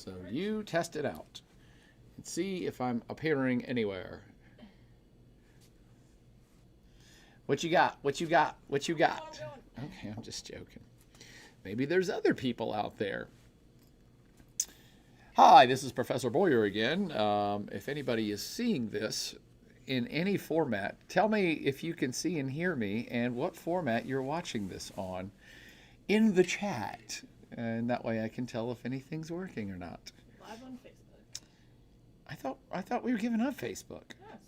So you test it out and see if I'm appearing anywhere. What you got? What you got? What you got? Okay, I'm just joking. Maybe there's other people out there. Hi, this is Professor Boyer again. If anybody is seeing this in any format, tell me if you can see and hear me and what format you're watching this on in the chat. And that way I can tell if anything's working or not. Live on Facebook. I thought we were giving up Facebook. Yes.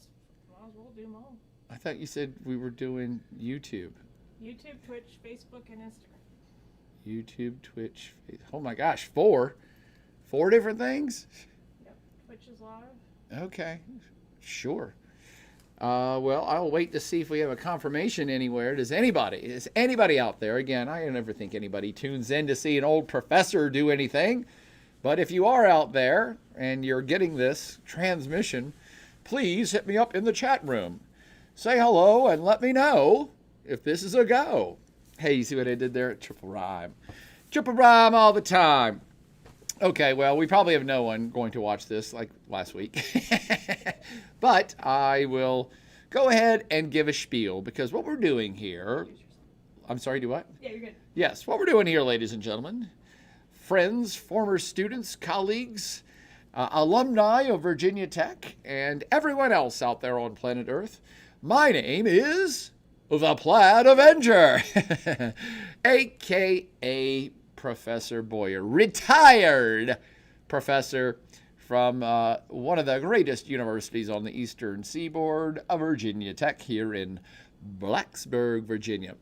Might as well do them all. I thought you said we were doing YouTube. YouTube, Twitch, Facebook, and Instagram. YouTube, Twitch, oh my gosh, four different things? Yep. Twitch is live. Okay, sure. Well, I'll wait to see if we have a confirmation anywhere. Is anybody out there? Again, I never think anybody tunes in to see an old professor do anything. But if you are out there and you're getting this transmission, please hit me up in the chat room. Say hello and let me know if this is a go. Hey, you see what I did there? Triple rhyme. Triple rhyme all the time. Okay, well, we probably have no one going to watch this like last week. But I will go ahead and give a spiel because what we're doing here... I'm sorry, do what? Yeah, you're good. Yes, what we're doing here, ladies and gentlemen, friends, former students, colleagues, alumni of Virginia Tech, and everyone else out there on planet Earth, my name is the Plaid Avenger, a.k.a. Professor Boyer, retired professor from one of the greatest universities on the eastern seaboard of Virginia Tech here in Blacksburg, Virginia.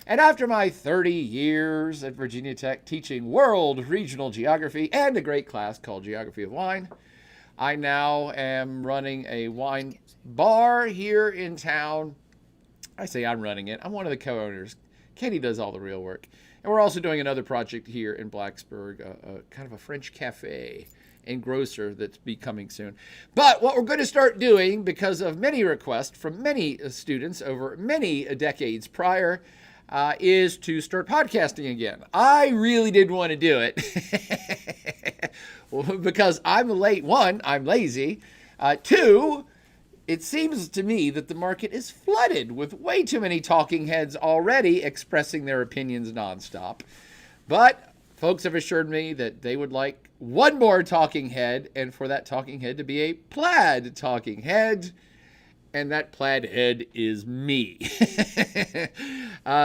And after my 30 years at Virginia Tech teaching world regional geography and a great class called Geography of Wine, I now am running a wine bar here in town. I say I'm running it. I'm one of the co-owners. Katie does all the real work. And we're also doing another project here in Blacksburg, kind of a French cafe and grocer that's be coming soon. But what we're going to start doing, because of many requests from many students over many decades prior, is to start podcasting again. I really did want to do it because I'm late. One, I'm lazy. Two, it seems to me that the market is flooded with way too many talking heads already expressing their opinions nonstop. But folks have assured me that they would like one more talking head, and for that talking head to be a plaid talking head. And that plaid head is me.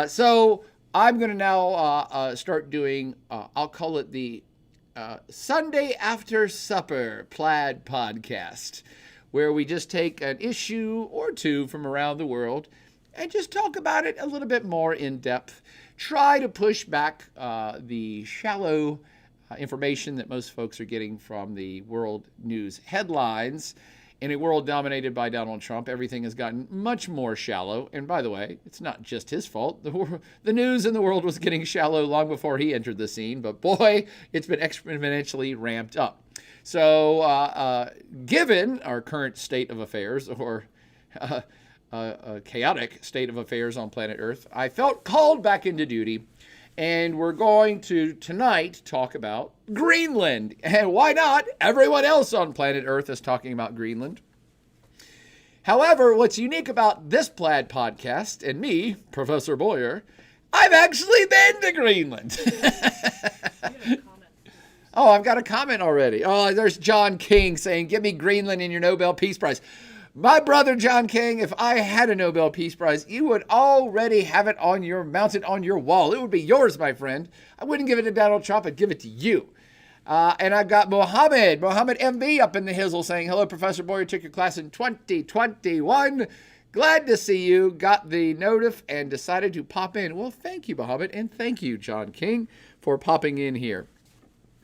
So I'm going to now start doing, I'll call it the Sunday After Supper Plaid Podcast, where we just take an issue or two from around the world and just talk about it a little bit more in depth. Try to push back the shallow information that most folks are getting from the world news headlines. In a world dominated by Donald Trump, everything has gotten much more shallow. And by the way, it's not just his fault. The news in the world was getting shallow long before he entered the scene. But boy, it's been exponentially ramped up. So given our current state of affairs, or a chaotic state of affairs on planet Earth, I felt called back into duty. And we're going to tonight talk about Greenland. And why not? Everyone else on planet Earth is talking about Greenland. However, what's unique about this Plaid podcast and me, Professor Boyer, I've actually been to Greenland. Oh, I've got a comment already. Oh, there's John King saying, give me Greenland in your Nobel Peace Prize. My brother, John King, if I had a Nobel Peace Prize, you would already have it on your mounted on your wall. It would be yours, my friend. I wouldn't give it to Donald Trump. I'd give it to you. And I've got Mohammed MB up in the hizzle saying, hello, Professor Boyer, took your class in 2021. Glad to see you. Got the notif and decided to pop in. Well, thank you, Mohammed, and thank you, John King, for popping in here.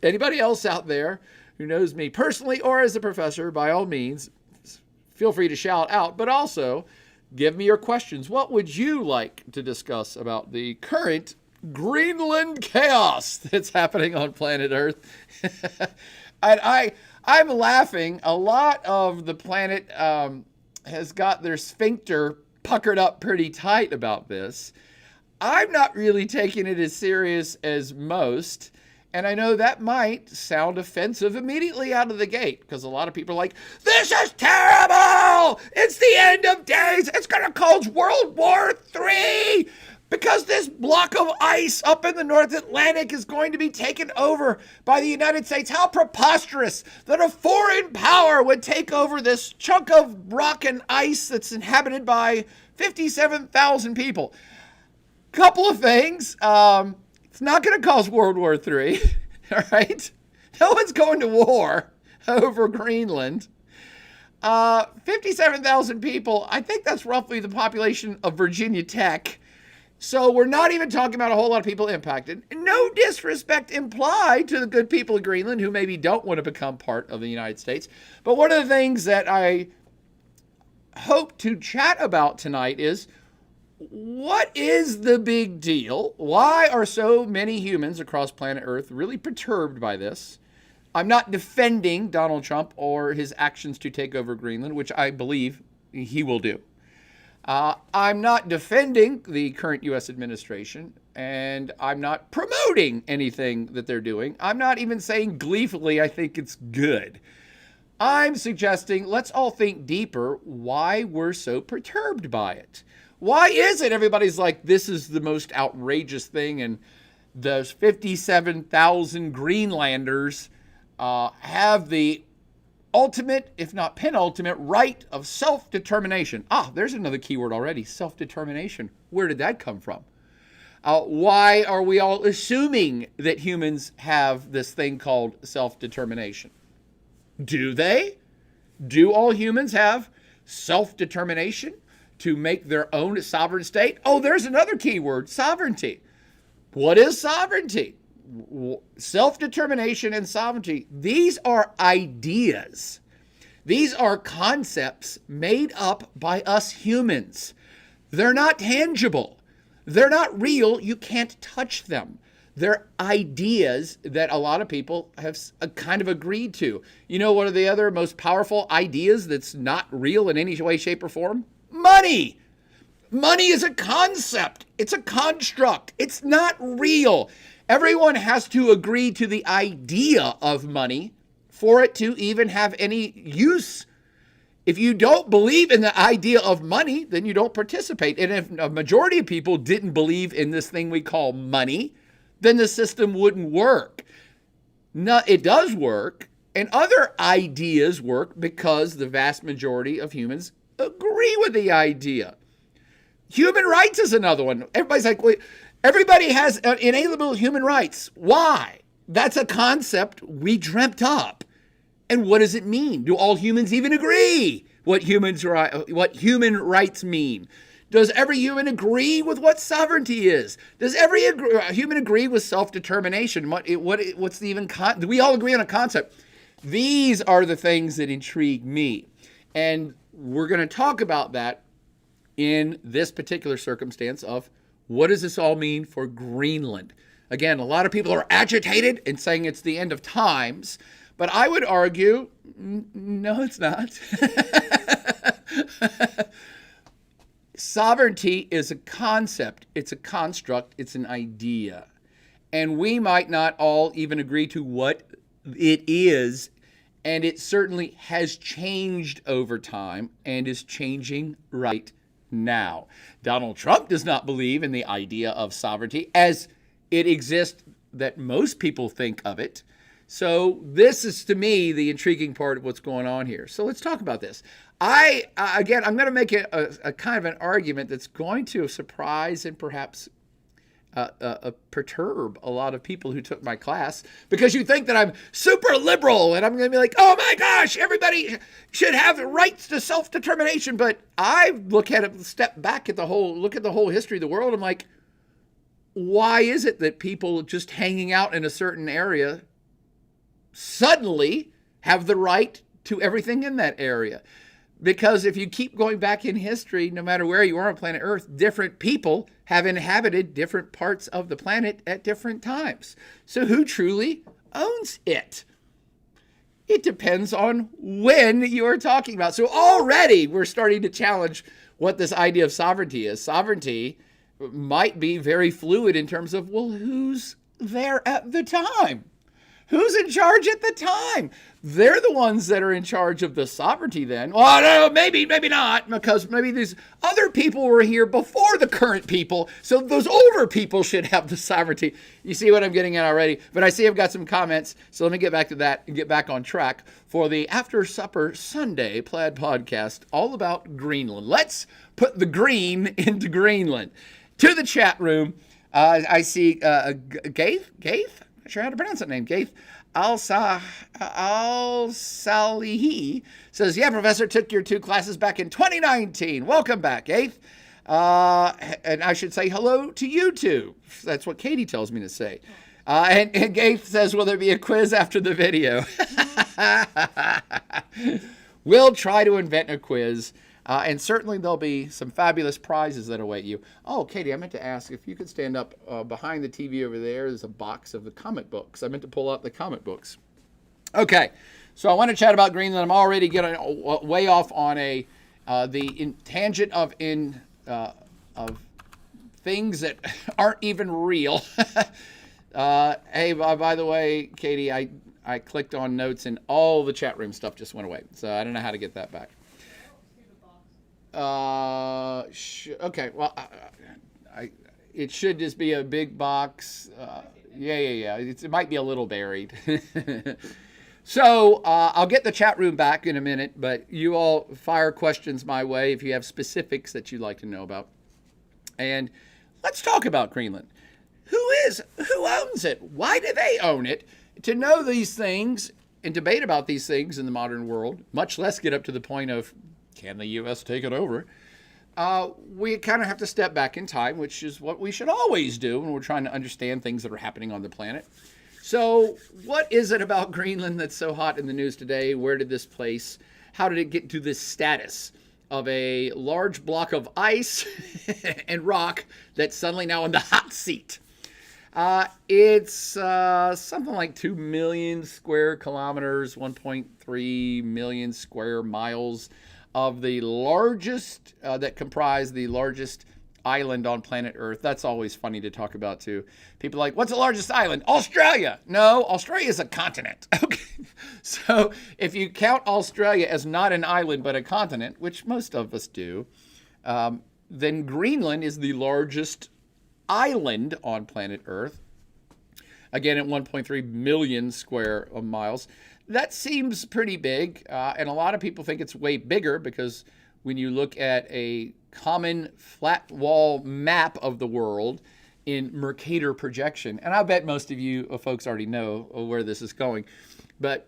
Anybody else out there who knows me personally or as a professor, by all means, feel free to shout out, but also give me your questions. What would you like to discuss about the current Greenland chaos that's happening on planet Earth? And I'm laughing. A lot of the planet has got their sphincter puckered up pretty tight about this. I'm not really taking it as serious as most. And I know that might sound offensive immediately out of the gate, because a lot of people are like, this is terrible! It's the end of days! It's going to cause World War III! Because this block of ice up in the North Atlantic is going to be taken over by the United States. How preposterous that a foreign power would take over this chunk of rock and ice that's inhabited by 57,000 people. Couple of things. It's not going to cause World War III, all right? No one's going to war over Greenland. 57,000 people, I think that's roughly the population of Virginia Tech. So we're not even talking about a whole lot of people impacted. No disrespect implied to the good people of Greenland who maybe don't want to become part of the United States. But one of the things that I hope to chat about tonight is, what is the big deal? Why are so many humans across planet Earth really perturbed by this? I'm not defending Donald Trump or his actions to take over Greenland, which I believe he will do. I'm not defending the current U.S. administration, and I'm not promoting anything that they're doing. I'm not even saying gleefully I think it's good. I'm suggesting let's all think deeper why we're so perturbed by it. Why is it everybody's like, this is the most outrageous thing, and those 57,000 Greenlanders have the ultimate, if not penultimate, right of self-determination. There's another keyword already, self-determination. Where did that come from? Why are we all assuming that humans have this thing called self-determination? Do they? Do all humans have self-determination to make their own sovereign state? There's another keyword, sovereignty. What is sovereignty? Self-determination and sovereignty, these are ideas. These are concepts made up by us humans. They're not tangible. They're not real. You can't touch them. They're ideas that a lot of people have kind of agreed to. You know, one of the other most powerful ideas that's not real in any way, shape, or form? Money. Money is a concept. It's a construct. It's not real. Everyone has to agree to the idea of money for it to even have any use. If you don't believe in the idea of money, then you don't participate. And if a majority of people didn't believe in this thing we call money, then the system wouldn't work. No, it does work, and other ideas work because the vast majority of humans agree with the idea. Human rights is another one. Everybody's like, wait, everybody has inalienable human rights. Why? That's a concept we dreamt up. And what does it mean? Do all humans even agree what human rights mean? Does every human agree with what sovereignty is? Does every human agree with self-determination? What's even do we all agree on a concept? These are the things that intrigue me. And we're going to talk about that in this particular circumstance of what does this all mean for Greenland? Again, a lot of people are agitated and saying it's the end of times, but I would argue, no, it's not. Sovereignty is a concept, it's a construct, it's an idea. And we might not all even agree to what it is, and it certainly has changed over time and is changing right now. Donald Trump does not believe in the idea of sovereignty as it exists that most people think of it. So this is, to me, the intriguing part of what's going on here. So let's talk about this. I'm going to make a kind of an argument that's going to surprise and perhaps perturb a lot of people who took my class, because you think that I'm super liberal and I'm going to be like, oh my gosh, everybody should have rights to self-determination. But I look at it, step back at look at the whole history of the world. I'm like, why is it that people just hanging out in a certain area suddenly have the right to everything in that area? Because if you keep going back in history, no matter where you are on planet Earth, different people have inhabited different parts of the planet at different times. So who truly owns it? It depends on when you are talking about. So already we're starting to challenge what this idea of sovereignty is. Sovereignty might be very fluid in terms of, well, whose there at the time? Who's in charge at the time? They're the ones that are in charge of the sovereignty then. Well, no, maybe not, because maybe these other people were here before the current people, so those older people should have the sovereignty. You see what I'm getting at already? But I see I've got some comments, so let me get back to that and get back on track for the After Supper Sunday Plaid podcast, all about Greenland. Let's put the green into Greenland. To the chat room, I see Gaith? Not sure how to pronounce that name. Gaith Al-Salihi says, yeah, Professor, took your 2 classes back in 2019. Welcome back, Gaith. And I should say hello to you too. That's what Katie tells me to say. And Gaith says, will there be a quiz after the video? We'll try to invent a quiz. And certainly there'll be some fabulous prizes that await you. Oh, Katie, I meant to ask if you could stand up behind the TV over there. There's a box of the comic books. I meant to pull out the comic books. Okay, so I want to chat about Greenland. I'm already getting way off on the tangent of things that aren't even real. Hey, by the way, Katie, I clicked on notes and all the chat room stuff just went away. So I don't know how to get that back. Okay. Well, it should just be a big box. Yeah. It might be a little buried. So I'll get the chat room back in a minute, but you all fire questions my way if you have specifics that you'd like to know about. And let's talk about Greenland. Who owns it? Why do they own it? To know these things and debate about these things in the modern world, much less get up to the point of, can the U.S. take it over? We kind of have to step back in time, which is what we should always do when we're trying to understand things that are happening on the planet. So what is it about Greenland that's so hot in the news today? Where did this place? How did it get to this status of a large block of ice and rock that's suddenly now in the hot seat? It's something like 2 million square kilometers, 1.3 million square miles of the largest, that comprise the largest island on planet Earth. That's always funny to talk about too. People are like, what's the largest island? Australia. No, Australia is a continent. Okay. So if you count Australia as not an island but a continent, which most of us do, then Greenland is the largest island on planet Earth. Again, at 1.3 million square miles. That seems pretty big, and a lot of people think it's way bigger because when you look at a common flat wall map of the world in Mercator projection, and I bet most of you folks already know where this is going, but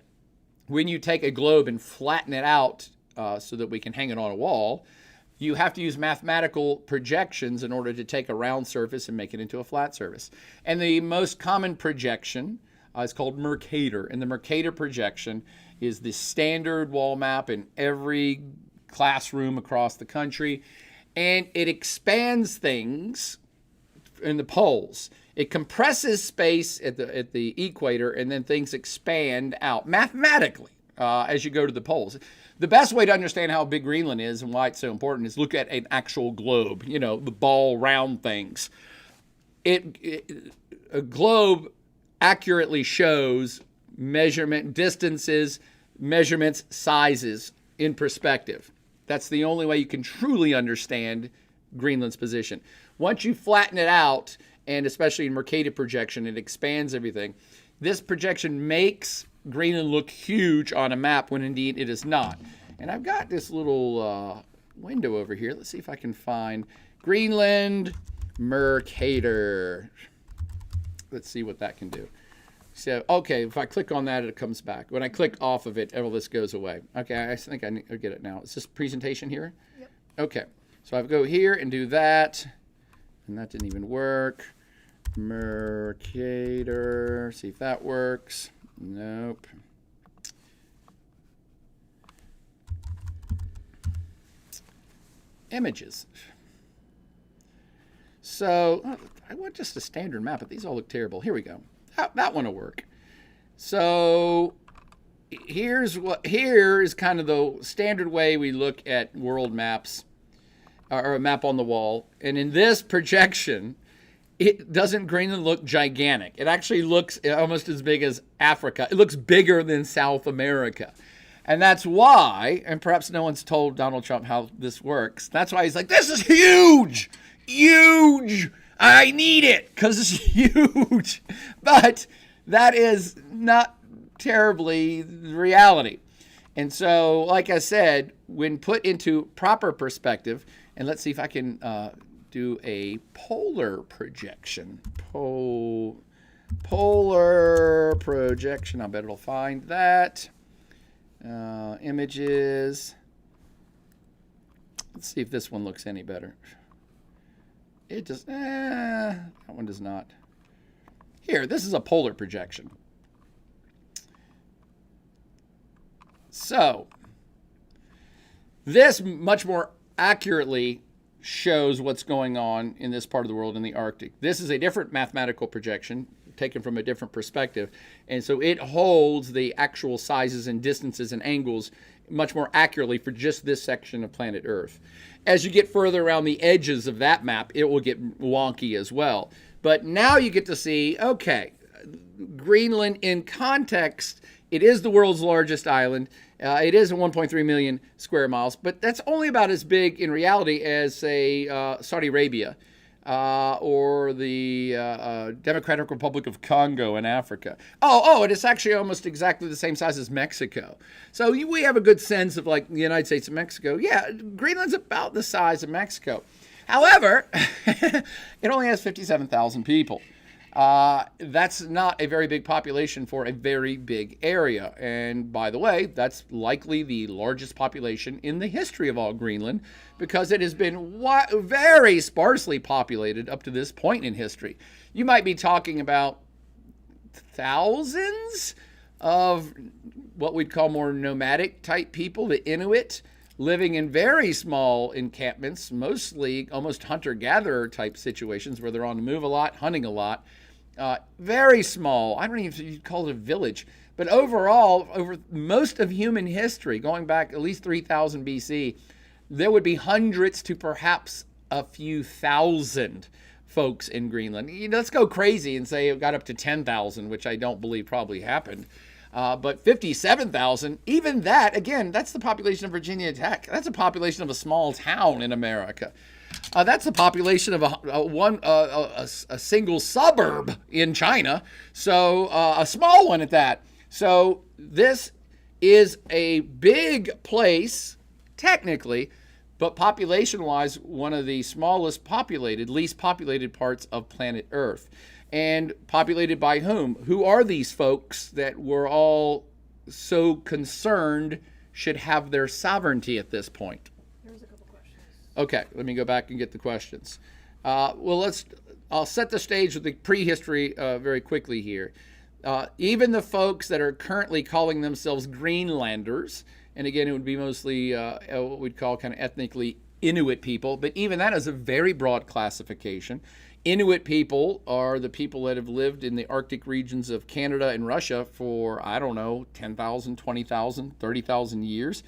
when you take a globe and flatten it out so that we can hang it on a wall, you have to use mathematical projections in order to take a round surface and make it into a flat surface. And the most common projection is called Mercator. And the Mercator projection is the standard wall map in every classroom across the country. And it expands things in the poles. It compresses space at the equator, and then things expand out mathematically as you go to the poles. The best way to understand how big Greenland is and why it's so important is look at an actual globe, the ball round things. A globe accurately shows measurement distances, measurements, sizes in perspective. That's the only way you can truly understand Greenland's position. Once you flatten it out, and especially in Mercator projection, it expands everything. This projection makes Greenland look huge on a map when indeed it is not. And I've got this little window over here. Let's see if I can find Greenland Mercator. Let's see what that can do. So, okay, if I click on that, it comes back. When I click off of it, all this goes away. Okay, I think I get it now. Is this presentation here? Yep. Okay, so I go here and do that, and that didn't even work. Mercator, see if that works. Nope. Images. So I want just a standard map, but these all look terrible. Here we go. That one will work. So here is kind of the standard way we look at world maps, or a map on the wall. And in this projection, doesn't Greenland look gigantic? It actually looks almost as big as Africa. It looks bigger than South America. And that's why, and perhaps no one's told Donald Trump how this works, that's why he's like, this is huge, huge. I need it because it's huge. But that is not terribly the reality. And so, like I said, when put into proper perspective, and let's see if I can do a polar projection. Polar projection. I bet it'll find that. Images. Let's see if this one looks any better. It does. That one does not. Here, this is a polar projection. So, this much more accurately shows what's going on in this part of the world in the Arctic. This is a different mathematical projection taken from a different perspective. And so it holds the actual sizes and distances and angles much more accurately for just this section of planet Earth. As you get further around the edges of that map, it will get wonky as well. But now you get to see, okay, Greenland in context, it is the world's largest island. It is 1.3 million square miles, but that's only about as big in reality as, say, Saudi Arabia or the Democratic Republic of Congo in Africa. And it's actually almost exactly the same size as Mexico. So we have a good sense of like the United States and Mexico. Yeah, Greenland's about the size of Mexico. However, it only has 57,000 people. That's not a very big population for a very big area. And by the way, that's likely the largest population in the history of all Greenland because it has been very sparsely populated up to this point in history. You might be talking about thousands of what we'd call more nomadic type people, the Inuit, living in very small encampments, mostly almost hunter-gatherer type situations where they're on the move a lot, hunting a lot. Very small. I don't even know if you'd call it a village. But overall, over most of human history, going back at least 3,000 BC, there would be hundreds to perhaps a few thousand folks in Greenland. Let's go crazy and say it got up to 10,000, which I don't believe probably happened. But 57,000, even that, again, that's the population of Virginia Tech. That's a population of a small town in America. That's the population of a single suburb in China, so a small one at that. So this is a big place, technically, but population-wise, one of the smallest populated, least populated parts of planet Earth. And populated by whom? Who are these folks that we're all so concerned should have their sovereignty at this point? There's a couple questions. Okay, let me go back and get the questions. I'll set the stage with the prehistory very quickly here. Even the folks that are currently calling themselves Greenlanders, and again, it would be mostly what we'd call kind of ethnically Inuit people, but even that is a very broad classification. Inuit people are the people that have lived in the Arctic regions of Canada and Russia for, 10,000, 20,000, 30,000 years.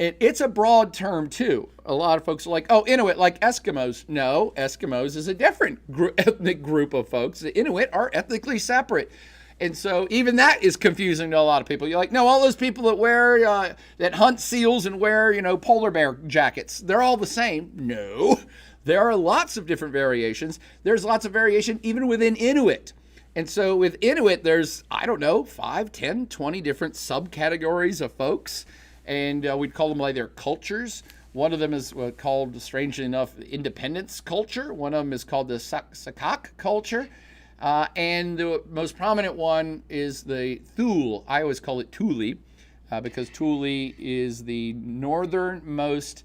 And it's a broad term, too. A lot of folks are like, Inuit, like Eskimos. No, Eskimos is a different ethnic group of folks. The Inuit are ethnically separate. And so even that is confusing to a lot of people. You're like, no, all those people that wear, that hunt seals and wear, polar bear jackets, they're all the same. No. There are lots of different variations. There's lots of variation even within Inuit. And so with Inuit, there's, 5, 10, 20 different subcategories of folks. And we'd call them like their cultures. One of them is called, strangely enough, independence culture. One of them is called the Sakak culture. And the most prominent one is the Thule. I always call it Thule because Thule is the northernmost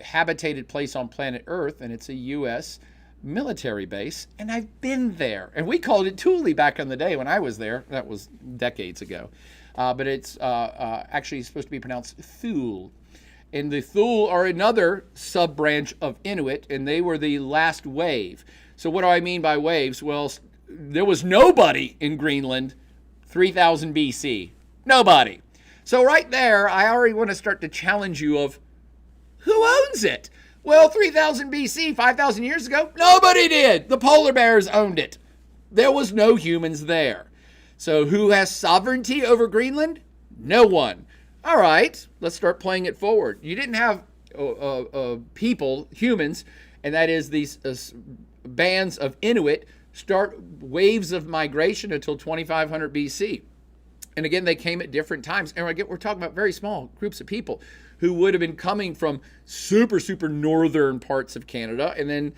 habitated place on planet Earth, and it's a U.S. military base, and I've been there. And we called it Thule back in the day when I was there. That was decades ago. But it's actually supposed to be pronounced Thule. And the Thule are another sub-branch of Inuit, and they were the last wave. So what do I mean by waves? Well, there was nobody in Greenland 3000 BC. Nobody. So right there, I already want to start to challenge you of who owns it? Well, 3000 BC, 5,000 years ago, nobody did. The polar bears owned it. There was no humans there. So who has sovereignty over Greenland? No one. All right, let's start playing it forward. You didn't have people, humans, and that is these bands of Inuit start waves of migration until 2500 BC. And again, they came at different times. And again, we're talking about very small groups of people who would have been coming from super, super northern parts of Canada, and then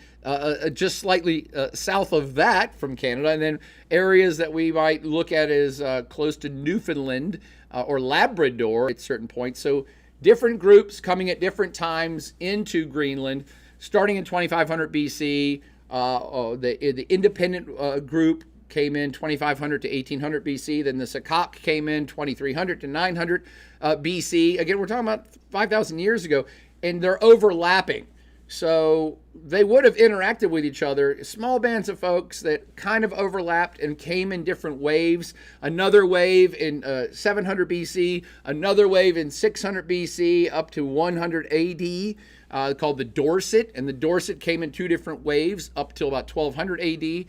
just slightly south of that from Canada, and then areas that we might look at as close to Newfoundland or Labrador at certain points. So different groups coming at different times into Greenland, starting in 2500 BC. The independent group came in 2500 to 1800 BC. Then the Sakak came in 2300 to 900 BC. Again, we're talking about 5,000 years ago, and they're overlapping. So they would have interacted with each other, small bands of folks that kind of overlapped and came in different waves. Another wave in 700 BC, another wave in 600 BC up to 100 AD called the Dorset. And the Dorset came in two different waves up till about 1200 AD.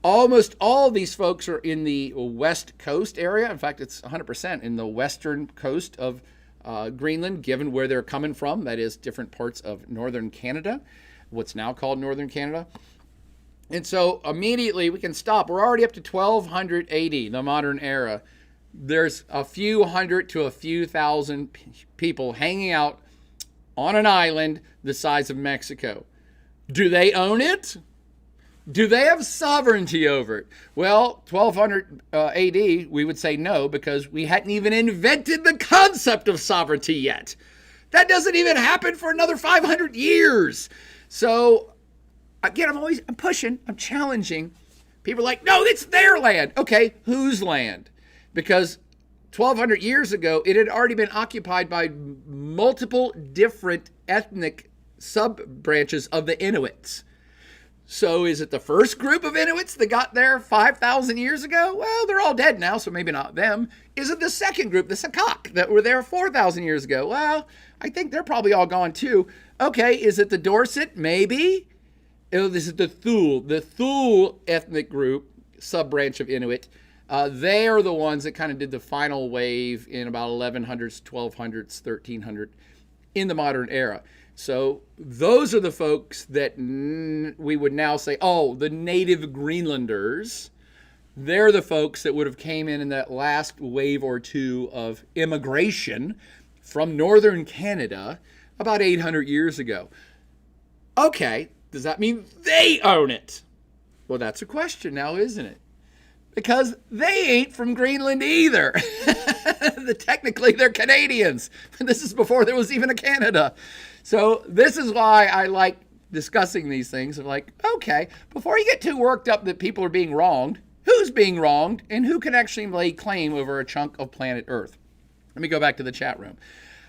Almost all of these folks are in the west coast area. In fact, it's 100% in the western coast of Greenland, given where they're coming from. That is different parts of northern Canada, what's now called northern Canada. And so immediately we can stop. We're already up to 1200 AD, the modern era. There's a few hundred to a few thousand people hanging out on an island the size of Mexico. Do they own it? Do they have sovereignty over it? Well, 1200 AD, we would say no, because we hadn't even invented the concept of sovereignty yet. That doesn't even happen for another 500 years. So, again, I'm pushing, I'm challenging. People are like, no, it's their land. Okay, whose land? Because 1200 years ago, it had already been occupied by multiple different ethnic sub-branches of the Inuits. So is it the first group of Inuits that got there 5,000 years ago? Well, they're all dead now, so maybe not them. Is it the second group, the Sakak, that were there 4,000 years ago? Well, I think they're probably all gone too. Okay, is it the Dorset? Maybe. Oh, this is the Thule ethnic group, sub-branch of Inuit. They are the ones that kind of did the final wave in about 1100s, 1200s, 1300 in the modern era. So those are the folks that we would now say, oh, the native Greenlanders. They're the folks that would have came in that last wave or two of immigration from northern Canada about 800 years ago. Okay, does that mean they own it? Well, that's a question now, isn't it? Because they ain't from Greenland either. Technically, they're Canadians. This is before there was even a Canada. So this is why I like discussing these things. I'm like, okay, before you get too worked up that people are being wronged, who's being wronged and who can actually lay claim over a chunk of planet Earth? Let me go back to the chat room.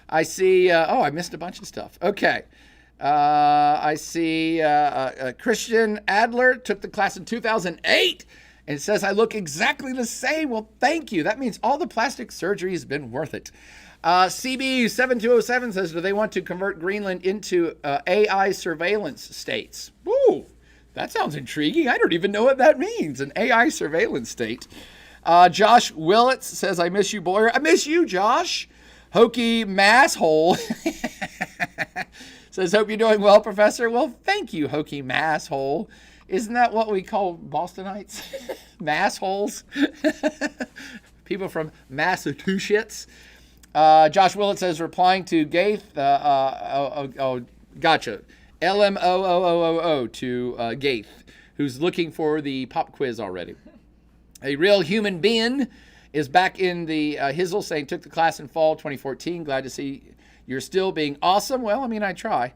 I see, I missed a bunch of stuff. Okay. I see Christian Adler took the class in 2008 and says, I look exactly the same. Well, thank you. That means all the plastic surgery has been worth it. CB7207 says, do they want to convert Greenland into AI surveillance states? Ooh, that sounds intriguing. I don't even know what that means, an AI surveillance state. Josh Willits says, I miss you, Boyer. I miss you, Josh. Hokey Masshole says, hope you're doing well, Professor. Well, thank you, Hokey Masshole. Isn't that what we call Bostonites? Massholes? People from Massachusetts. Josh Willett says, replying to Gaith, gotcha. LMOOOO to Gaith, who's looking for the pop quiz already. A real human being is back in the Hizzle saying, took the class in fall 2014. Glad to see you're still being awesome. Well, I mean, I try.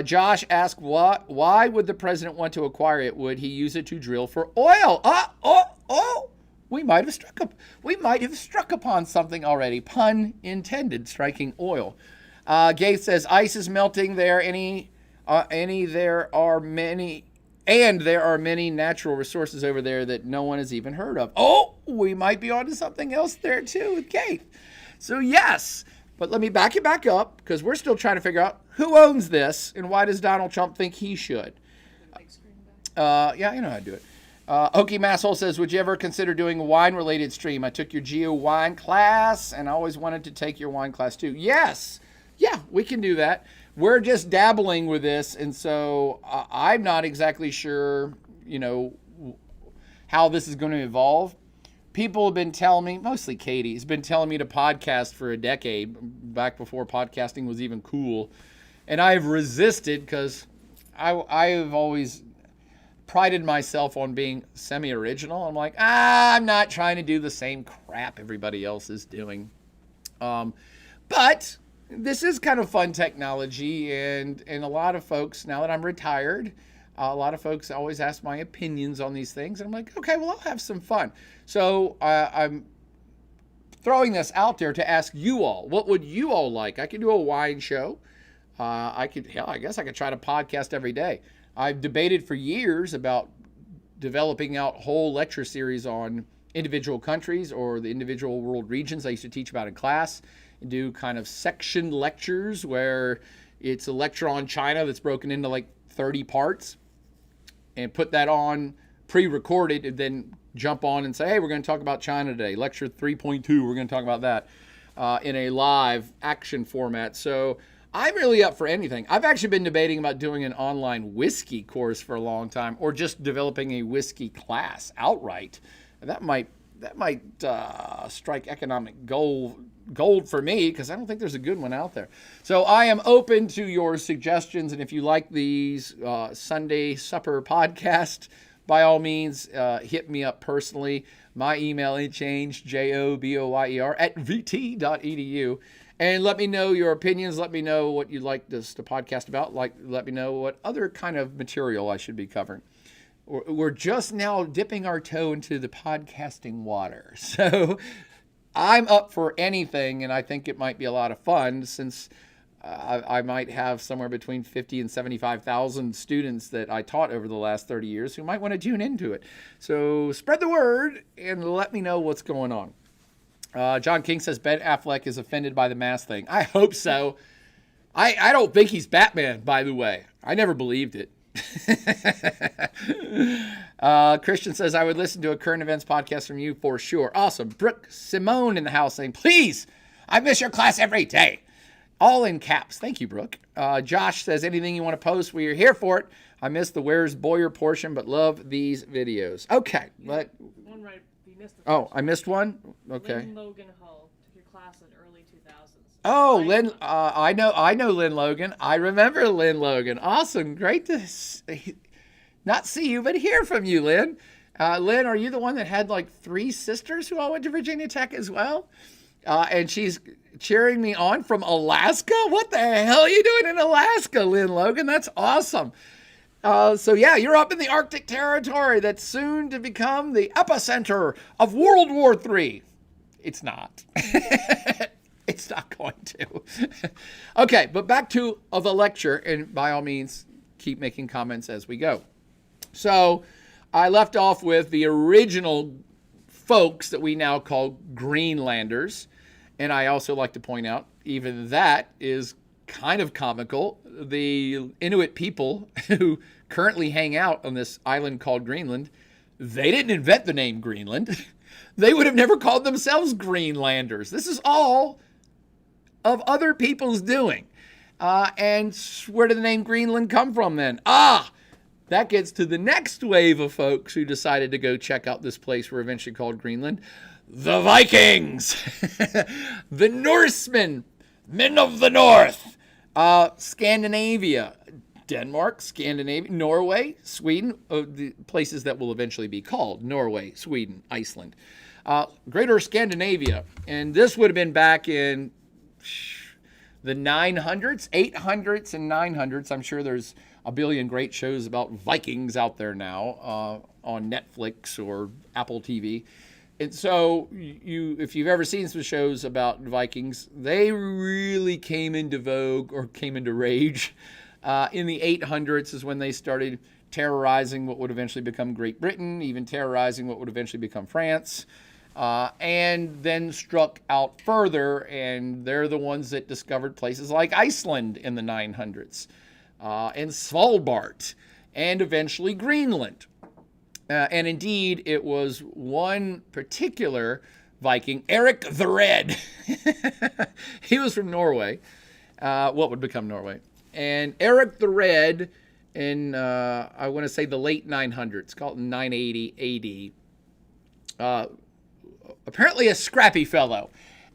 Josh asked, why would the president want to acquire it? Would he use it to drill for oil? We might have struck upon something already. Pun intended, striking oil. Gates says, ice is melting there. There are many natural resources over there that no one has even heard of. Oh, we might be onto something else there too with Gates. So yes, but let me back it back up because we're still trying to figure out who owns this, and why does Donald Trump think he should? Big screen back. Yeah, you know how to do it. Okie Masshole says, would you ever consider doing a wine-related stream? I took your Geo wine class, and I always wanted to take your wine class too. Yes. Yeah, we can do that. We're just dabbling with this, and so I'm not exactly sure, how this is going to evolve. People have been telling me, mostly Katie, has been telling me to podcast for a decade, back before podcasting was even cool. And I've resisted because I've always prided myself on being semi-original. I'm like, I'm not trying to do the same crap everybody else is doing. But this is kind of fun technology, and a lot of folks, now that I'm retired, a lot of folks always ask my opinions on these things. And I'm like, okay, well, I'll have some fun. So I'm throwing this out there to ask you all, what would you all like? I could do a wine show. I guess I could try to podcast every day. I've debated for years about developing out whole lecture series on individual countries or the individual world regions I used to teach about in class, and do kind of section lectures where it's a lecture on China that's broken into like 30 parts, and put that on pre-recorded, and then jump on and say, hey, we're going to talk about China today. Lecture 3.2, we're going to talk about that in a live action format. So I'm really up for anything. I've actually been debating about doing an online whiskey course for a long time, or just developing a whiskey class outright. That might strike economic gold for me, because I don't think there's a good one out there. So I am open to your suggestions, and if you like these Sunday supper podcast, by all means, hit me up personally. My email ain't changed, joboyer @vt.edu. And let me know your opinions. Let me know what you'd like us to podcast about. Let me know what other kind of material I should be covering. We're just now dipping our toe into the podcasting water. So I'm up for anything, and I think it might be a lot of fun, since I might have somewhere between 50 and 75,000 students that I taught over the last 30 years who might want to tune into it. So spread the word and let me know what's going on. John King says Ben Affleck is offended by the mask thing. I hope so. I don't think he's Batman, by the way. I never believed it. Christian says, I would listen to a current events podcast from you for sure. Awesome. Brooke Simone in the house saying, please, I miss your class every day. All in caps. Thank you, Brooke. Josh says, anything you want to post, we're here for it. I missed the Where's Boyer portion, but love these videos. Okay. One right. You missed the Oh, first I missed one? Okay. Lynn Logan Hall took your class in early 2000s. Oh, Lynn, I know Lynn Logan. I remember Lynn Logan. Awesome. Great to not see you, but hear from you, Lynn. Lynn, are you the one that had like 3 sisters who all went to Virginia Tech as well? And she's cheering me on from Alaska? What the hell are you doing in Alaska, Lynn Logan? That's awesome. So yeah, you're up in the Arctic territory that's soon to become the epicenter of World War III. It's not. It's not going to. Okay, but back to the lecture, and by all means, keep making comments as we go. So I left off with the original folks that we now call Greenlanders, and I also like to point out, even that is kind of comical. The Inuit people who currently hang out on this island called Greenland, they didn't invent the name Greenland. They would have never called themselves Greenlanders. This is all of other people's doing. And where did the name Greenland come from then? That gets to the next wave of folks who decided to go check out this place we're eventually called Greenland. The Vikings, the Norsemen, men of the North, Scandinavia, Denmark, Scandinavia, Norway, Sweden, the places that will eventually be called Norway, Sweden, Iceland, Greater Scandinavia. And this would have been back in the 900s, 800s, and 900s. I'm sure there's a billion great shows about Vikings out there now on Netflix or Apple TV. And so if you've ever seen some shows about Vikings, they really came into vogue or came into rage. In the 800s is when they started terrorizing what would eventually become Great Britain, even terrorizing what would eventually become France. and then struck out further, and they're the ones that discovered places like Iceland in the 900s, and Svalbard, and eventually Greenland. And indeed, it was one particular Viking, Eric the Red. He was from Norway, what would become Norway. And Eric the Red, in, I want to say the late 900s, called 980 AD, apparently a scrappy fellow.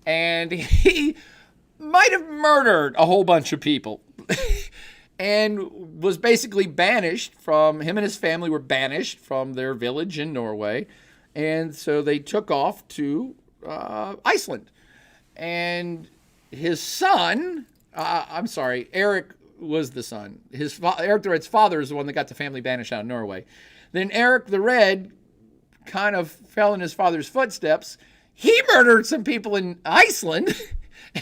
And he might have murdered a whole bunch of people. And was basically banished from, him and his family were banished from their village in Norway. And so they took off to Iceland. And his son, Eric was the son. Eric the Red's father is the one that got the family banished out of Norway. Then Eric the Red kind of fell in his father's footsteps. He murdered some people in Iceland,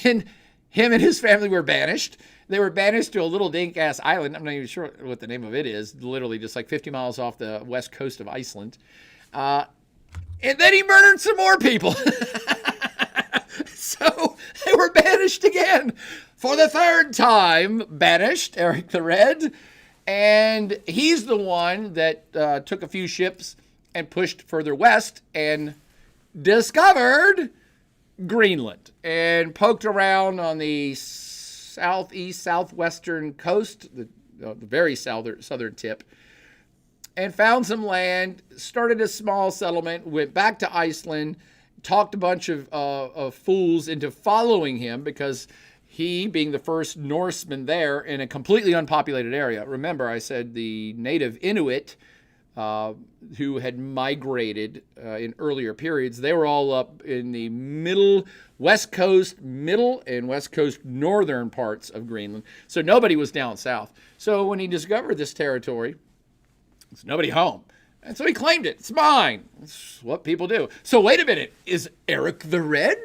and him and his family were banished. They were banished to a little dink-ass island. I'm not even sure what the name of it is. Literally just like 50 miles off the west coast of Iceland. And then he murdered some more people. So they were banished again. For the third time, banished, Eric the Red. And he's the one that took a few ships and pushed further west and discovered Greenland. And poked around on the southeast, southwestern coast, the very southern tip, and found some land, started a small settlement, went back to Iceland, talked a bunch of fools into following him because he, being the first Norseman there in a completely unpopulated area. Remember, I said the native Inuit who had migrated in earlier periods, they were all up in the middle west coast northern parts of Greenland. So nobody was down south. So when he discovered this territory, there's nobody home. And so he claimed it. It's mine. It's what people do. So wait a minute. Is Eric the Red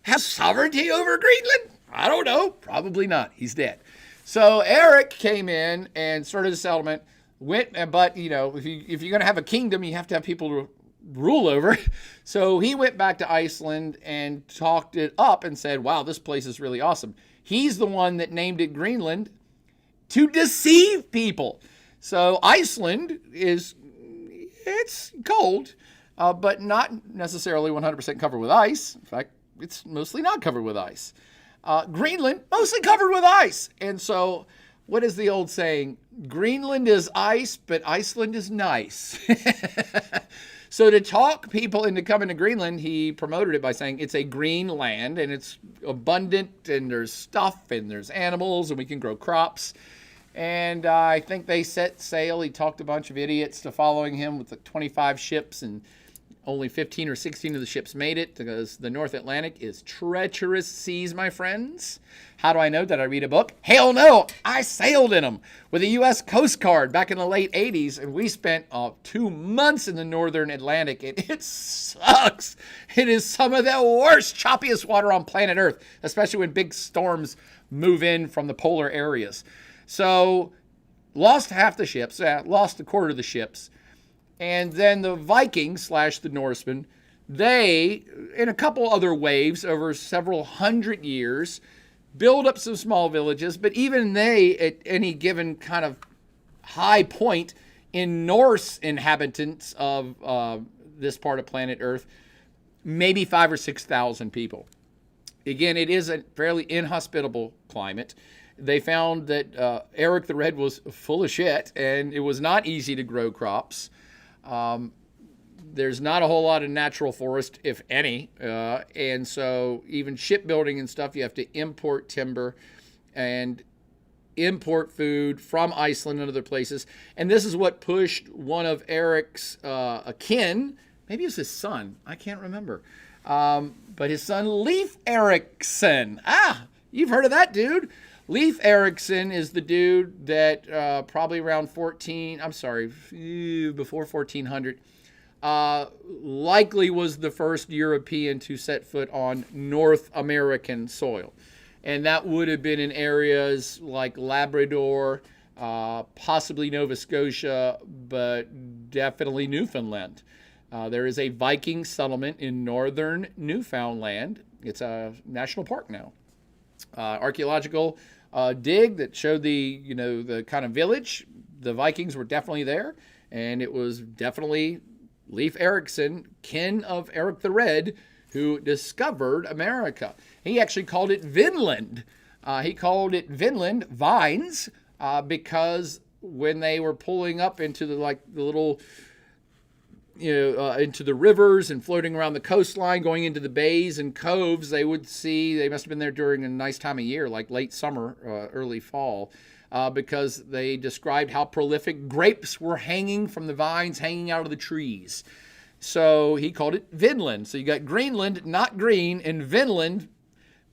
have sovereignty over Greenland? I don't know. Probably not. He's dead. So Eric came in and started a settlement. But you know, if you're going to have a kingdom, you have to have people to rule over. So he went back to Iceland and talked it up and said, wow, this place is really awesome. He's the one that named it Greenland to deceive people. So Iceland it's cold, but not necessarily 100% covered with ice. In fact, it's mostly not covered with ice. Greenland, mostly covered with ice. And so what is the old saying? Greenland is ice, but Iceland is nice. So to talk people into coming to Greenland, he promoted it by saying it's a green land and it's abundant and there's stuff and there's animals and we can grow crops. And I think they set sail. He talked a bunch of idiots to following him with the 25 ships, and only 15 or 16 of the ships made it because the North Atlantic is treacherous seas, my friends. How do I know? Did I read a book? Hell no! I sailed in them with the U.S. Coast Guard back in the late 80s, and we spent 2 months in the Northern Atlantic, and it sucks. It is some of the worst, choppiest water on planet Earth, especially when big storms move in from the polar areas. So, lost half the ships, lost a quarter of the ships. And then the Vikings / the Norsemen, they, in a couple other waves over several hundred years, build up some small villages. But even they, at any given kind of high point in Norse inhabitants of this part of planet Earth, maybe 5,000 or 6,000 people. Again, it is a fairly inhospitable climate. They found that Eric the Red was full of shit, and it was not easy to grow crops. There's not a whole lot of natural forest, if any, and so even shipbuilding and stuff, you have to import timber and import food from Iceland and other places. And this is what pushed one of Eric's akin, maybe it was his son, I can't remember, but his son Leif Erikson. You've heard of that dude. Leif Erikson is the dude that probably around before 1400, likely was the first European to set foot on North American soil. And that would have been in areas like Labrador, possibly Nova Scotia, but definitely Newfoundland. There is a Viking settlement in northern Newfoundland. It's a national park now. Archaeological dig that showed the kind of village. The Vikings were definitely there, and it was definitely Leif Erikson, kin of Eric the Red, who discovered America. He actually called it Vinland. He called it Vinland Vines because when they were pulling up into the little, into the rivers and floating around the coastline, going into the bays and coves, they would see, they must have been there during a nice time of year, like late summer, early fall, because they described how prolific grapes were hanging from the vines, hanging out of the trees. So he called it Vinland. So you got Greenland, not green, and Vinland.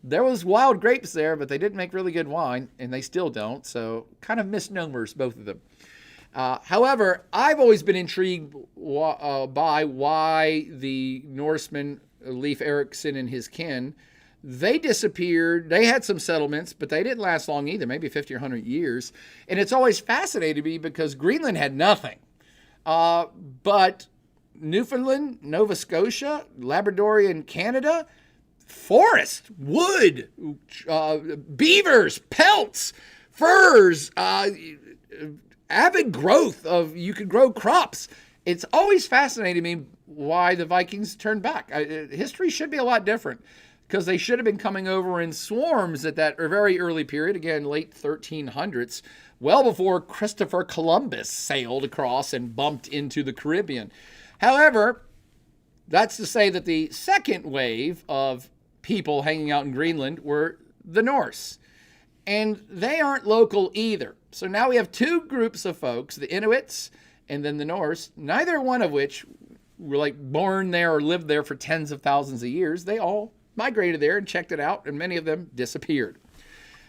There was wild grapes there, but they didn't make really good wine, and they still don't. So kind of misnomers, both of them. However, I've always been intrigued by why the Norsemen, Leif Erikson and his kin, they disappeared. They had some settlements, but they didn't last long either, maybe 50 or 100 years. And it's always fascinated me because Greenland had nothing. But Newfoundland, Nova Scotia, Labradorian Canada, forest, wood, beavers, pelts, furs, avid growth of, you could grow crops. It's always fascinated me why the Vikings turned back. History should be a lot different because they should have been coming over in swarms at that very early period, again, late 1300s, well before Christopher Columbus sailed across and bumped into the Caribbean. However, that's to say that the second wave of people hanging out in Greenland were the Norse. And they aren't local either. So now we have two groups of folks, the Inuits and then the Norse, neither one of which were born there or lived there for tens of thousands of years. They all migrated there and checked it out, and many of them disappeared.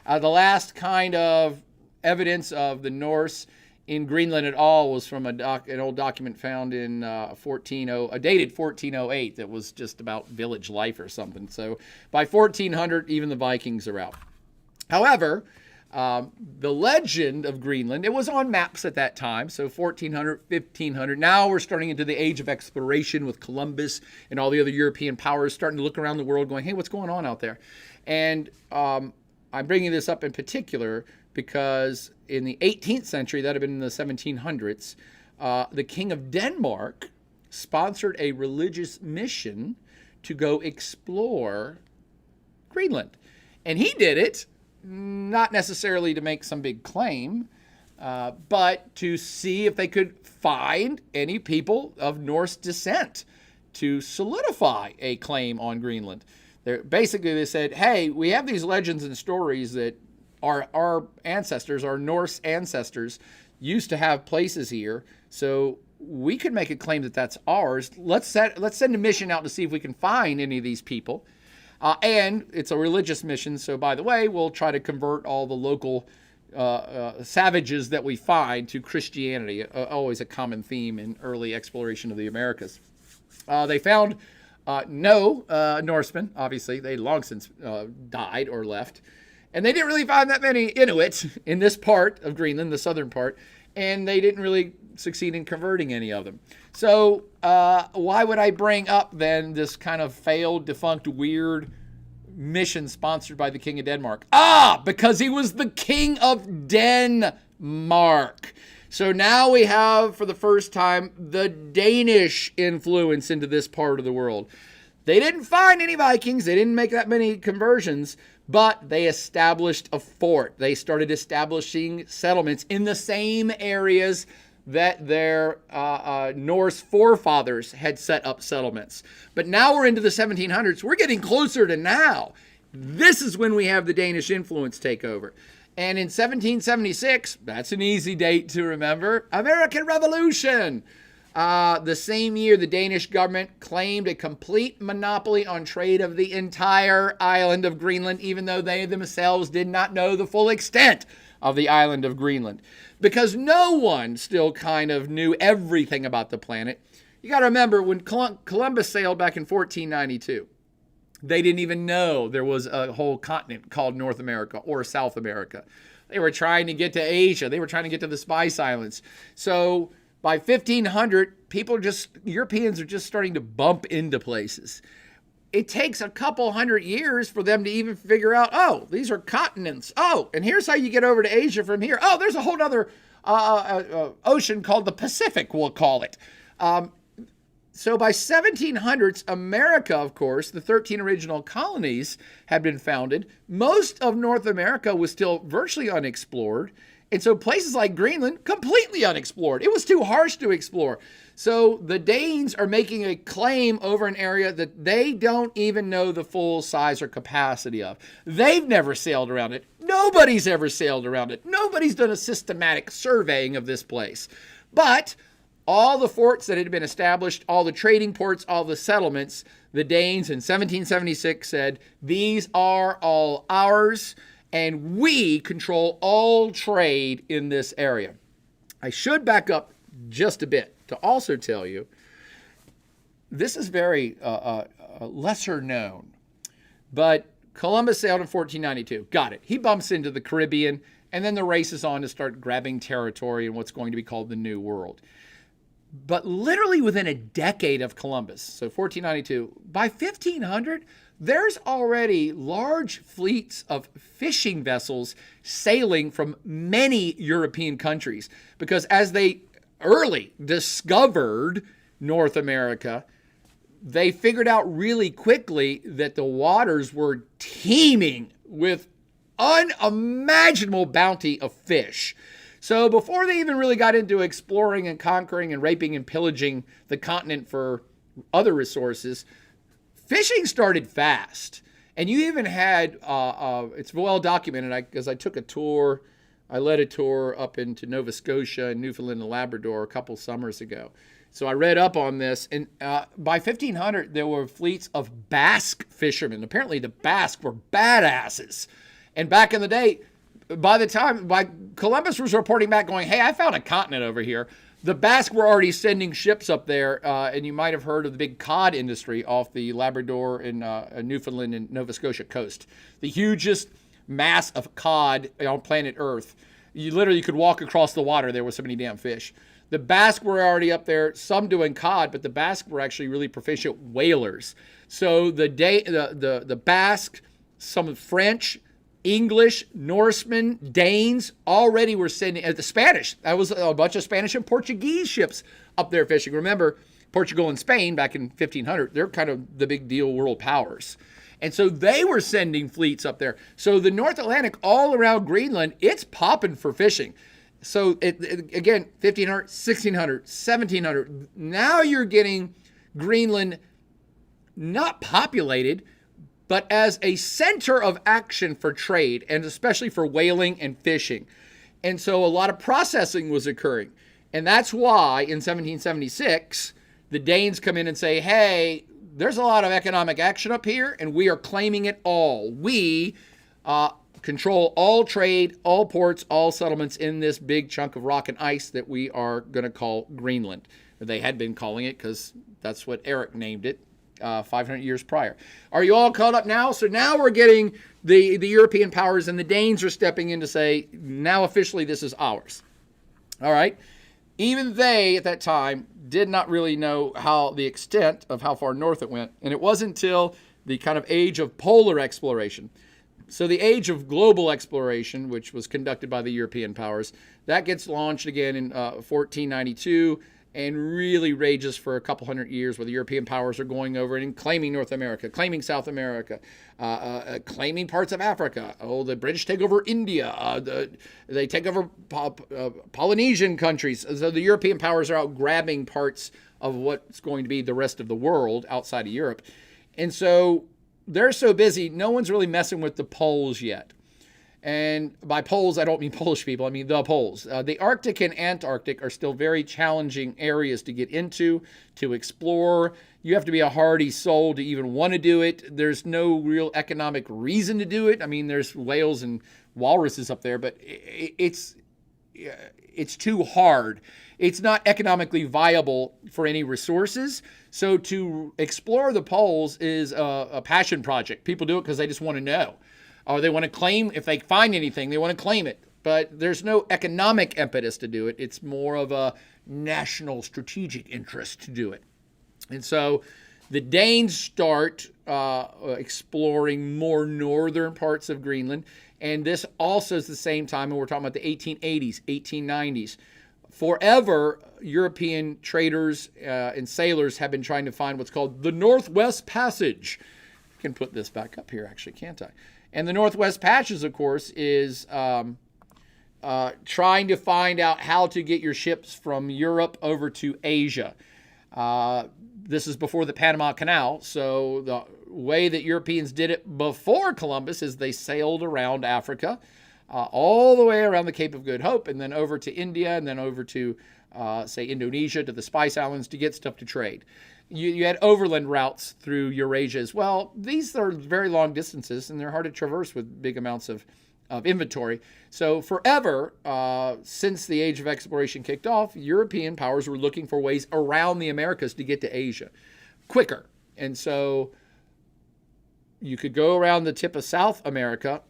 The last kind of evidence of the Norse in Greenland at all was from an old document found in dated 1408 that was just about village life or something. So by 1400, even the Vikings are out. However, the legend of Greenland, it was on maps at that time, so 1400, 1500. Now we're starting into the age of exploration with Columbus and all the other European powers starting to look around the world going, hey, what's going on out there? And I'm bringing this up in particular because in the 18th century, that had been in the 1700s, the King of Denmark sponsored a religious mission to go explore Greenland. And he did it not necessarily to make some big claim, but to see if they could find any people of Norse descent to solidify a claim on Greenland. Basically, they said, hey, we have these legends and stories that our ancestors, our Norse ancestors, used to have places here, so we could make a claim that that's ours. Let's send a mission out to see if we can find any of these people. And it's a religious mission, so by the way, we'll try to convert all the local savages that we find to Christianity, always a common theme in early exploration of the Americas. They found no Norsemen, obviously. They long since died or left. And they didn't really find that many Inuits in this part of Greenland, the southern part, and they didn't really succeed in converting any of them. So why would I bring up then this kind of failed, defunct, weird mission sponsored by the King of Denmark? Because he was the King of Denmark. So now we have, for the first time, the Danish influence into this part of the world. They didn't find any Vikings. They didn't make that many conversions, but they established a fort. They started establishing settlements in the same areas that their Norse forefathers had set up settlements. But now we're into the 1700s. We're getting closer to now. This is when we have the Danish influence take over. And in 1776, that's an easy date to remember, American Revolution. The same year, the Danish government claimed a complete monopoly on trade of the entire island of Greenland, even though they themselves did not know the full extent of the island of Greenland. Because no one still kind of knew everything about the planet. You got to remember, when Columbus sailed back in 1492, they didn't even know there was a whole continent called North America or South America. They were trying to get to Asia. They were trying to get to the Spice Islands. So By 1500, Europeans are just starting to bump into places. It takes a couple hundred years for them to even figure out, oh, these are continents. Oh, and here's how you get over to Asia from here. Oh, there's a whole other ocean called the Pacific, we'll call it. So by 1700s, America, of course, the 13 original colonies had been founded. Most of North America was still virtually unexplored. And so places like Greenland, completely unexplored. It was too harsh to explore. So the Danes are making a claim over an area that they don't even know the full size or capacity of. They've never sailed around it. Nobody's ever sailed around it. Nobody's done a systematic surveying of this place. But all the forts that had been established, all the trading ports, all the settlements, the Danes in 1776 said, these are all ours, and we control all trade in this area. I should back up just a bit to also tell you, this is very lesser known, but Columbus sailed in 1492. Got it. He bumps into the Caribbean, and then the race is on to start grabbing territory in what's going to be called the New World. But literally within a decade of Columbus, so 1492, by 1500, there's already large fleets of fishing vessels sailing from many European countries. Because as they early discovered North America, they figured out really quickly that the waters were teeming with unimaginable bounty of fish. So before they even really got into exploring and conquering and raping and pillaging the continent for other resources, fishing started fast. And you even had, it's well documented, because I took a tour, I led a tour up into Nova Scotia and Newfoundland and Labrador a couple summers ago. So I read up on this, and by 1500, there were fleets of Basque fishermen. Apparently the Basque were badasses. And back in the day, by Columbus was reporting back going, hey, I found a continent over here, the Basque were already sending ships up there, and you might have heard of the big cod industry off the Labrador and Newfoundland and Nova Scotia coast. The hugest mass of cod on planet Earth. You literally could walk across the water. There were so many damn fish. The Basque were already up there, some doing cod, but the Basque were actually really proficient whalers. So the Basque, some French, English, Norsemen, Danes already were sending, the Spanish, that was a bunch of Spanish and Portuguese ships up there fishing. Remember, Portugal and Spain back in 1500, they're kind of the big deal world powers. And so they were sending fleets up there. So the North Atlantic, all around Greenland, it's popping for fishing. So again, 1500, 1600, 1700, now you're getting Greenland not populated, but as a center of action for trade, and especially for whaling and fishing. And so a lot of processing was occurring. And that's why in 1776, the Danes come in and say, hey, there's a lot of economic action up here, and we are claiming it all. We control all trade, all ports, all settlements in this big chunk of rock and ice that we are going to call Greenland. They had been calling it because that's what Eric named it 500 years prior. Are you all caught up now? So now we're getting the European powers, and the Danes are stepping in to say, now officially this is ours. All right. Even they, at that time, did not really know the extent of how far north it went. And it wasn't until the kind of age of polar exploration. So the age of global exploration, which was conducted by the European powers, that gets launched again in 1492 and really rages for a couple hundred years, where the European powers are going over and claiming North America, claiming South America, claiming parts of Africa. Oh, the British take over India. They take over Polynesian countries. So the European powers are out grabbing parts of what's going to be the rest of the world outside of Europe. And so they're so busy, no one's really messing with the poles yet. And by poles, I don't mean Polish people, I mean the poles. The Arctic and Antarctic are still very challenging areas to get into, to explore. You have to be a hardy soul to even want to do it. There's no real economic reason to do it. I mean, there's whales and walruses up there, but it's too hard. It's not economically viable for any resources. So to explore the poles is a passion project. People do it because they just want to know. Or they want to claim, if they find anything, they want to claim it. but there's no economic impetus to do it. It's more of a national strategic interest to do it. And so the Danes start exploring more northern parts of Greenland. And this also is the same time, and we're talking about the 1880s, 1890s. Forever, European traders and sailors have been trying to find what's called the Northwest Passage. I can put this back up here, actually, can't I? And the Northwest Passage, of course, is trying to find out how to get your ships from Europe over to Asia. This is before the Panama Canal, so the way that Europeans did it before Columbus is they sailed around Africa, all the way around the Cape of Good Hope, and then over to India, and then over to, say, Indonesia, to the Spice Islands to get stuff to trade. You had overland routes through Eurasia as well. These are very long distances, and they're hard to traverse with big amounts of inventory. So forever, since the age of exploration kicked off, European powers were looking for ways around the Americas to get to Asia quicker. And so you could go around the tip of South America.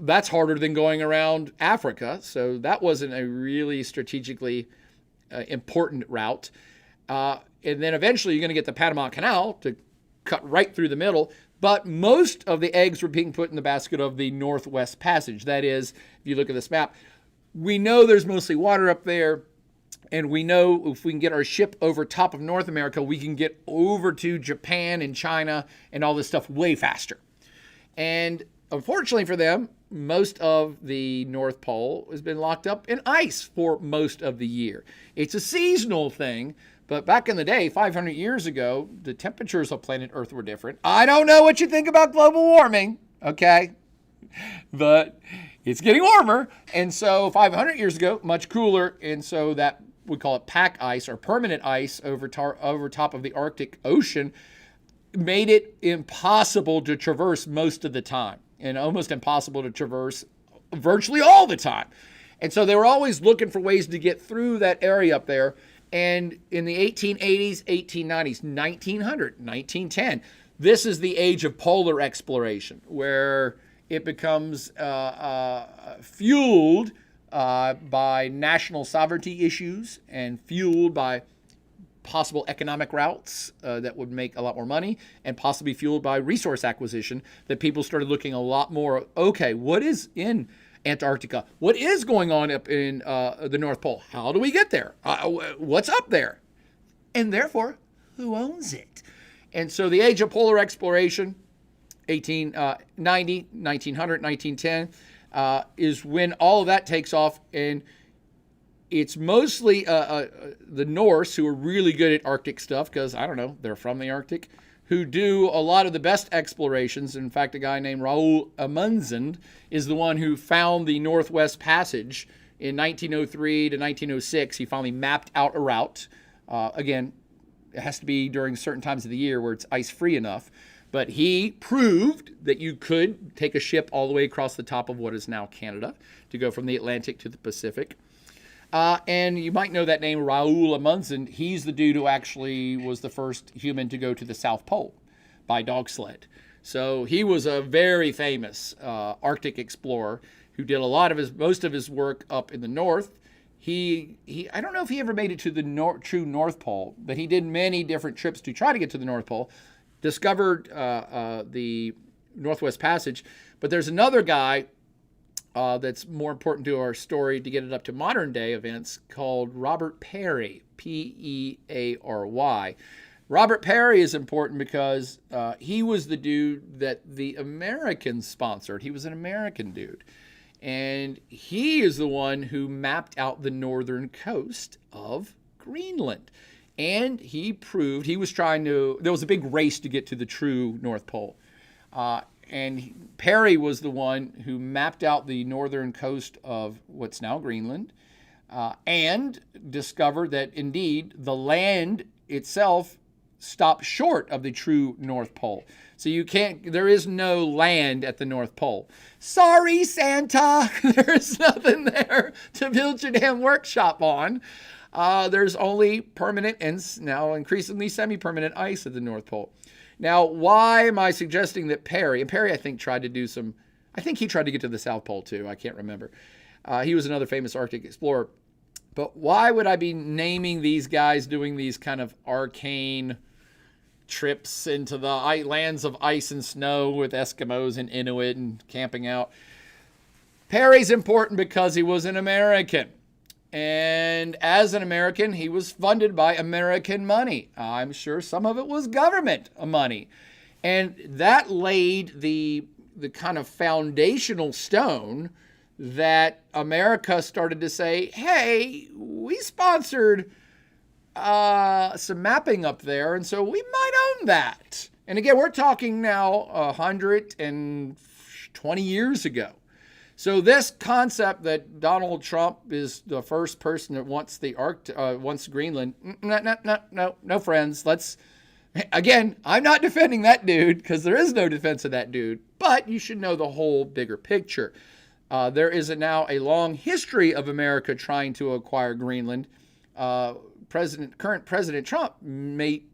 That's harder than going around Africa. So that wasn't a really strategically important route. And then eventually you're going to get the Panama Canal to cut right through the middle. But most of the eggs were being put in the basket of the Northwest Passage. That is, if you look at this map, we know there's mostly water up there. And we know if we can get our ship over top of North America, we can get over to Japan and China and all this stuff way faster. And unfortunately for them, most of the North Pole has been locked up in ice for most of the year. It's a seasonal thing. But back in the day, 500 years ago, the temperatures of planet Earth were different. I don't know what you think about global warming, okay? But it's getting warmer. And so 500 years ago, much cooler. And so that, we call it pack ice or permanent ice over top of the Arctic Ocean, made it impossible to traverse most of the time and almost impossible to traverse virtually all the time. And so they were always looking for ways to get through that area up there. And in the 1880s, 1890s, 1900, 1910, this is the age of polar exploration, where it becomes fueled by national sovereignty issues and fueled by possible economic routes that would make a lot more money, and possibly fueled by resource acquisition, that people started looking a lot more, okay, what is in Antarctica? What is going on up in the North Pole? How do we get there? What's up there? And therefore, who owns it? And so the age of polar exploration, 1890, 1900, 1910, is when all of that takes off. And it's mostly the Norse who are really good at Arctic stuff because, I don't know, they're from the Arctic, who do a lot of the best explorations. In fact, a guy named Raoul Amundsen is the one who found the Northwest Passage in 1903 to 1906. He finally mapped out a route. Again, it has to be during certain times of the year where it's ice-free enough. But he proved that you could take a ship all the way across the top of what is now Canada to go from the Atlantic to the Pacific. And you might know that name, Raoul Amundsen. He's the dude who actually was the first human to go to the South Pole by dog sled. So he was a very famous Arctic explorer who did most of his work up in the north. He I don't know if he ever made it to the true North Pole, but he did many different trips to try to get to the North Pole. Discovered the Northwest Passage. But there's another guy that's more important to our story to get it up to modern day events, called Robert Peary, Peary. Robert Peary is important because he was the dude that the Americans sponsored. He was an American dude. And he is the one who mapped out the northern coast of Greenland. And he proved there was a big race to get to the true North Pole. And Peary was the one who mapped out the northern coast of what's now Greenland, and discovered that indeed the land itself stopped short of the true North Pole. So there is no land at the North Pole. Sorry, Santa, there's nothing there to build your damn workshop on. There's only permanent and now increasingly semi-permanent ice at the North Pole. Now, why am I suggesting that Peary, I think he tried to get to the South Pole too, I can't remember. He was another famous Arctic explorer. But why would I be naming these guys doing these kind of arcane trips into the lands of ice and snow with Eskimos and Inuit and camping out? Perry's important because he was an American. And as an American, he was funded by American money. I'm sure some of it was government money. And that laid the kind of foundational stone that America started to say, hey, we sponsored some mapping up there, and so we might own that. And again, we're talking now 120 years ago. So this concept that Donald Trump is the first person that wants wants Greenland, no friends. Again, I'm not defending that dude because there is no defense of that dude, but you should know the whole bigger picture. There is now a long history of America trying to acquire Greenland. Current President Trump may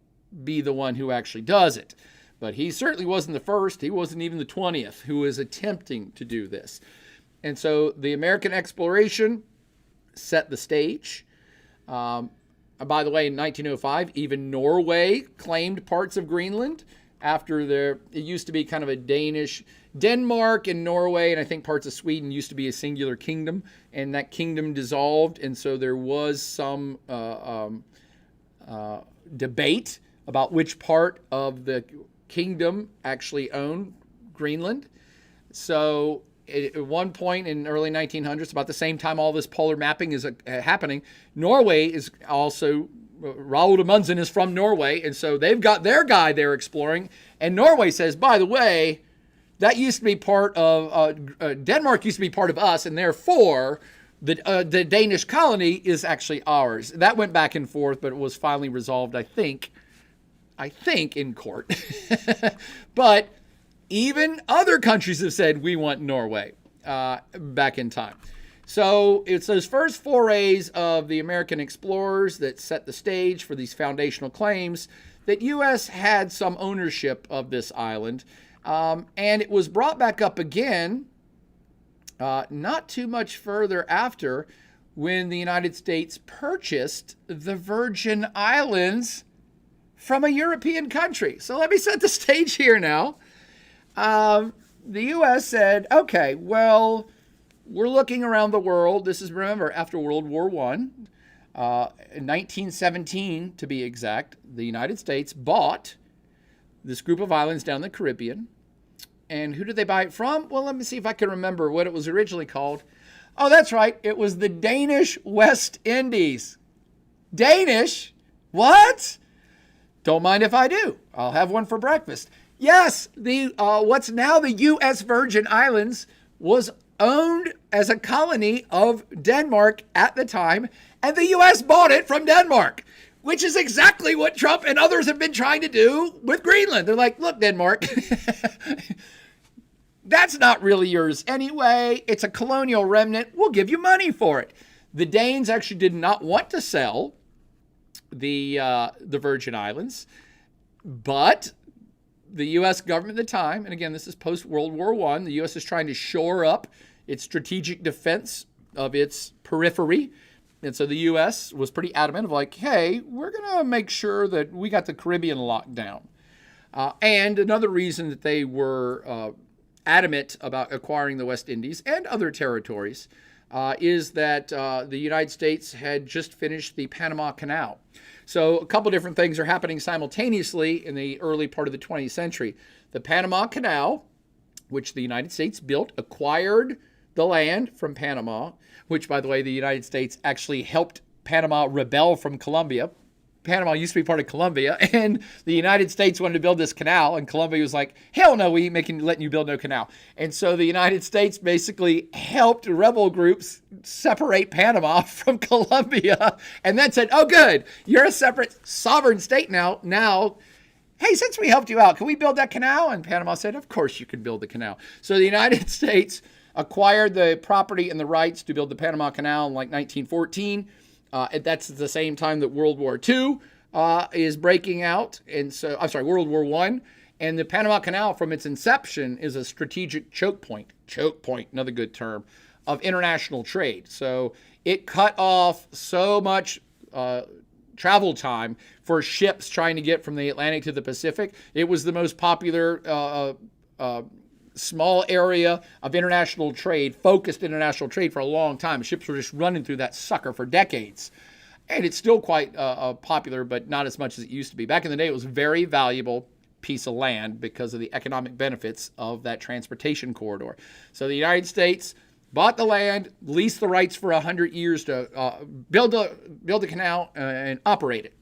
be the one who actually does it, but he certainly wasn't the first. He wasn't even the 20th who was attempting to do this. And so the American exploration set the stage. By the way, in 1905, even Norway claimed parts of Greenland after it used to be kind of a Denmark and Norway, and I think parts of Sweden used to be a singular kingdom, and that kingdom dissolved, and so there was some debate about which part of the kingdom actually owned Greenland. So at one point in the early 1900s, about the same time all this polar mapping is happening, Norway is also, Raoul Amundsen is from Norway, and so they've got their guy there exploring, and Norway says, by the way, that used to be part of, Denmark used to be part of us, and therefore the Danish colony is actually ours. That went back and forth, but it was finally resolved, I think in court. But even other countries have said, we want Norway back in time. So it's those first forays of the American explorers that set the stage for these foundational claims that U.S. had some ownership of this island. And it was brought back up again not too much further after when the United States purchased the Virgin Islands from a European country. So let me set the stage here now. The U.S. said, okay, well, we're looking around the world. This is, remember, after World War I. In 1917, to be exact, the United States bought this group of islands down the Caribbean. And who did they buy it from? Well, let me see if I can remember what it was originally called. Oh, that's right. It was the Danish West Indies. Danish? What? Don't mind if I do. I'll have one for breakfast. Yes, what's now the U.S. Virgin Islands was owned as a colony of Denmark at the time, and the U.S. bought it from Denmark, which is exactly what Trump and others have been trying to do with Greenland. They're like, look, Denmark, that's not really yours anyway. It's a colonial remnant. We'll give you money for it. The Danes actually did not want to sell the Virgin Islands, but the U.S. government at the time, and again, this is post-World War I, the U.S. is trying to shore up its strategic defense of its periphery. And so the U.S. was pretty adamant of like, hey, we're going to make sure that we got the Caribbean locked down. And another reason that they were adamant about acquiring the West Indies and other territories is that the United States had just finished the Panama Canal. So a couple different things are happening simultaneously in the early part of the 20th century. The Panama Canal, which the United States built, acquired the land from Panama, which, by the way, the United States actually helped Panama rebel from Colombia. Panama used to be part of Colombia, and the United States wanted to build this canal, and Colombia was like, hell no, we ain't letting you build no canal. And so the United States basically helped rebel groups separate Panama from Colombia, and then said, oh, good, you're a separate sovereign state now. Now, hey, since we helped you out, can we build that canal? And Panama said, of course you can build the canal. So the United States acquired the property and the rights to build the Panama Canal in like 1914. That's the same time that World War II is breaking out. And so, I'm sorry, World War I. And the Panama Canal from its inception is a strategic choke point, another good term, of international trade. So it cut off so much travel time for ships trying to get from the Atlantic to the Pacific. It was the most popular small area of international trade, focused international trade for a long time. Ships were just running through that sucker for decades. And it's still quite popular, but not as much as it used to be. Back in the day, it was a very valuable piece of land because of the economic benefits of that transportation corridor. So the United States bought the land, leased the rights for 100 years to build a canal and operate it.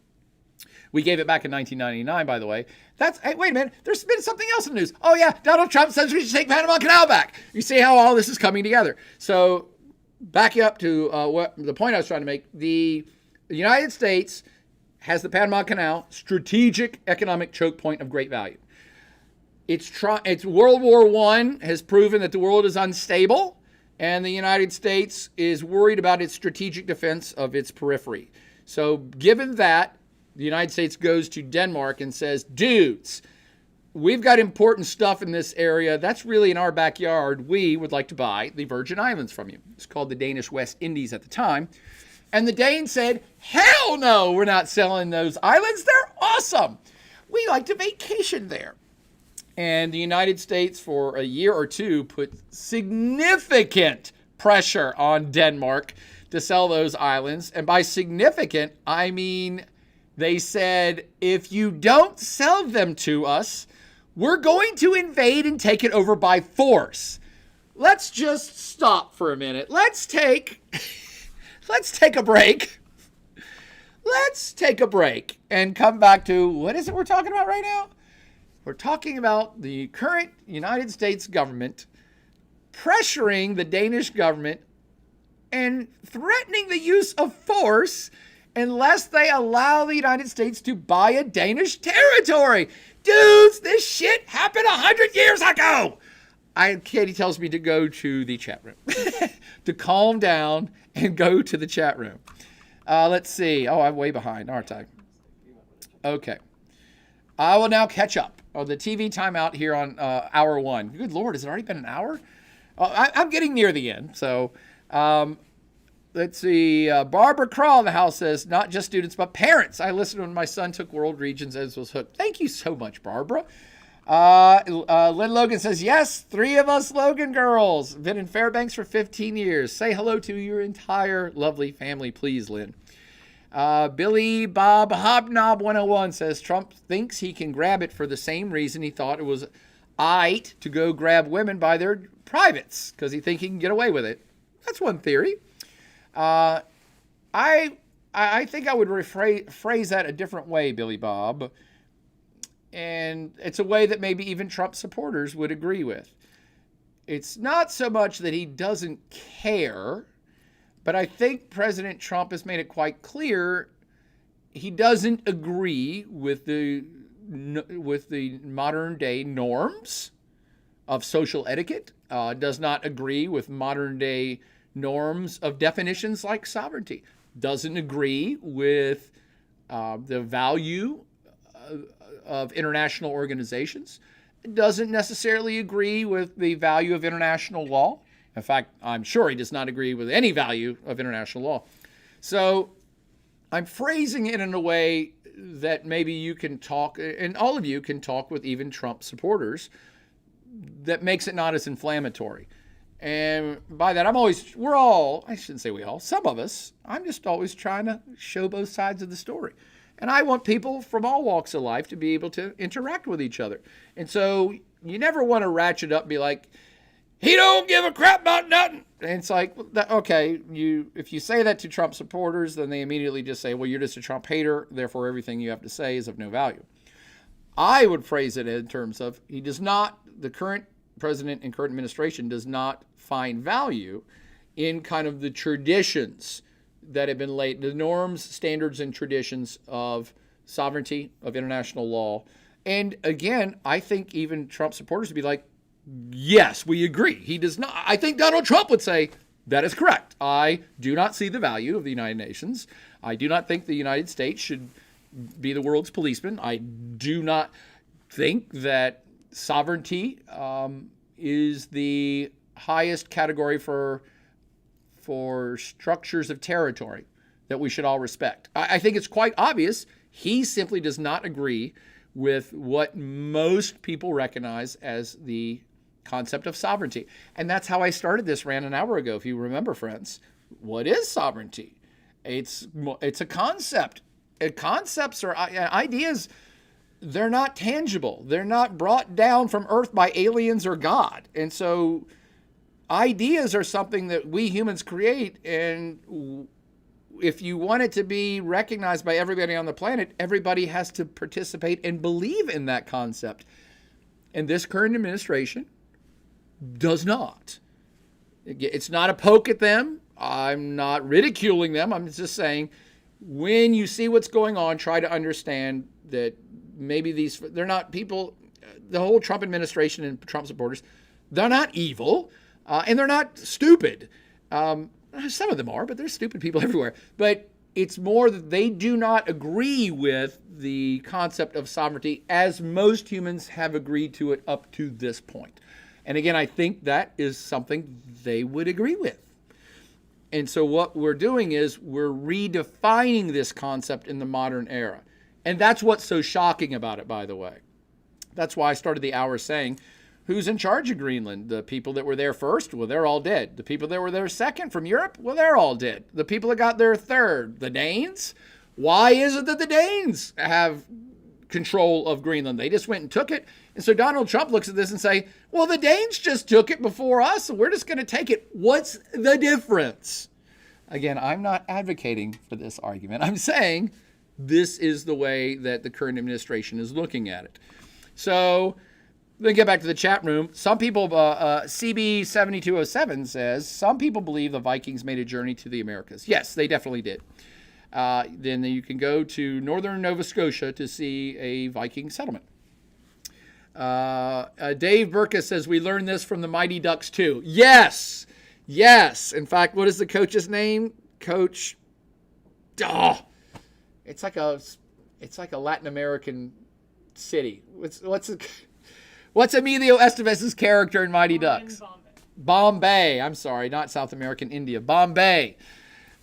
We gave it back in 1999, by the way. Hey, wait a minute. There's been something else in the news. Oh, yeah. Donald Trump says we should take Panama Canal back. You see how all this is coming together. So back up to the point I was trying to make. The United States has the Panama Canal, strategic economic choke point of great value. It's World War I has proven that the world is unstable, and the United States is worried about its strategic defense of its periphery. So given that, the United States goes to Denmark and says, dudes, we've got important stuff in this area. That's really in our backyard. We would like to buy the Virgin Islands from you. It's called the Danish West Indies at the time. And the Danes said, hell no, we're not selling those islands. They're awesome. We like to vacation there. And the United States, for a year or two, put significant pressure on Denmark to sell those islands. And by significant, I mean they said, if you don't sell them to us, we're going to invade and take it over by force. Let's just stop for a minute. Let's take a break. Let's take a break and come back to, what is it we're talking about right now? We're talking about the current United States government pressuring the Danish government and threatening the use of force unless they allow the United States to buy a Danish territory. Dudes, this shit happened 100 years ago. Katie tells me to go to the chat room, to calm down and go to the chat room. Let's see. Oh, I'm way behind, aren't I? Okay. I will now catch up on the TV timeout here on hour one. Good Lord, has it already been an hour? I'm getting near the end. So let's see. Barbara Crawl in the house says, not just students, but parents. I listened when my son took World Regions as was hooked. Thank you so much, Barbara. Lynn Logan says, yes, 3 of us Logan girls. Been in Fairbanks for 15 years. Say hello to your entire lovely family, please, Lynn. Billy Bob Hobnob 101 says, Trump thinks he can grab it for the same reason he thought it was aight to go grab women by their privates, because he thinks he can get away with it. That's one theory. I think I would phrase that a different way, Billy Bob. And it's a way that maybe even Trump supporters would agree with. It's not so much that he doesn't care, but I think President Trump has made it quite clear he doesn't agree with the modern day norms of social etiquette, does not agree with modern day norms of definitions like sovereignty, doesn't agree with the value of international organizations, doesn't necessarily agree with the value of international law. In fact, I'm sure he does not agree with any value of international law. So I'm phrasing it in a way that maybe you can talk, and all of you can talk with even Trump supporters, that makes it not as inflammatory. And by that, I shouldn't say we all, some of us, I'm just always trying to show both sides of the story. And I want people from all walks of life to be able to interact with each other. And so you never want to ratchet up and be like, he don't give a crap about nothing. And it's like, okay, if you say that to Trump supporters, then they immediately just say, well, you're just a Trump hater, therefore everything you have to say is of no value. I would phrase it in terms of the current president and current administration does not find value in kind of the traditions that have been laid, the norms, standards, and traditions of sovereignty, of international law. And again, I think even Trump supporters would be like, yes, we agree. He does not. I think Donald Trump would say, that is correct. I do not see the value of the United Nations. I do not think the United States should be the world's policeman. I do not think that sovereignty is the highest category for for structures of territory that we should all respect. I think it's quite obvious he simply does not agree with what most people recognize as the concept of sovereignty. And that's how I started this rant an hour ago, if you remember, friends. What is sovereignty? It's a concept. Concepts are ideas. They're not tangible. They're not brought down from earth by aliens or God. And so ideas are something that we humans create, and if you want it to be recognized by everybody on the planet, everybody has to participate and believe in that concept. And this current administration does not. It's not a poke at them. I'm not ridiculing them. I'm just saying, when you see what's going on, try to understand that maybe they're not people, the whole Trump administration and Trump supporters, they're not evil, and they're not stupid. Some of them are, but there's stupid people everywhere. But it's more that they do not agree with the concept of sovereignty as most humans have agreed to it up to this point. And again, I think that is something they would agree with. And so what we're doing is we're redefining this concept in the modern era. And that's what's so shocking about it, by the way. That's why I started the hour saying, who's in charge of Greenland? The people that were there first? Well, they're all dead. The people that were there second from Europe? Well, they're all dead. The people that got there third? The Danes? Why is it that the Danes have control of Greenland? They just went and took it. And so Donald Trump looks at this and say, well, the Danes just took it before us, so we're just going to take it. What's the difference? Again, I'm not advocating for this argument. I'm saying this is the way that the current administration is looking at it. So let me get back to the chat room. Some people, CB7207 says, some people believe the Vikings made a journey to the Americas. Yes, they definitely did. Then you can go to northern Nova Scotia to see a Viking settlement. Dave Burka says, we learned this from the Mighty Ducks too. Yes. Yes. In fact, what is the coach's name? Coach. Oh, it's like a Latin American city. What's Emilio Estevez's character in Mighty Ducks? Bombay. I'm sorry, not South American India. Bombay.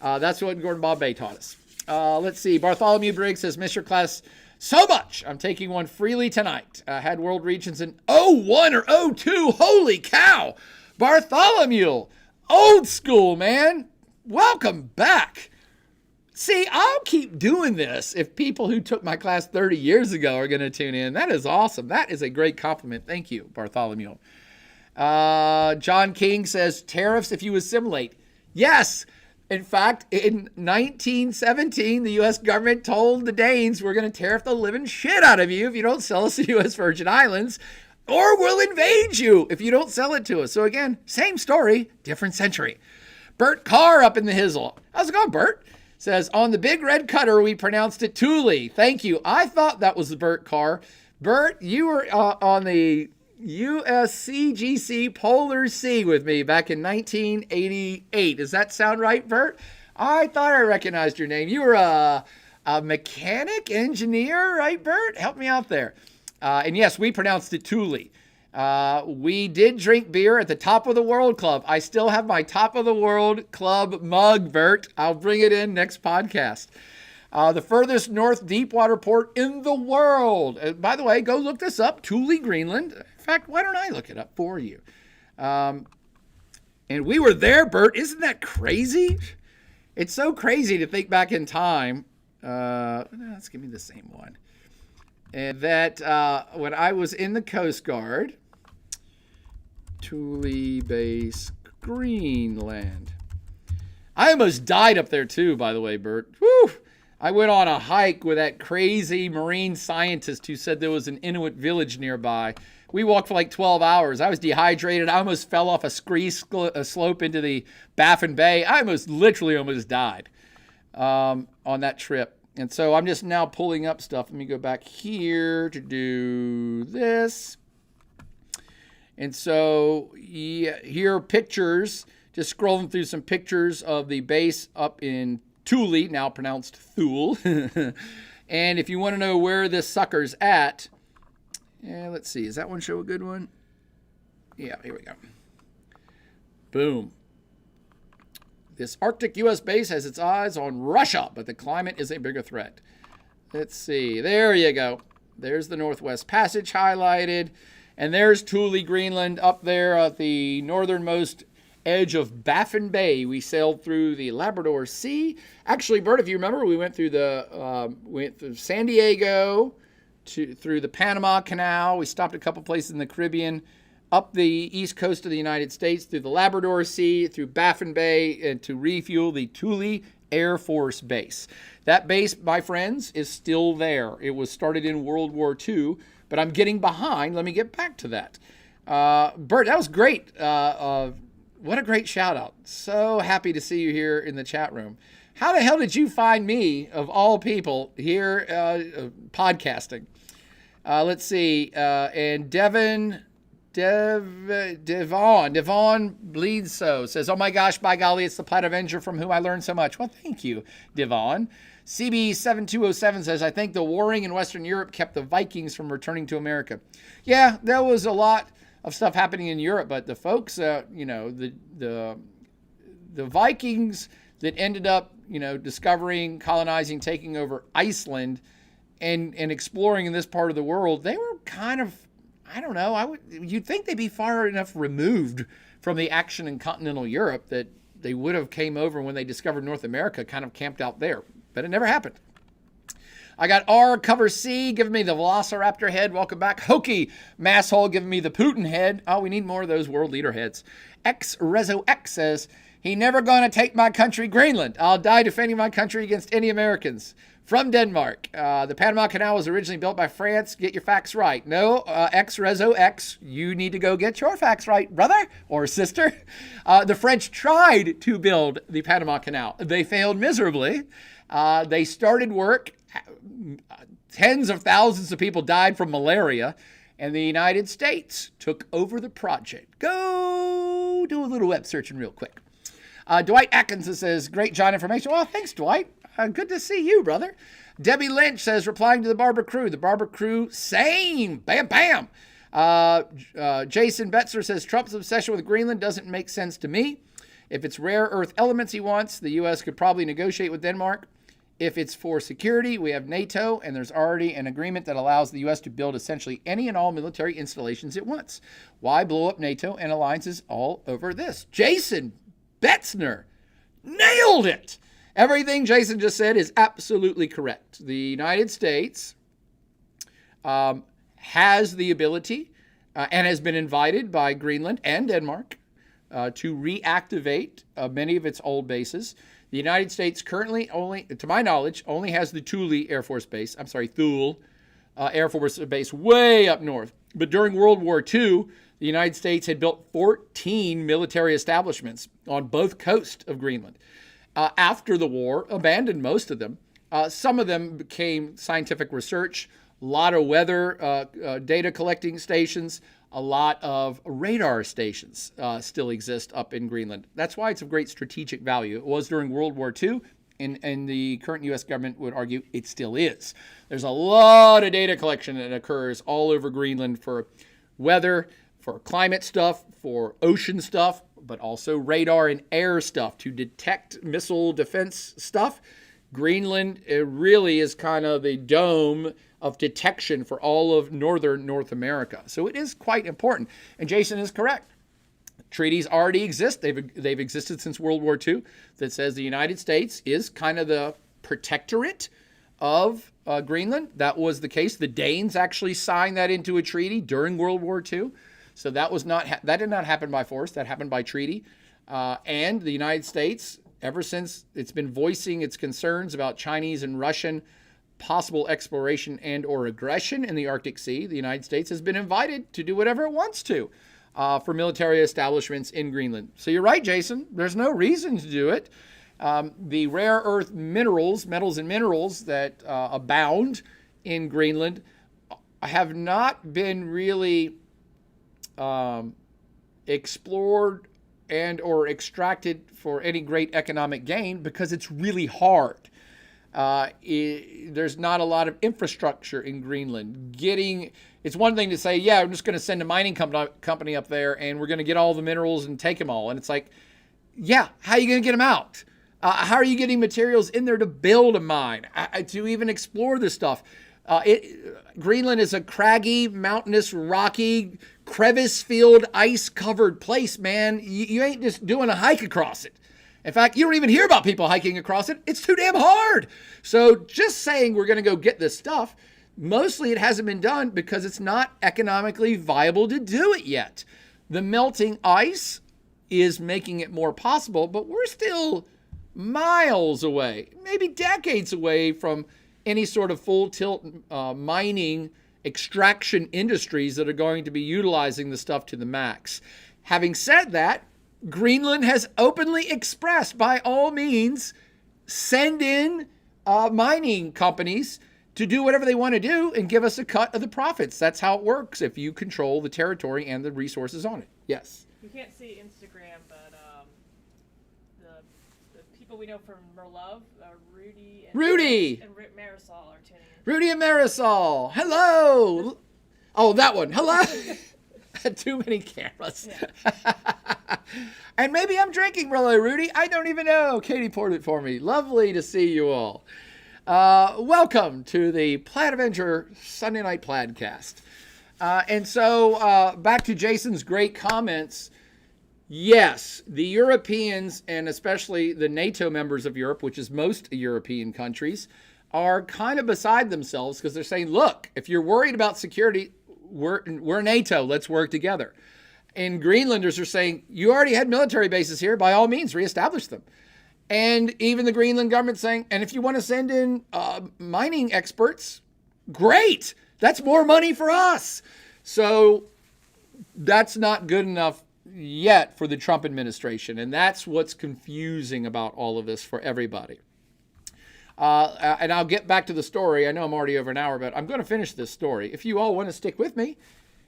That's what Gordon Bombay taught us. Let's see. Bartholomew Briggs says, miss your class so much. I'm taking one freely tonight. Had world regions in 01 or 02. Holy cow. Bartholomew. Old school, man. Welcome back. See, I'll keep doing this if people who took my class 30 years ago are going to tune in. That is awesome. That is a great compliment. Thank you, Bartholomew. John King says, tariffs if you assimilate. Yes. In fact, in 1917, the U.S. government told the Danes, we're going to tariff the living shit out of you if you don't sell us the U.S. Virgin Islands, or we'll invade you if you don't sell it to us. So again, same story, different century. Bert Carr up in the hizzle. How's it going, Bert? Says, on the big red cutter, we pronounced it Thule. Thank you. I thought that was Bert Carr. Bert, you were on the USCGC Polar Sea with me back in 1988. Does that sound right, Bert? I thought I recognized your name. You were a mechanic, engineer, right, Bert? Help me out there. And yes, we pronounced it Thule. We did drink beer at the Top of the World Club. I still have my Top of the World Club mug, Bert. I'll bring it in next podcast. The furthest north deepwater port in the world. By the way, go look this up, Thule, Greenland. In fact, why don't I look it up for you? And we were there, Bert. Isn't that crazy? It's so crazy to think back in time. Let's give me the same one. And that when I was in the Coast Guard, Thule base, Greenland. I almost died up there too, by the way, Bert. Whew! I went on a hike with that crazy marine scientist who said there was an Inuit village nearby. We walked for like 12 hours. I was dehydrated. I almost fell off a slope into the Baffin Bay. I literally almost died on that trip. And so I'm just now pulling up stuff. Let me go back here to do this. And so here are pictures, just scrolling through some pictures of the base up in Thule, now pronounced Thule. And if you want to know where this sucker's at, let's see. Does that one show a good one? Yeah, here we go. Boom. This Arctic U.S. base has its eyes on Russia, but the climate is a bigger threat. Let's see. There you go. There's the Northwest Passage highlighted. And there's Thule, Greenland, up there at the northernmost edge of Baffin Bay. We sailed through the Labrador Sea. Actually, Bert, if you remember, we went through San Diego, through the Panama Canal. We stopped a couple places in the Caribbean, up the east coast of the United States, through the Labrador Sea, through Baffin Bay, and to refuel the Thule Air Force Base. That base, my friends, is still there. It was started in World War II, but I'm getting behind. Let me get back to that. Bert, that was great. What a great shout out. So happy to see you here in the chat room. How the hell did you find me, of all people, here podcasting? Let's see. And Devon Bleeds So says, oh my gosh, by golly, it's the Plaid Avenger from whom I learned so much. Well, thank you, Devon. CB7207 says, I think the warring in Western Europe kept the Vikings from returning to America. Yeah, there was a lot of stuff happening in Europe, but the folks, the Vikings that ended up, discovering, colonizing, taking over Iceland and exploring in this part of the world, they were kind of, I don't know, you'd think they'd be far enough removed from the action in continental Europe that they would have came over when they discovered North America, kind of camped out there. But it never happened. I got R cover C giving me the Velociraptor head. Welcome back. Hokey Masshole giving me the Putin head. Oh, we need more of those world leader heads. X Rezo X says, he never gonna take my country, Greenland. I'll die defending my country against any Americans. From Denmark. The Panama Canal was originally built by France. Get your facts right. No, X Rezo X, you need to go get your facts right, brother or sister. The French tried to build the Panama Canal. They failed miserably. They started work. Tens of thousands of people died from malaria, and the United States took over the project. Go do a little web searching real quick. Dwight Atkinson says, great John information. Well, thanks, Dwight. Good to see you, brother. Debbie Lynch says, replying to the Barber Crew. The Barber Crew, same. Bam, bam. Jason Betzer says, Trump's obsession with Greenland doesn't make sense to me. If it's rare earth elements he wants, the U.S. could probably negotiate with Denmark. If it's for security, we have NATO, and there's already an agreement that allows the U.S. to build essentially any and all military installations it wants. Why blow up NATO and alliances all over this? Jason Betzner nailed it. Everything Jason just said is absolutely correct. The United States has the ability and has been invited by Greenland and Denmark to reactivate many of its old bases. The United States currently only, to my knowledge, only has the Thule Air Force Base. Thule Air Force Base way up north. But during World War II, the United States had built 14 military establishments on both coasts of Greenland. After the war, abandoned most of them. Some of them became scientific research, a lot of weather data collecting stations, a lot of radar stations still exist up in Greenland. That's why it's of great strategic value. It was during World War II, and the current U.S. government would argue it still is. There's a lot of data collection that occurs all over Greenland for weather, for climate stuff, for ocean stuff, but also radar and air stuff to detect missile defense stuff. Greenland, it really is kind of the dome of detection for all of northern North America. So it is quite important. And Jason is correct. Treaties already exist. They've existed since World War II that says the United States is kind of the protectorate of Greenland. That was the case. The Danes actually signed that into a treaty during World War II. So that did not happen by force. That happened by treaty. And the United States, ever since it's been voicing its concerns about Chinese and Russian possible exploration and or aggression in the Arctic Sea, the United States has been invited to do whatever it wants to for military establishments in Greenland. So you're right, Jason. There's no reason to do it. The rare earth metals and minerals that abound in Greenland have not been really explored and or extracted for any great economic gain because it's really hard. There's not a lot of infrastructure in Greenland. It's one thing to say, yeah, I'm just going to send a mining company up there and we're going to get all the minerals and take them all. And it's like, Yeah, how are you going to get them out? How are you getting materials in there to build a mine, to even explore this stuff? Greenland is a craggy, mountainous, rocky, crevice-filled, ice-covered place, man. You ain't just doing a hike across it. In fact, you don't even hear about people hiking across it. It's too damn hard. So just saying we're going to go get this stuff, mostly it hasn't been done because it's not economically viable to do it yet. The melting ice is making it more possible, but we're still miles away, maybe decades away from any sort of full tilt mining extraction industries that are going to be utilizing the stuff to the max. Having said that, Greenland has openly expressed, by all means, send in mining companies to do whatever they want to do and give us a cut of the profits. That's how it works if you control the territory and the resources on it. Yes. You can't see Instagram, but the people we know from Merlove, Rudy and Marisol are tuning in. Rudy and Marisol, hello. Oh, that one, hello. Too many cameras. Yeah. And maybe I'm drinking Merlot, Rudy. I don't even know. Katie poured it for me. Lovely to see you all. Welcome to the Plaid Avenger Sunday Night Plaidcast. And so back to Jason's great comments. Yes, the Europeans, and especially the NATO members of Europe, which is most European countries, are kind of beside themselves because they're saying, look, if you're worried about security, we're NATO, let's work together. And Greenlanders are saying, you already had military bases here, by all means, reestablish them. And even the Greenland government saying, and if you want to send in mining experts, great, that's more money for us. So that's not good enough yet for the Trump administration. And that's what's confusing about all of this for everybody. And I'll get back to the story. I know I'm already over an hour, but I'm going to finish this story. If you all want to stick with me,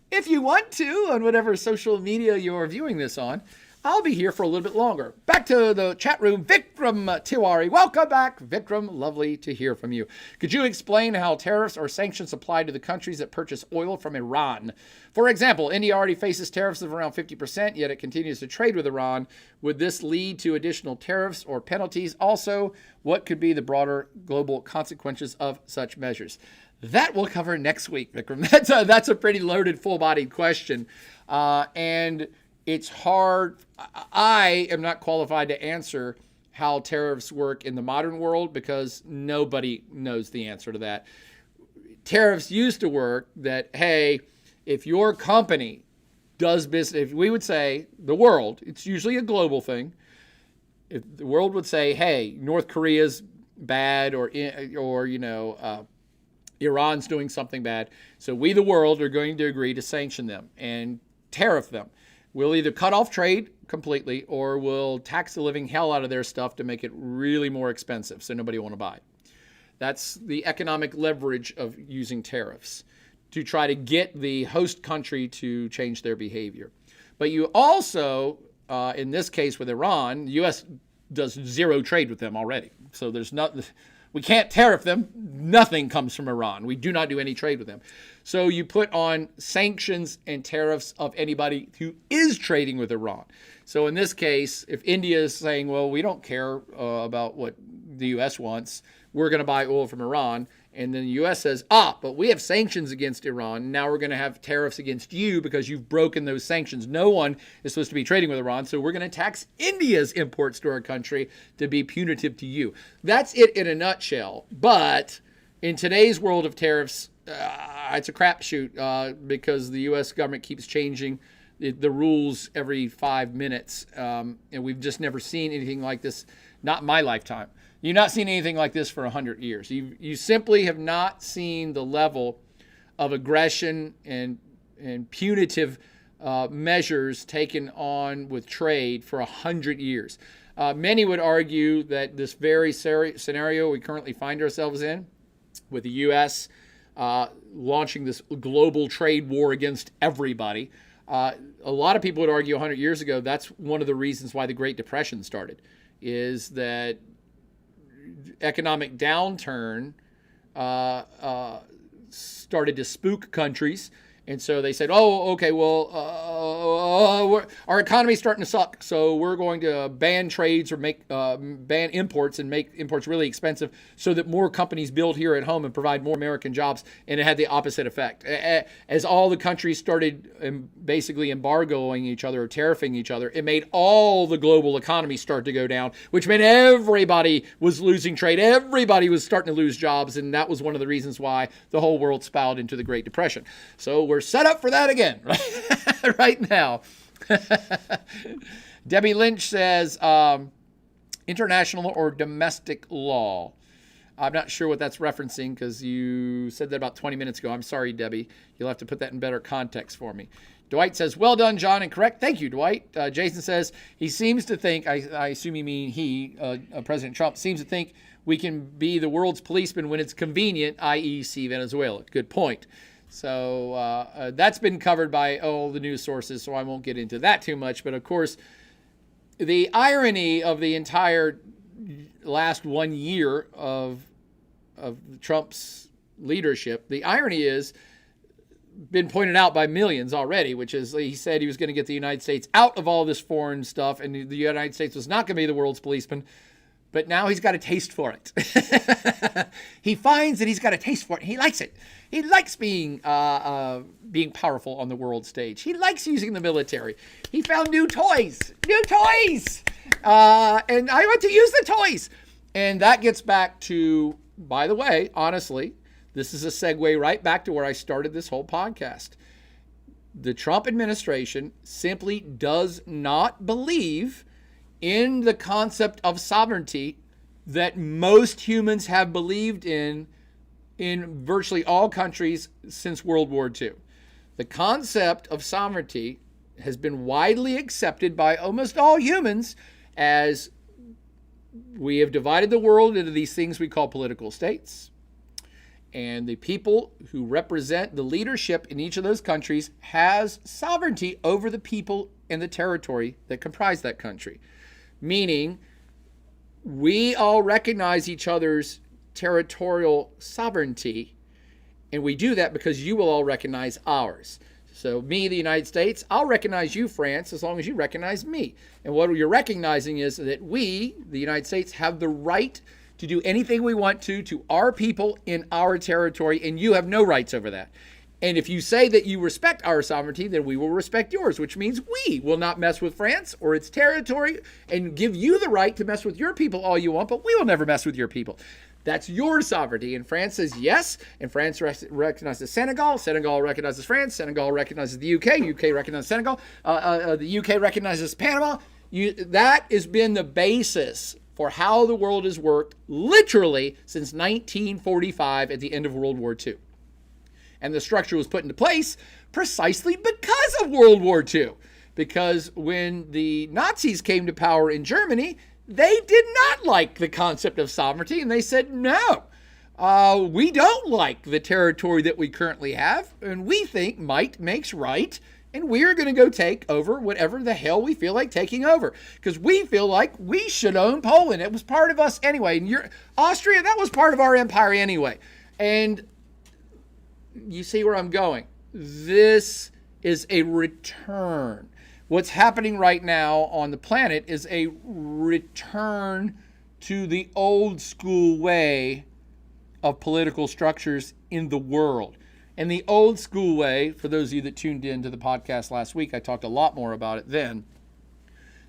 if you want to, on whatever social media you're viewing this on, I'll be here for a little bit longer. Back to the chat room. Vikram Tiwari, welcome back. Vikram, lovely to hear from you. Could you explain how tariffs or sanctions apply to the countries that purchase oil from Iran? For example, India already faces tariffs of around 50%, yet it continues to trade with Iran. Would this lead to additional tariffs or penalties? Also, what could be the broader global consequences of such measures? That we'll cover next week, Vikram. That's a pretty loaded, full-bodied question. And it's hard. I am not qualified to answer how tariffs work in the modern world because nobody knows the answer to that. Tariffs used to work that, hey, if your company does business, if we would say the world, it's usually a global thing. If the world would say, hey, North Korea's bad or Iran's doing something bad, so we, the world, are going to agree to sanction them and tariff them. We'll either cut off trade completely or we'll tax the living hell out of their stuff to make it really more expensive so nobody will want to buy it. That's the economic leverage of using tariffs to try to get the host country to change their behavior. But you also, in this case with Iran, the U.S. does zero trade with them already. So there's not, we can't tariff them. Nothing comes from Iran. We do not do any trade with them. So you put on sanctions and tariffs of anybody who is trading with Iran. So in this case, if India is saying, well, we don't care about what the U.S. wants, we're going to buy oil from Iran. And then the U.S. says, but we have sanctions against Iran. Now we're going to have tariffs against you because you've broken those sanctions. No one is supposed to be trading with Iran. So we're going to tax India's imports to our country to be punitive to you. That's it in a nutshell. But in today's world of tariffs, it's a crapshoot because the U.S. government keeps changing the rules every 5 minutes. And we've just never seen anything like this, not in my lifetime. You've not seen anything like this for 100 years. You simply have not seen the level of aggression and punitive measures taken on with trade for 100 years. Many would argue that this very scenario we currently find ourselves in, with the U.S. Launching this global trade war against everybody, a lot of people would argue 100 years ago that's one of the reasons why the Great Depression started, is that economic downturn started to spook countries. And so they said, our economy's starting to suck, so we're going to ban trades or ban imports and make imports really expensive so that more companies build here at home and provide more American jobs. And it had the opposite effect. As all the countries started basically embargoing each other or tariffing each other, it made all the global economy start to go down, which meant everybody was losing trade. Everybody was starting to lose jobs, and that was one of the reasons why the whole world spiraled into the Great Depression. So we're set up for that again, right now. Debbie Lynch says, international or domestic law. I'm not sure what that's referencing because you said that about 20 minutes ago. I'm sorry, Debbie. You'll have to put that in better context for me. Dwight says, well done, John, and correct. Thank you, Dwight. Jason says, he seems to think, I assume you mean President Trump, seems to think we can be the world's policeman when it's convenient, i.e. see Venezuela. Good point. So that's been covered by all the news sources, so I won't get into that too much. But, of course, the irony of the entire last 1 year of Trump's leadership, the irony is been pointed out by millions already, which is he said he was going to get the United States out of all this foreign stuff, and the United States was not going to be the world's policeman. But now he's got a taste for it. He finds that he's got a taste for it. He likes it. He likes being powerful on the world stage. He likes using the military. He found new toys. And I want to use the toys. And that gets back to, by the way, honestly, this is a segue right back to where I started this whole podcast. The Trump administration simply does not believe in the concept of sovereignty that most humans have believed in virtually all countries since World War II. The concept of sovereignty has been widely accepted by almost all humans as we have divided the world into these things we call political states. And the people who represent the leadership in each of those countries has sovereignty over the people and the territory that comprise that country. Meaning, we all recognize each other's territorial sovereignty, and we do that because you will all recognize ours. So me, the United States, I'll recognize you, France, as long as you recognize me. And what you're recognizing is that we, the United States, have the right to do anything we want to our people in our territory, and you have no rights over that. And if you say that you respect our sovereignty, then we will respect yours, which means we will not mess with France or its territory and give you the right to mess with your people all you want, but we will never mess with your people. That's your sovereignty. And France says yes, and France recognizes Senegal. Senegal recognizes France. Senegal recognizes the UK. UK recognizes Senegal. The UK recognizes Panama. That has been the basis for how the world has worked literally since 1945 at the end of World War II. And the structure was put into place precisely because of World War II. Because when the Nazis came to power in Germany, they did not like the concept of sovereignty. And they said, no, we don't like the territory that we currently have. And we think might makes right. And we're going to go take over whatever the hell we feel like taking over. Because we feel like we should own Poland. It was part of us anyway. And Austria, that was part of our empire anyway. And you see where I'm going. This is a return. What's happening right now on the planet is a return to the old school way of political structures in the world. And the old school way, for those of you that tuned in to the podcast last week, I talked a lot more about it then.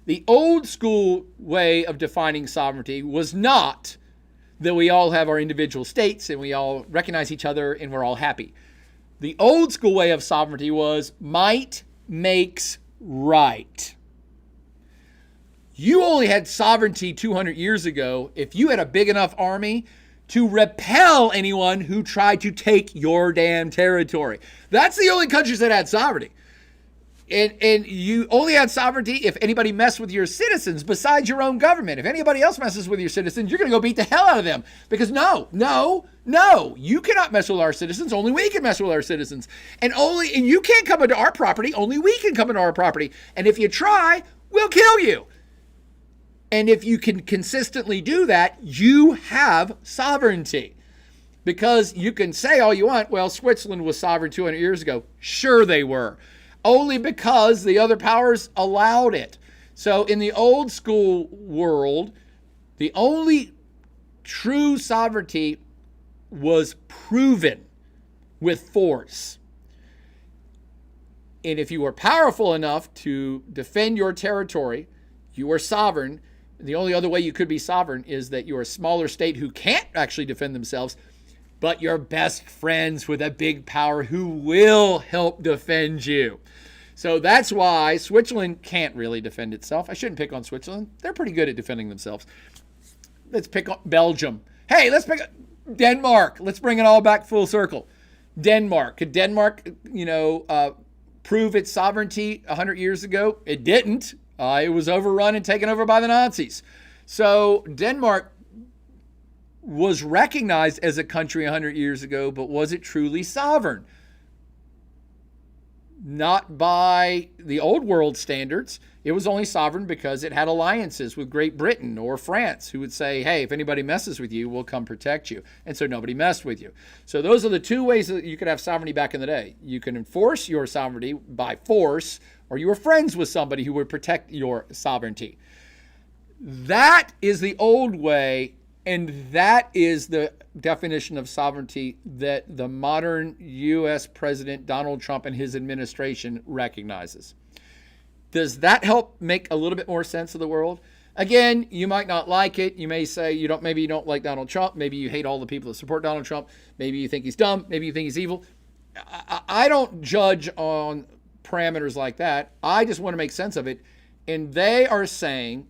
The old school way of defining sovereignty was not that we all have our individual states and we all recognize each other and we're all happy. The old school way of sovereignty was might makes right. You only had sovereignty 200 years ago if you had a big enough army to repel anyone who tried to take your damn territory. That's the only countries that had sovereignty. And you only had sovereignty if anybody messed with your citizens besides your own government. If anybody else messes with your citizens, you're going to go beat the hell out of them. Because no, you cannot mess with our citizens. Only we can mess with our citizens. And you can't come into our property. Only we can come into our property. And if you try, we'll kill you. And if you can consistently do that, you have sovereignty. Because you can say all you want, well, Switzerland was sovereign 200 years ago. Sure they were. only because the other powers allowed it. So in the old school world, the only true sovereignty was proven with force. And if you were powerful enough to defend your territory, you were sovereign. The only other way you could be sovereign is that you're a smaller state who can't actually defend themselves, but you're best friends with a big power who will help defend you. So that's why Switzerland can't really defend itself. I shouldn't pick on Switzerland. They're pretty good at defending themselves. Let's pick on Belgium. Hey, let's pick Denmark. Let's bring it all back full circle. Denmark. Could Denmark, prove its sovereignty 100 years ago? It didn't. It was overrun and taken over by the Nazis. So Denmark was recognized as a country 100 years ago, but was it truly sovereign? Not by the old world standards. It was only sovereign because it had alliances with Great Britain or France, who would say, hey, if anybody messes with you, we'll come protect you. And so nobody messed with you. So those are the two ways that you could have sovereignty back in the day. You can enforce your sovereignty by force, or you were friends with somebody who would protect your sovereignty. That is the old way, and that is the definition of sovereignty that the modern U.S. President Donald Trump and his administration recognizes. Does that help make a little bit more sense of the world? Again, you might not like it. You may say maybe you don't like Donald Trump. Maybe you hate all the people that support Donald Trump. Maybe you think he's dumb. Maybe you think he's evil. I don't judge on parameters like that. I just want to make sense of it. And they are saying,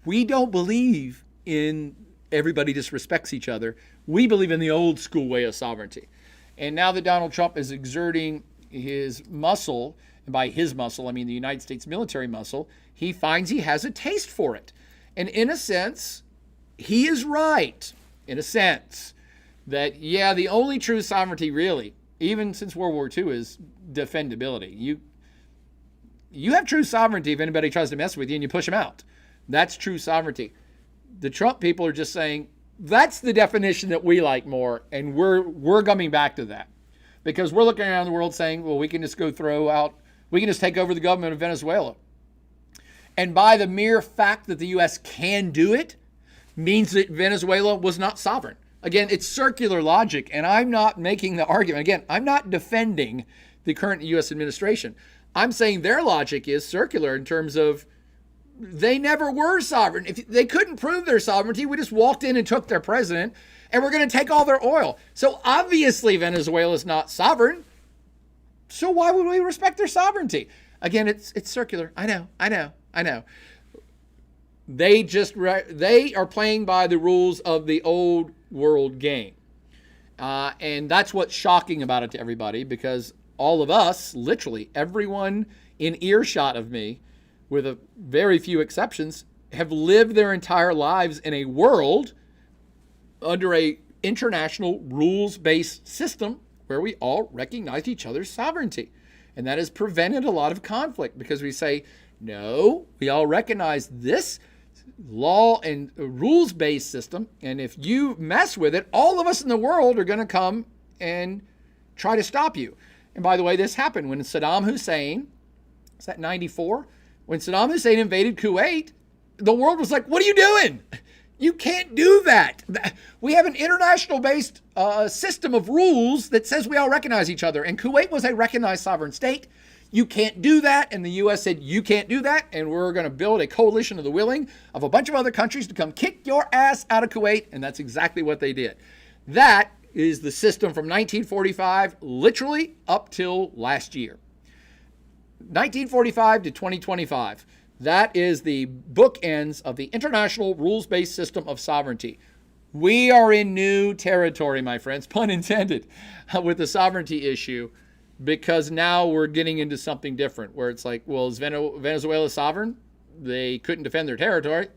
we don't believe in everybody just respects each other. We believe in the old school way of sovereignty. And now that Donald Trump is exerting his muscle, and by his muscle, I mean the United States military muscle, he finds he has a taste for it. And in a sense, he is right, in a sense, that, the only true sovereignty really, even since World War II, is defendability. You have true sovereignty if anybody tries to mess with you and you push them out. That's true sovereignty. The Trump people are just saying, that's the definition that we like more, and we're coming back to that. Because we're looking around the world saying, well, we can just take over the government of Venezuela. And by the mere fact that the U.S. can do it, means that Venezuela was not sovereign. Again, it's circular logic, and I'm not making the argument. Again, I'm not defending the current U.S. administration. I'm saying their logic is circular in terms of they never were sovereign. If they couldn't prove their sovereignty, we just walked in and took their president, and we're going to take all their oil. So obviously Venezuela is not sovereign. So why would we respect their sovereignty? Again, it's circular. I know. They are playing by the rules of the old world game. And that's what's shocking about it to everybody, because all of us, literally everyone in earshot of me, with a very few exceptions, have lived their entire lives in a world under a international rules-based system where we all recognize each other's sovereignty. And that has prevented a lot of conflict, because we say, no, we all recognize this law and rules-based system, and if you mess with it, all of us in the world are going to come and try to stop you. And by the way, this happened when Saddam Hussein, is that 94? When Saddam Hussein invaded Kuwait, the world was like, what are you doing? You can't do that. We have an international-based system of rules that says we all recognize each other. And Kuwait was a recognized sovereign state. You can't do that. And the U.S. said, you can't do that. And we're going to build a coalition of the willing of a bunch of other countries to come kick your ass out of Kuwait. And that's exactly what they did. That is the system from 1945, literally up till last year. 1945 to 2025. That is the bookends of the international rules-based system of sovereignty. We are in new territory, my friends, pun intended, with the sovereignty issue, because now we're getting into something different, where it's like, well, is Venezuela sovereign? They couldn't defend their territory.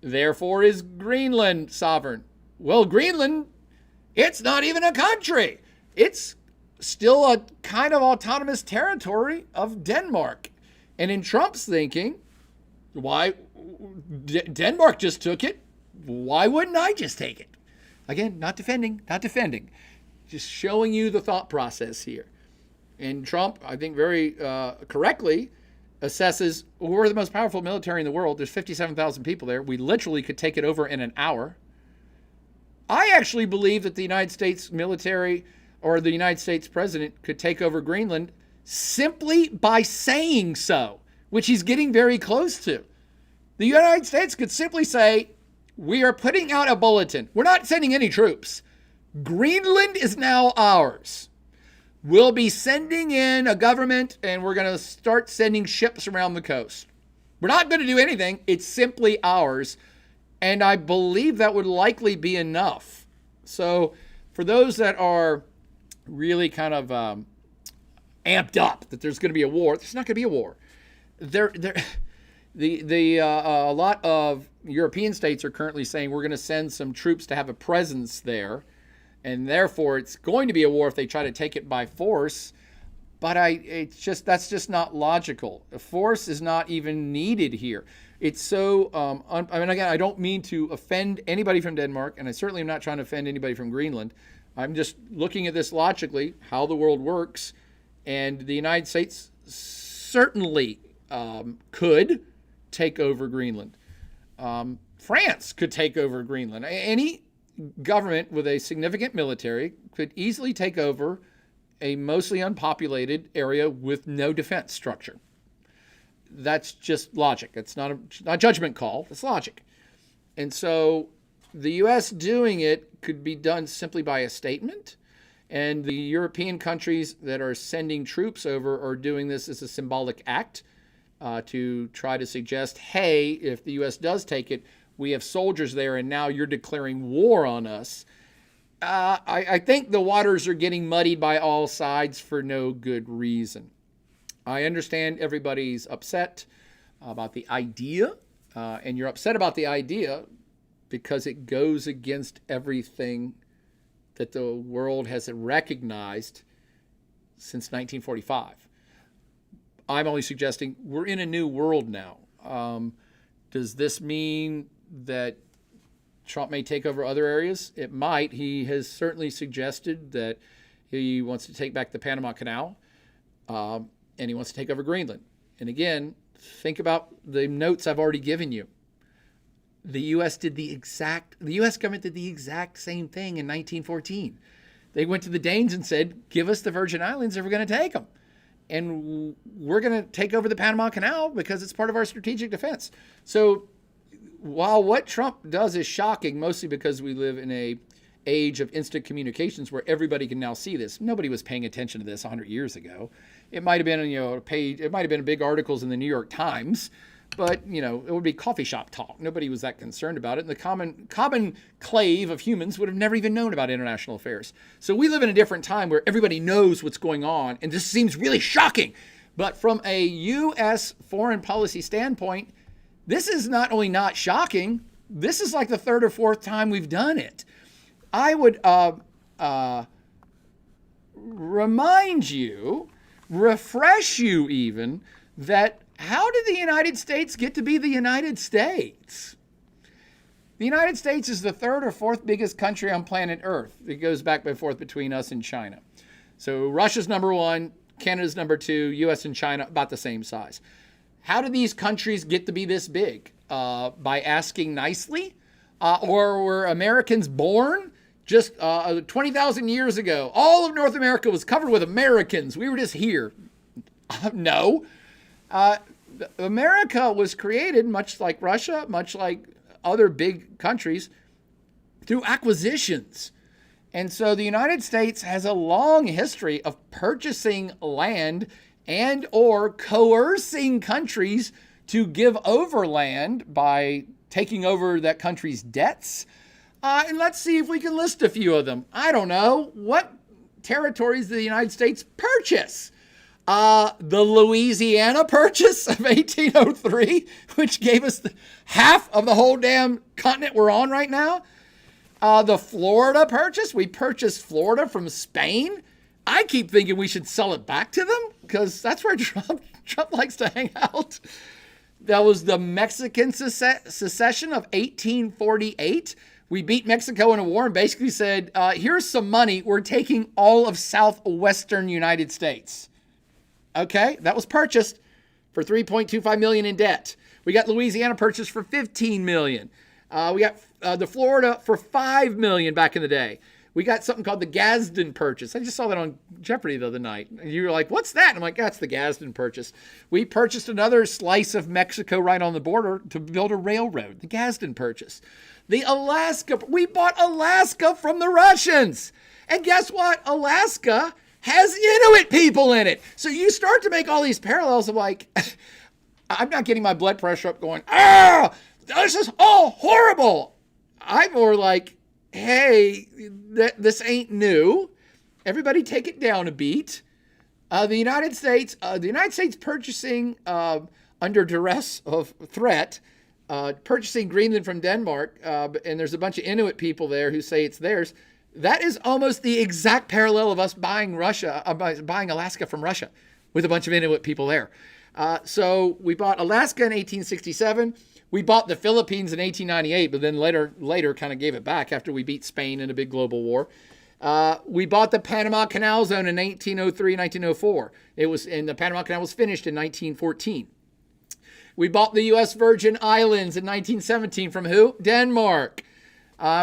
Therefore, is Greenland sovereign? Well, Greenland, it's not even a country. It's still a kind of autonomous territory of Denmark. And in Trump's thinking, why Denmark just took it? Why wouldn't I just take it? Again, not defending, just showing you the thought process here. And Trump, I think very correctly, assesses, well, we're the most powerful military in the world. There's 57,000 people there. We literally could take it over in an hour. I actually believe that the United States military or the United States president could take over Greenland simply by saying so, which he's getting very close to. The United States could simply say, we are putting out a bulletin. We're not sending any troops. Greenland is now ours. We'll be sending in a government, and we're going to start sending ships around the coast. We're not going to do anything. It's simply ours. And I believe that would likely be enough. So for those that are really kind of amped up that there's going to be a war, there's not going to be a war. A lot of European states are currently saying we're going to send some troops to have a presence there. And therefore, it's going to be a war if they try to take it by force. But that's just not logical. Force is not even needed here. It's so, again, I don't mean to offend anybody from Denmark, and I certainly am not trying to offend anybody from Greenland. I'm just looking at this logically, how the world works. And the United States certainly could take over Greenland. France could take over Greenland. Any government with a significant military could easily take over a mostly unpopulated area with no defense structure. That's just logic. It's not a judgment call. It's logic. And so the U.S. doing it could be done simply by a statement. And the European countries that are sending troops over are doing this as a symbolic act to try to suggest, hey, if the U.S. does take it, we have soldiers there, and now you're declaring war on us. I think the waters are getting muddied by all sides for no good reason. I understand everybody's upset about the idea, and you're upset about the idea because it goes against everything that the world has recognized since 1945. I'm only suggesting we're in a new world now. Does this mean that Trump may take over other areas? It might. He has certainly suggested that he wants to take back the Panama Canal, and he wants to take over Greenland. And again, think about the notes I've already given you. The U.S. government did the exact same thing in 1914. They went to the Danes and said, give us the Virgin Islands if we're going to take them. And we're going to take over the Panama Canal because it's part of our strategic defense. So while what Trump does is shocking, mostly because we live in a age of instant communications where everybody can now see this. Nobody was paying attention to this 100 years ago. It might have been, a page. It might have been big articles in the New York Times, but it would be coffee shop talk. Nobody was that concerned about it. And the common clave of humans would have never even known about international affairs. So we live in a different time where everybody knows what's going on, and this seems really shocking. But from a U.S. foreign policy standpoint, this is not only not shocking, this is like the third or fourth time we've done it. I would remind you, refresh you even, that how did the United States get to be the United States? The United States is the third or fourth biggest country on planet Earth. It goes back and forth between us and China. So Russia's number one, Canada's number two, U.S. and China about the same size. How do these countries get to be this big? By asking nicely? Or were Americans born just 20,000 years ago? All of North America was covered with Americans. We were just here. No. America was created, much like Russia, much like other big countries, through acquisitions. And so the United States has a long history of purchasing land and or coercing countries to give over land by taking over that country's debts. And let's see if we can list a few of them. I don't know. What territories did the United States purchase? The Louisiana Purchase of 1803, which gave us half of the whole damn continent we're on right now. The Florida Purchase, we purchased Florida from Spain. I keep thinking we should sell it back to them because that's where Trump likes to hang out. That was the Mexican secession of 1848. We beat Mexico in a war and basically said, here's some money. We're taking all of southwestern United States. Okay, that was purchased for $3.25 million in debt. We got Louisiana purchased for $15 million. We got the Florida for $5 million back in the day. We got something called the Gadsden Purchase. I just saw that on Jeopardy the other night. And you were like, what's that? I'm like, that's the Gadsden Purchase. We purchased another slice of Mexico right on the border to build a railroad, the Gadsden Purchase. The Alaska, we bought Alaska from the Russians. And guess what? Alaska has Inuit people in it. So you start to make all these parallels of like, I'm not getting my blood pressure up going, this is all horrible. I'm more like, hey, this ain't new. Everybody take it down a beat. The United States purchasing under duress of threat, purchasing Greenland from Denmark, and there's a bunch of Inuit people there who say it's theirs. That is almost the exact parallel of us buying buying Alaska from Russia with a bunch of Inuit people there. So we bought Alaska in 1867. We bought the Philippines in 1898, but then later kind of gave it back after we beat Spain in a big global war. We bought the Panama Canal Zone in 1903, 1904. The Panama Canal was finished in 1914. We bought the U.S. Virgin Islands in 1917 from who? Denmark.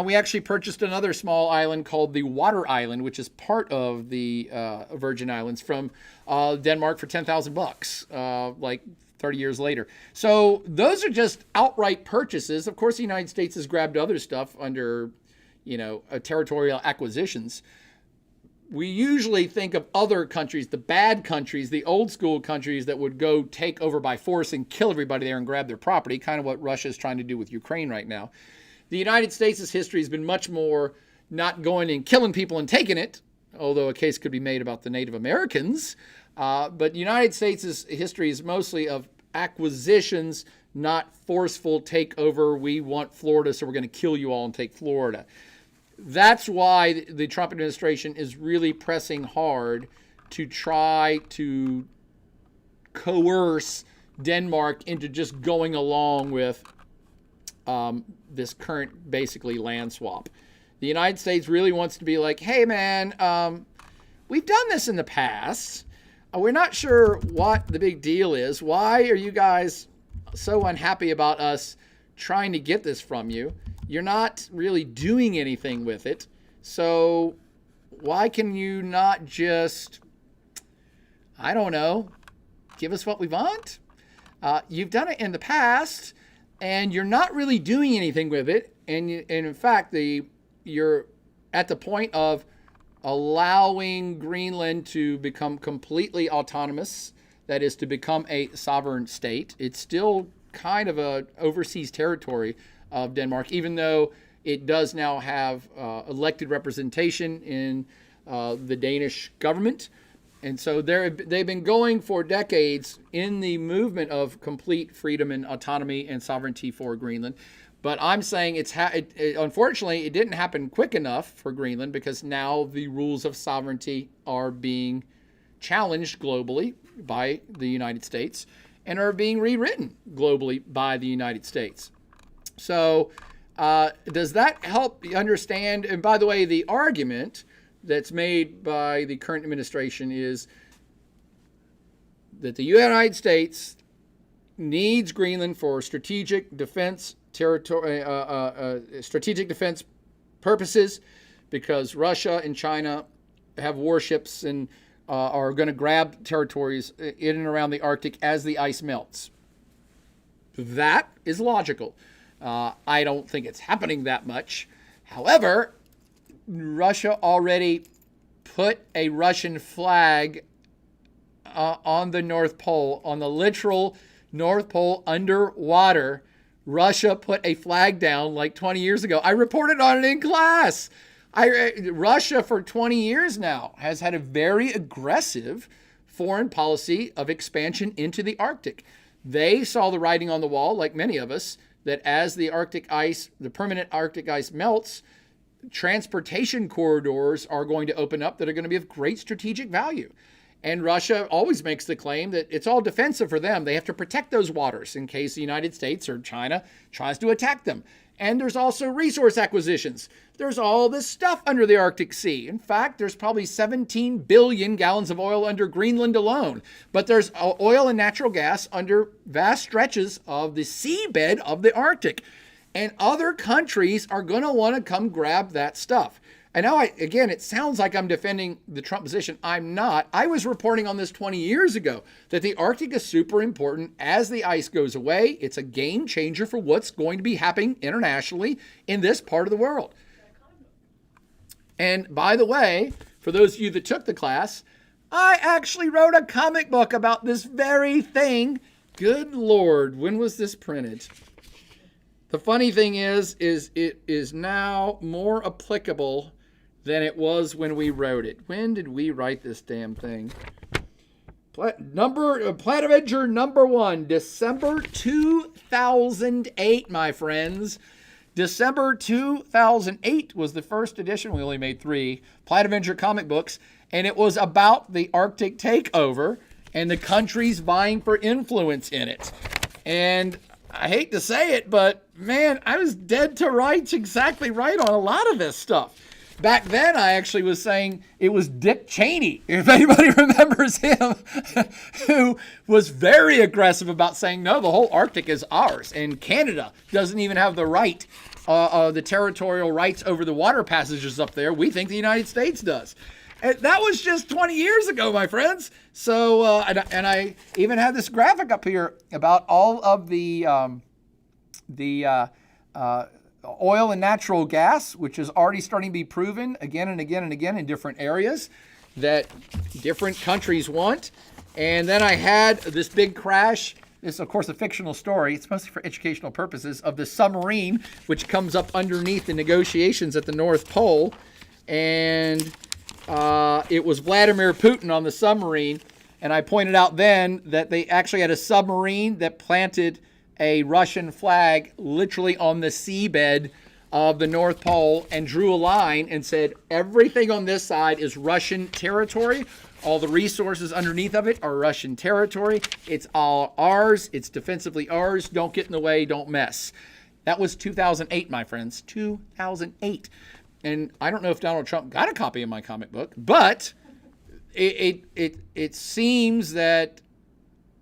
We actually purchased another small island called the Water Island, which is part of the Virgin Islands, from Denmark for $10,000, like 30 years later. So those are just outright purchases. Of course, the United States has grabbed other stuff under, territorial acquisitions. We usually think of other countries, the bad countries, the old school countries that would go take over by force and kill everybody there and grab their property, kind of what Russia is trying to do with Ukraine right now. The United States' history has been much more not going and killing people and taking it, although a case could be made about the Native Americans. But the United States' history is mostly of acquisitions, not forceful takeover. We want Florida, so we're going to kill you all and take Florida. That's why the Trump administration is really pressing hard to try to coerce Denmark into just going along with this current, basically, land swap. The United States really wants to be like, hey, man, we've done this in the past. We're not sure what the big deal is. Why are you guys so unhappy about us trying to get this from you? You're not really doing anything with it. So why can you not just, I don't know, give us what we want? You've done it in the past, and you're not really doing anything with it. And in fact, you're at the point of allowing Greenland to become completely autonomous, that is, to become a sovereign state. It's still kind of a overseas territory of Denmark, even though it does now have elected representation in the Danish government. And so they've been going for decades in the movement of complete freedom and autonomy and sovereignty for Greenland. But I'm saying unfortunately, it didn't happen quick enough for Greenland, because now the rules of sovereignty are being challenged globally by the United States and are being rewritten globally by the United States. So does that help you understand? And by the way, the argument that's made by the current administration is that the United States needs Greenland for strategic defense strategic defense purposes, because Russia and China have warships and are going to grab territories in and around the Arctic as the ice melts. That is logical. I don't think it's happening that much. However, Russia already put a Russian flag on the North Pole, on the literal North Pole underwater. Russia put a flag down like 20 years ago. I reported on it in class. Russia for 20 years now has had a very aggressive foreign policy of expansion into the Arctic. They saw the writing on the wall, like many of us, that as the Arctic ice, the permanent Arctic ice melts, transportation corridors are going to open up that are going to be of great strategic value. And Russia always makes the claim that it's all defensive for them. They have to protect those waters in case the United States or China tries to attack them. And there's also resource acquisitions. There's all this stuff under the Arctic Sea. In fact, there's probably 17 billion gallons of oil under Greenland alone. But there's oil and natural gas under vast stretches of the seabed of the Arctic. And other countries are going to want to come grab that stuff. And now, again, it sounds like I'm defending the Trump position. I'm not. I was reporting on this 20 years ago that the Arctic is super important as the ice goes away. It's a game changer for what's going to be happening internationally in this part of the world. And by the way, for those of you that took the class, I actually wrote a comic book about this very thing. Good Lord, when was this printed? The funny thing is it is now more applicable than it was when we wrote it. When did we write this damn thing? Planet Avenger number 1, December 2008, my friends. December 2008 was the first edition. We only made 3 Planet Avenger comic books, and it was about the Arctic takeover and the countries vying for influence in it. And I hate to say it, but man, I was dead to rights, exactly right on a lot of this stuff. Back then, I actually was saying it was Dick Cheney, if anybody remembers him, who was very aggressive about saying, no, the whole Arctic is ours, and Canada doesn't even have the right, the territorial rights over the water passages up there. We think the United States does. And that was just 20 years ago, my friends. So, and I even had this graphic up here about all of the oil and natural gas, which is already starting to be proven again and again and again in different areas that different countries want. And then I had this big crash. This is, of course, a fictional story. It's mostly for educational purposes, of the submarine, which comes up underneath the negotiations at the North Pole. And it was Vladimir Putin on the submarine. And I pointed out then that they actually had a submarine that planted a Russian flag literally on the seabed of the North Pole and drew a line and said, everything on this side is Russian territory. All the resources underneath of it are Russian territory. It's all ours. It's defensively ours. Don't get in the way. Don't mess. That was 2008, my friends. 2008. And I don't know if Donald Trump got a copy of my comic book, but it seems that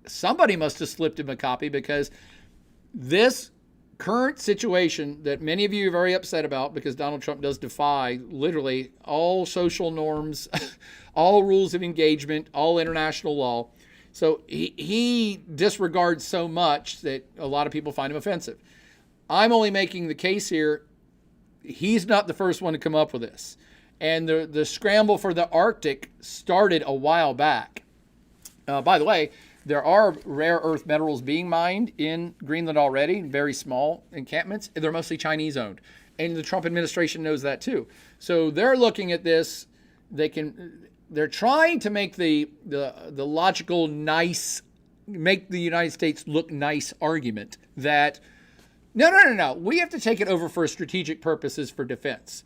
somebody must have slipped him a copy, because this current situation that many of you are very upset about, because Donald Trump does defy literally all social norms, all rules of engagement, all international law. So he disregards so much that a lot of people find him offensive. I'm only making the case here. He's not the first one to come up with this. And the scramble for the Arctic started a while back. By the way, there are rare earth minerals being mined in Greenland already, very small encampments. They're mostly Chinese owned. And the Trump administration knows that too. So they're looking at this. They're trying to make the logical, nice, make the United States look nice argument that no. We have to take it over for strategic purposes for defense.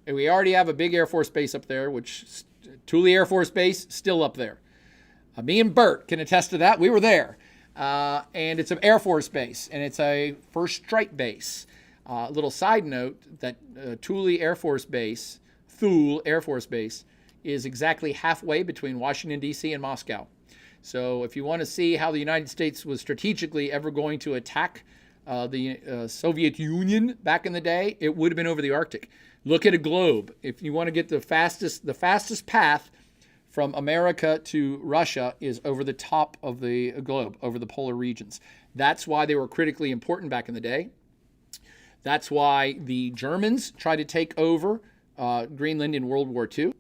And we already have a big Air Force base up there, which Thule Air Force Base, still up there. Me and Bert can attest to that. We were there. And it's an Air Force base, and it's a first strike base. Little side note that Thule Air Force Base is exactly halfway between Washington, D.C. and Moscow. So if you want to see how the United States was strategically ever going to attack the Soviet Union back in the day, it would have been over the Arctic. Look at a globe. If you want to get the fastest path from America to Russia is over the top of the globe, over the polar regions. That's why they were critically important back in the day. That's why the Germans tried to take over Greenland in World War II.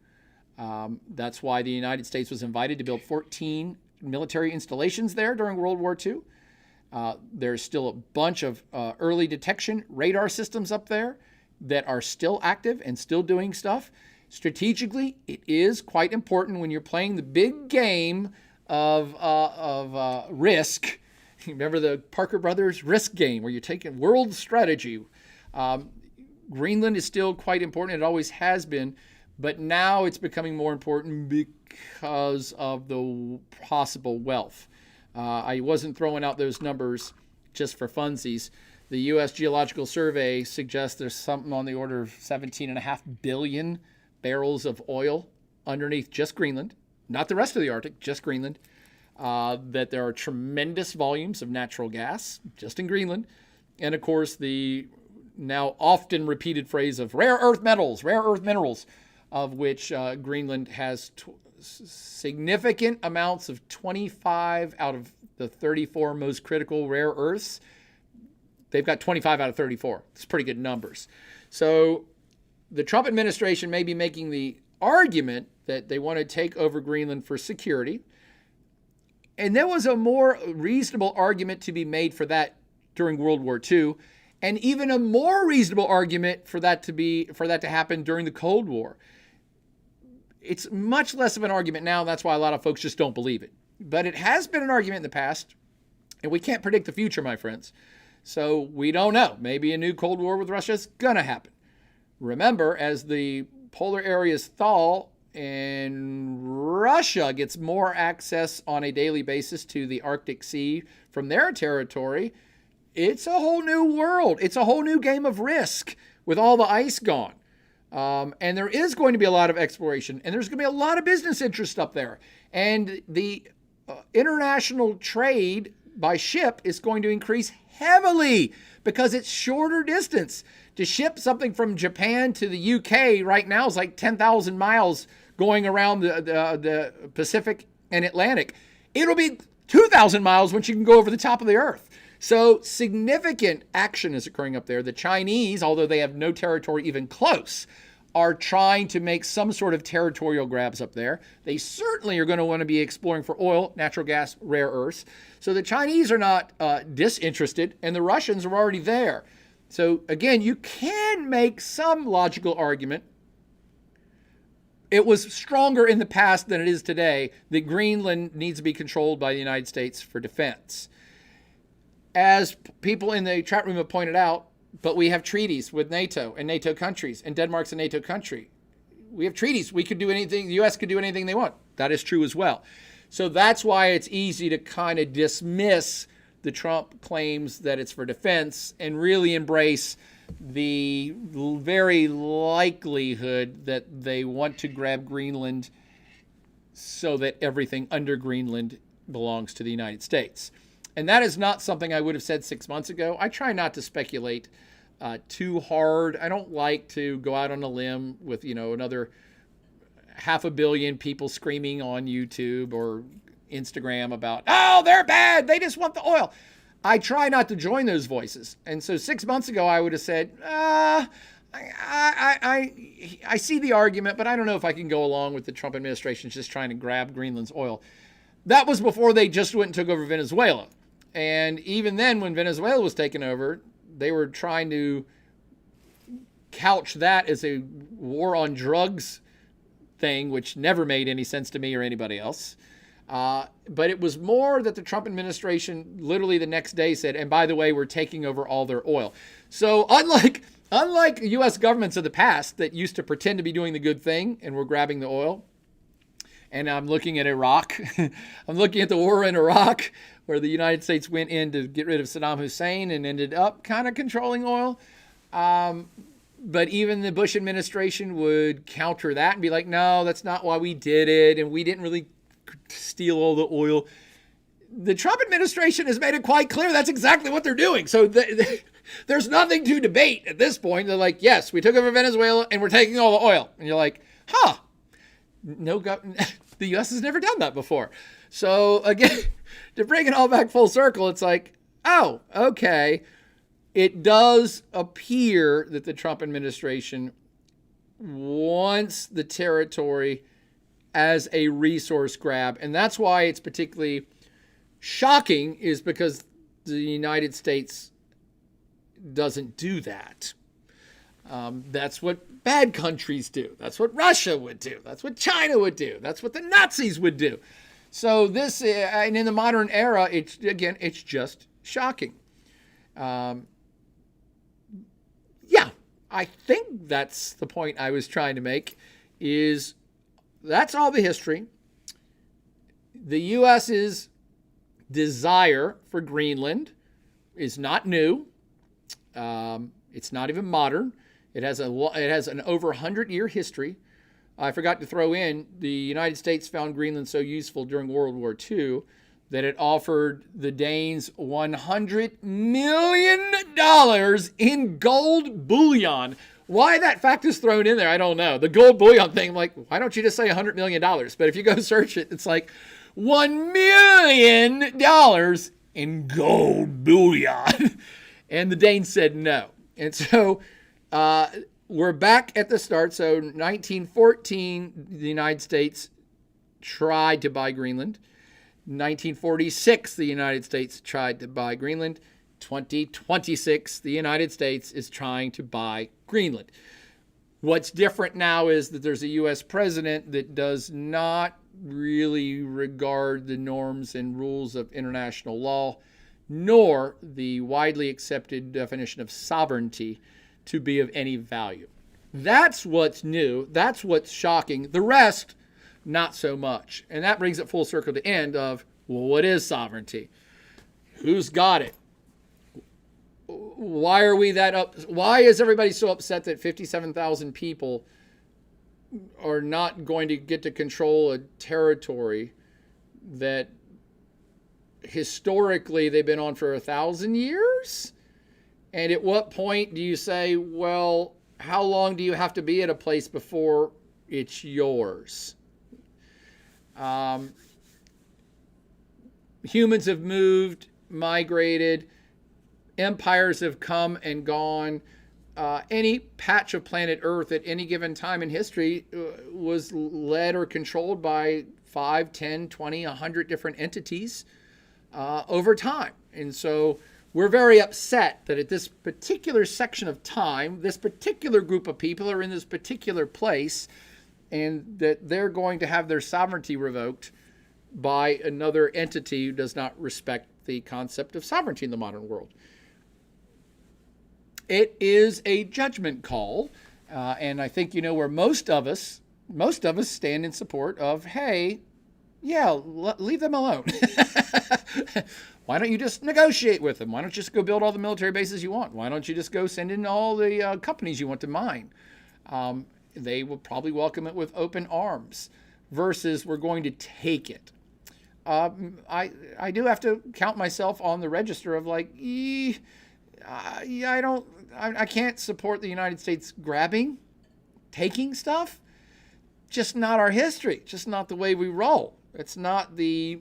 That's why the United States was invited to build 14 military installations there during World War II. There's still a bunch of early detection radar systems up there that are still active and still doing stuff. Strategically, it is quite important when you're playing the big game of Risk. Remember the Parker Brothers Risk game where you're taking world strategy. Greenland is still quite important. It always has been. But now it's becoming more important because of the possible wealth. I wasn't throwing out those numbers just for funsies. The U.S. Geological Survey suggests there's something on the order of 17.5 billion barrels of oil underneath just Greenland, not the rest of the Arctic, just Greenland. That there are tremendous volumes of natural gas just in Greenland. And of course, the now often repeated phrase of rare earth minerals, of which Greenland has significant amounts of 25 out of the 34 most critical rare earths. They've got 25 out of 34. It's pretty good numbers. So the Trump administration may be making the argument that they want to take over Greenland for security. And there was a more reasonable argument to be made for that during World War II, and even a more reasonable argument for that to happen during the Cold War. It's much less of an argument now. That's why a lot of folks just don't believe it. But it has been an argument in the past, and we can't predict the future, my friends. So we don't know. Maybe a new Cold War with Russia is going to happen. Remember, as the polar areas thaw and Russia gets more access on a daily basis to the Arctic Sea from their territory, it's a whole new world. It's a whole new game of Risk with all the ice gone. And there is going to be a lot of exploration, and there's going to be a lot of business interest up there. And the international trade by ship is going to increase heavily because it's shorter distance. To ship something from Japan to the UK right now is like 10,000 miles going around the Pacific and Atlantic. It'll be 2,000 miles once you can go over the top of the earth. So significant action is occurring up there. The Chinese, although they have no territory even close, are trying to make some sort of territorial grabs up there. They certainly are going to want to be exploring for oil, natural gas, rare earths. So the Chinese are not disinterested, and the Russians are already there. So again, you can make some logical argument. It was stronger in the past than it is today that Greenland needs to be controlled by the United States for defense. As people in the chat room have pointed out, but we have treaties with NATO and NATO countries, and Denmark's a NATO country. We have treaties. We could do anything. The U.S. could do anything they want. That is true as well. So that's why it's easy to kind of dismiss the Trump claims that it's for defense and really embrace the very likelihood that they want to grab Greenland so that everything under Greenland belongs to the United States. And that is not something I would have said 6 months ago. I try not to speculate too hard. I don't like to go out on a limb with, another 500 million people screaming on YouTube or Instagram about, oh, they're bad. They just want the oil. I try not to join those voices. And so 6 months ago, I would have said, I see the argument, but I don't know if I can go along with the Trump administration just trying to grab Greenland's oil. That was before they just went and took over Venezuela. And even then, when Venezuela was taken over, they were trying to couch that as a war on drugs thing, which never made any sense to me or anybody else. But it was more that the Trump administration literally the next day said, and by the way, we're taking over all their oil. So unlike U.S. governments of the past that used to pretend to be doing the good thing and were grabbing the oil, and I'm looking at Iraq. I'm looking at the war in Iraq, where the United States went in to get rid of Saddam Hussein and ended up kind of controlling oil. But even the Bush administration would counter that and be like, no, that's not why we did it. And we didn't really steal all the oil. The Trump administration has made it quite clear that's exactly what they're doing. So there's nothing to debate at this point. They're like, yes, we took over Venezuela and we're taking all the oil. And you're like, no, the U.S. has never done that before. So again, to bring it all back full circle, it's like, oh, okay. It does appear that the Trump administration wants the territory as a resource grab. And that's why it's particularly shocking, is because the United States doesn't do that. That's what bad countries do. That's what Russia would do. That's what China would do. That's what the Nazis would do. So this, and in the modern era, it's just shocking. I think that's the point I was trying to make, is that's all the history. The U.S.'s desire for Greenland is not new. It's not even modern. It has an over 100-year history. I forgot to throw in the United States found Greenland so useful during World War II that it offered the Danes $100 million in gold bullion. Why that fact is thrown in there, I don't know. The gold bullion thing, I'm like, why don't you just say $100 million? But if you go search it, it's like $1 million in gold bullion. And the Danes said no. And so we're back at the start. So 1914, the United States tried to buy Greenland. 1946, the United States tried to buy Greenland. 2026, the United States is trying to buy Greenland. What's different now is that there's a U.S. president that does not really regard the norms and rules of international law, nor the widely accepted definition of sovereignty to be of any value. That's what's new. That's what's shocking. The rest, not so much. And that brings it full circle to the end of, well, what is sovereignty? Who's got it? Why are we that up? Why is everybody so upset that 57,000 people are not going to get to control a territory that historically they've been on for 1,000 years? And at what point do you say, well, how long do you have to be at a place before it's yours? Humans have moved, migrated, empires have come and gone. Any patch of planet Earth at any given time in history was led or controlled by 5, 10, 20, 100 different entities over time. And so we're very upset that at this particular section of time, this particular group of people are in this particular place, and that they're going to have their sovereignty revoked by another entity who does not respect the concept of sovereignty in the modern world. It is a judgment call, and I think you know where most of us stand in support of, hey, yeah, leave them alone. Why don't you just negotiate with them? Why don't you just go build all the military bases you want? Why don't you just go send in all the companies you want to mine? They will probably welcome it with open arms versus we're going to take it. I do have to count myself on the register of like, I can't support the United States taking stuff. Just not our history. Just not the way we roll. It's not the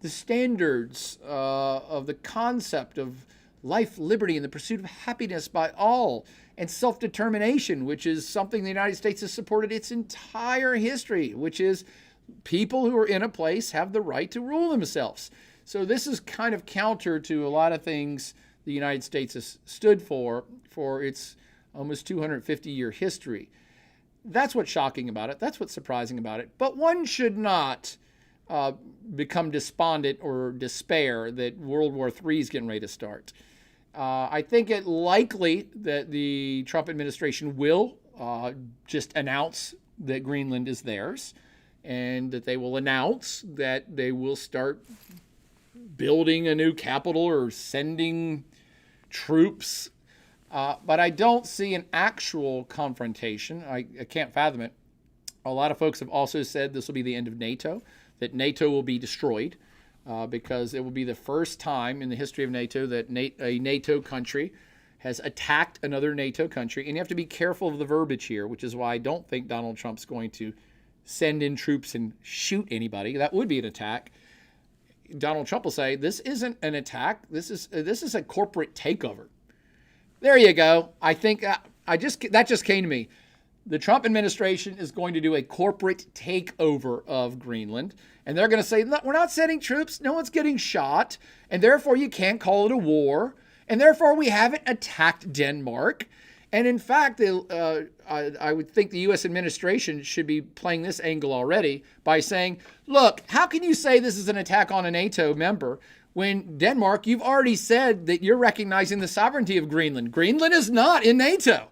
standards of the concept of life, liberty, and the pursuit of happiness by all, and self-determination, which is something the United States has supported its entire history, which is people who are in a place have the right to rule themselves. So this is kind of counter to a lot of things the United States has stood for its almost 250-year history. That's what's shocking about it. That's what's surprising about it. But one should not become despondent or despair that World War III is getting ready to start. I think it likely that the Trump administration will just announce that Greenland is theirs, and that they will announce that they will start building a new capital or sending troops. But I don't see an actual confrontation. I can't fathom it. A lot of folks have also said this will be the end of NATO, that NATO will be destroyed because it will be the first time in the history of NATO that a NATO country has attacked another NATO country. And you have to be careful of the verbiage here, which is why I don't think Donald Trump's going to send in troops and shoot anybody. That would be an attack. Donald Trump will say, this isn't an attack. This is a corporate takeover. There you go. I think that just came to me. The Trump administration is going to do a corporate takeover of Greenland, and they're going to say, no, we're not sending troops. No one's getting shot, and therefore you can't call it a war, and therefore we haven't attacked Denmark. And in fact, I would think the U.S. administration should be playing this angle already by saying, look, how can you say this is an attack on a NATO member when Denmark, you've already said that you're recognizing the sovereignty of Greenland. Greenland is not in NATO.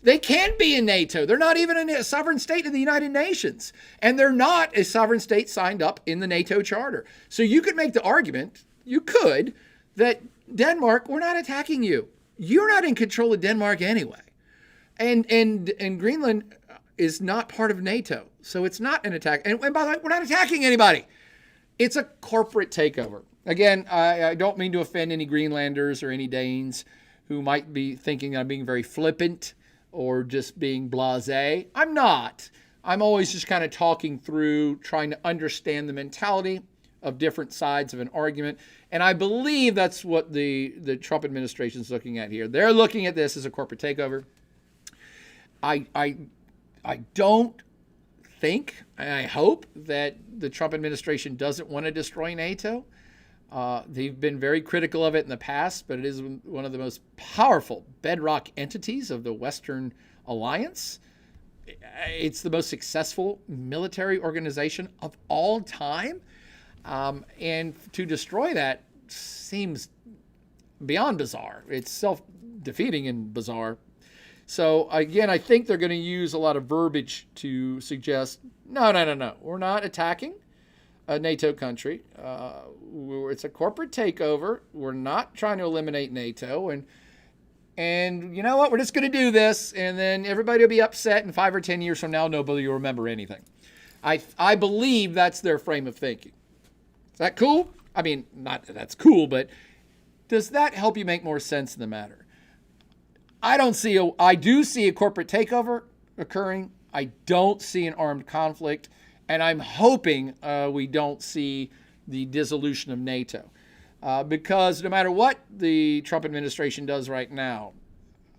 They can't be in NATO. They're not even a sovereign state of the United Nations. And they're not a sovereign state signed up in the NATO charter. So you could make the argument, that Denmark, we're not attacking you. you're not in control of Denmark anyway. And Greenland is not part of NATO. So it's not an attack. And by the way, we're not attacking anybody. It's a corporate takeover. Again, I don't mean to offend any Greenlanders or any Danes who might be thinking I'm being very flippant or just being blasé. I'm not. I'm always just kind of talking through, trying to understand the mentality of different sides of an argument. And I believe that's what the Trump administration is looking at here. They're looking at this as a corporate takeover. I don't think, and I hope that the Trump administration doesn't want to destroy NATO. They've been very critical of it in the past, but it is one of the most powerful bedrock entities of the Western alliance. It's the most successful military organization of all time. And to destroy that seems beyond bizarre. It's self-defeating and bizarre. So again, I think they're going to use a lot of verbiage to suggest, no. We're not attacking a NATO country. It's a corporate takeover. We're not trying to eliminate NATO. And you know what? We're just going to do this. And then everybody will be upset. And 5 or 10 years from now, nobody will remember anything. I believe that's their frame of thinking. Is that cool? I mean, not that that's cool, but does that help you make more sense of the matter? I do see a corporate takeover occurring. I don't see an armed conflict. And I'm hoping we don't see the dissolution of NATO. Because no matter what the Trump administration does right now,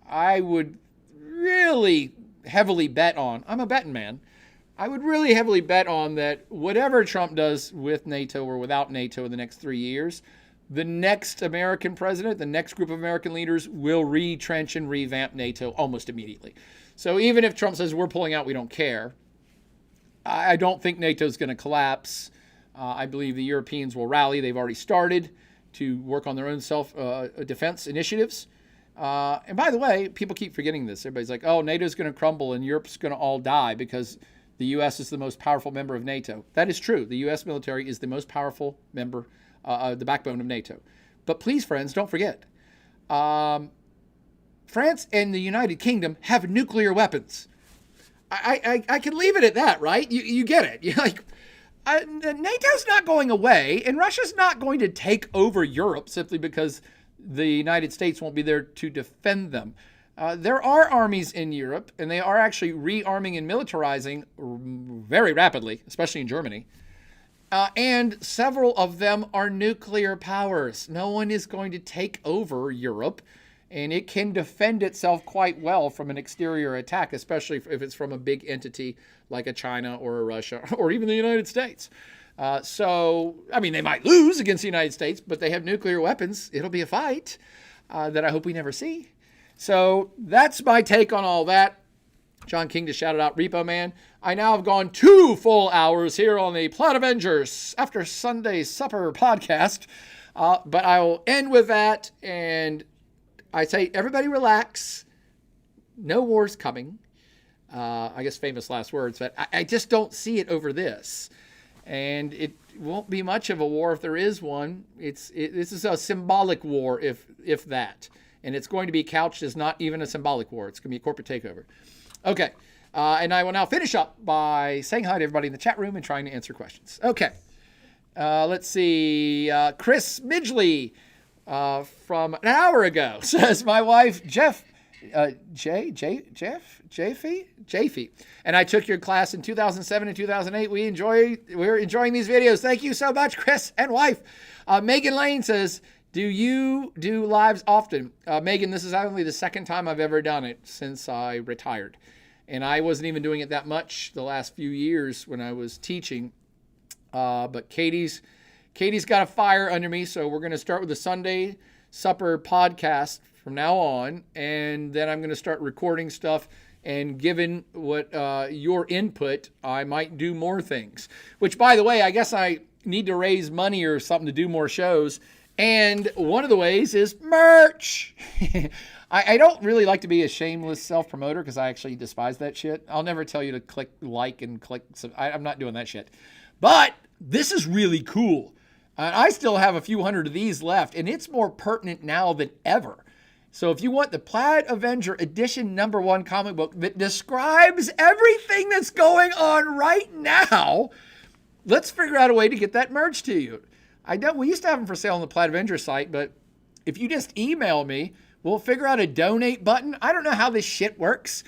I would really heavily bet on, I'm a betting man, I would really heavily bet on that whatever Trump does with NATO or without NATO in the next 3 years, the next American president, the next group of American leaders will retrench and revamp NATO almost immediately. So even if Trump says we're pulling out, we don't care, I don't think NATO is going to collapse. I believe the Europeans will rally. They've already started to work on their own self-defense initiatives. And by the way, people keep forgetting this. Everybody's like, oh, NATO's going to crumble and Europe's going to all die because the U.S. is the most powerful member of NATO. That is true. The U.S. military is the most powerful member, the backbone of NATO. But please, friends, don't forget. France and the United Kingdom have nuclear weapons. I can leave it at that, right? You get it. You're like, NATO's not going away, and Russia's not going to take over Europe simply because the United States won't be there to defend them. There are armies in Europe, and they are actually rearming and militarizing very rapidly, especially in Germany. And several of them are nuclear powers. No one is going to take over Europe, and it can defend itself quite well from an exterior attack, especially if it's from a big entity like a China or a Russia or even the United States. So, I mean, they might lose against the United States, but they have nuclear weapons. It'll be a fight that I hope we never see. So that's my take on all that. John King just shouted out Repo Man. I now have gone 2 full hours here on the Plot Avengers After Sunday Supper podcast. But I will end with that. And I say, everybody relax. No war's coming. I guess famous last words. But I just don't see it over this. And it won't be much of a war if there is one. This is a symbolic war, if that. And it's going to be couched as not even a symbolic war. It's going to be a corporate takeover. Okay. And I will now finish up by saying hi to everybody in the chat room and trying to answer questions. Okay. Let's see. Chris Midgley from an hour ago says, my wife, Jaffe, and I took your class in 2007 and 2008. We're enjoying these videos. Thank you so much, Chris and wife. Megan Lane says, do you do lives often? Megan, this is only the second time I've ever done it since I retired. And I wasn't even doing it that much the last few years when I was teaching. But Katie's got a fire under me, so we're going to start with the Sunday Supper podcast from now on. And then I'm going to start recording stuff. And given what your input, I might do more things. Which, by the way, I guess I need to raise money or something to do more shows. And one of the ways is merch. I don't really like to be a shameless self-promoter because I actually despise that shit. I'll never tell you to click like and click. I'm not doing that shit. But this is really cool. I still have a few hundred of these left, and it's more pertinent now than ever. So if you want the Plaid Avenger Edition #1 comic book that describes everything that's going on right now, let's figure out a way to get that merch to you. We used to have them for sale on the Plaid Avenger site, but if you just email me, we'll figure out a donate button. I don't know how this shit works,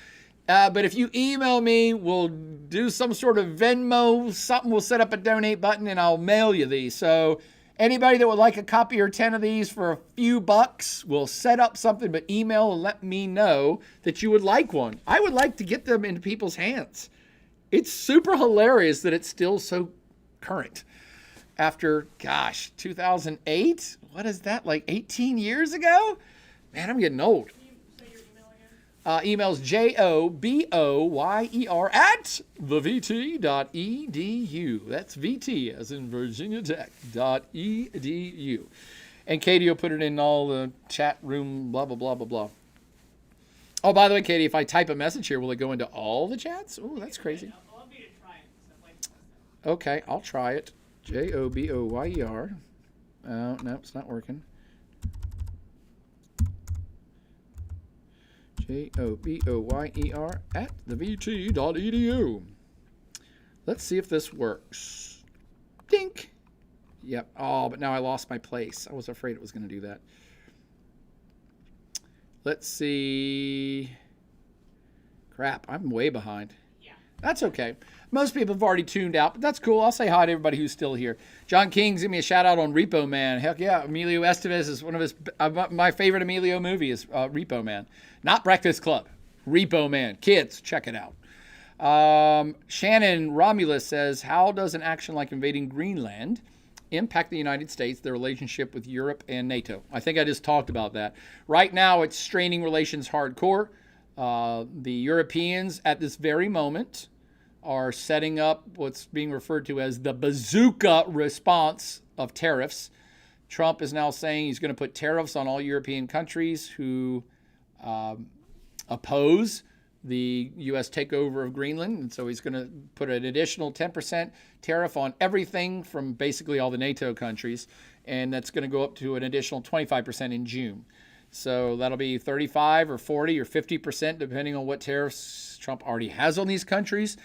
but if you email me, we'll do some sort of Venmo, something. We'll set up a donate button, and I'll mail you these. So anybody that would like a copy or 10 of these for a few bucks, we'll set up something, but email and let me know that you would like one. I would like to get them into people's hands. It's super hilarious that it's still so current. After, 2008? What is that, like 18 years ago? Man, I'm getting old. Can you say your email again? Email's JOBOYER at thevt.edu. That's VT as in Virginia Tech.edu. And Katie will put it in all the chat room, blah, blah, blah, blah, blah. Oh, by the way, Katie, if I type a message here, will it go into all the chats? Oh, that's crazy. I'll love you to try it. Okay, I'll try it. JOBOYER. Oh, no, it's not working. JOBOYER at thevt.edu. Let's see if this works. Dink. Yep. Oh, but now I lost my place. I was afraid it was going to do that. Let's see. Crap, I'm way behind. Yeah. That's okay. Most people have already tuned out, but that's cool. I'll say hi to everybody who's still here. John King's giving me a shout out on Repo Man. Heck yeah, Emilio Estevez is one of his. My favorite Emilio movie is Repo Man, not Breakfast Club. Repo Man, kids, check it out. Shannon Romulus says, how does an action like invading Greenland impact the United States, their relationship with Europe and NATO? I think I just talked about that. Right now, it's straining relations hardcore. The Europeans at this very moment are setting up what's being referred to as the bazooka response of tariffs. Trump is now saying he's going to put tariffs on all European countries who oppose the U.S. takeover of Greenland. And so he's going to put an additional 10% tariff on everything from basically all the NATO countries. And that's going to go up to an additional 25% in June. So that'll be 35 or 40 or 50%, depending on what tariffs Trump already has on these countries.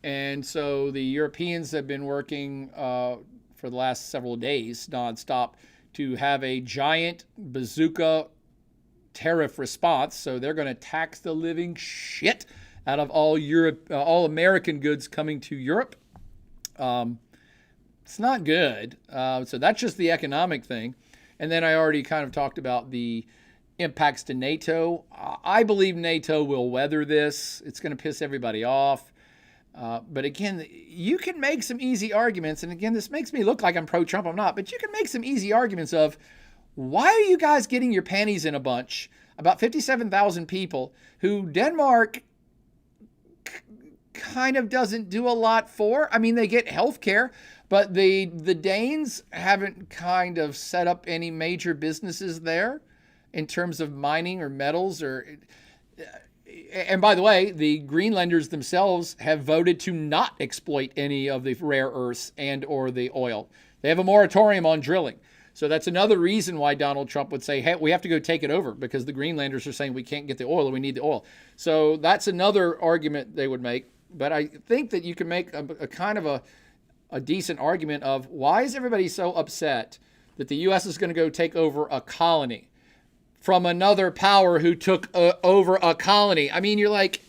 And so the Europeans have been working for the last several days nonstop to have a giant bazooka tariff response. So they're going to tax the living shit out of all all American goods coming to Europe. It's not good. So that's just the economic thing. And then I already kind of talked about the impacts to NATO. I believe NATO will weather this. It's going to piss everybody off. But again, you can make some easy arguments. And again, this makes me look like I'm pro-Trump. I'm not. But you can make some easy arguments of, why are you guys getting your panties in a bunch about 57,000 people who Denmark kind of doesn't do a lot for? I mean, they get health care, but the Danes haven't kind of set up any major businesses there in terms of mining or metals or... And by the way, the Greenlanders themselves have voted to not exploit any of the rare earths and or the oil. They have a moratorium on drilling. So that's another reason why Donald Trump would say, hey, we have to go take it over, because the Greenlanders are saying we can't get the oil and we need the oil. So that's another argument they would make. But I think that you can make a kind of a decent argument of, why is everybody so upset that the U.S. is going to go take over a colony from another power who took over a colony? I mean, you're like,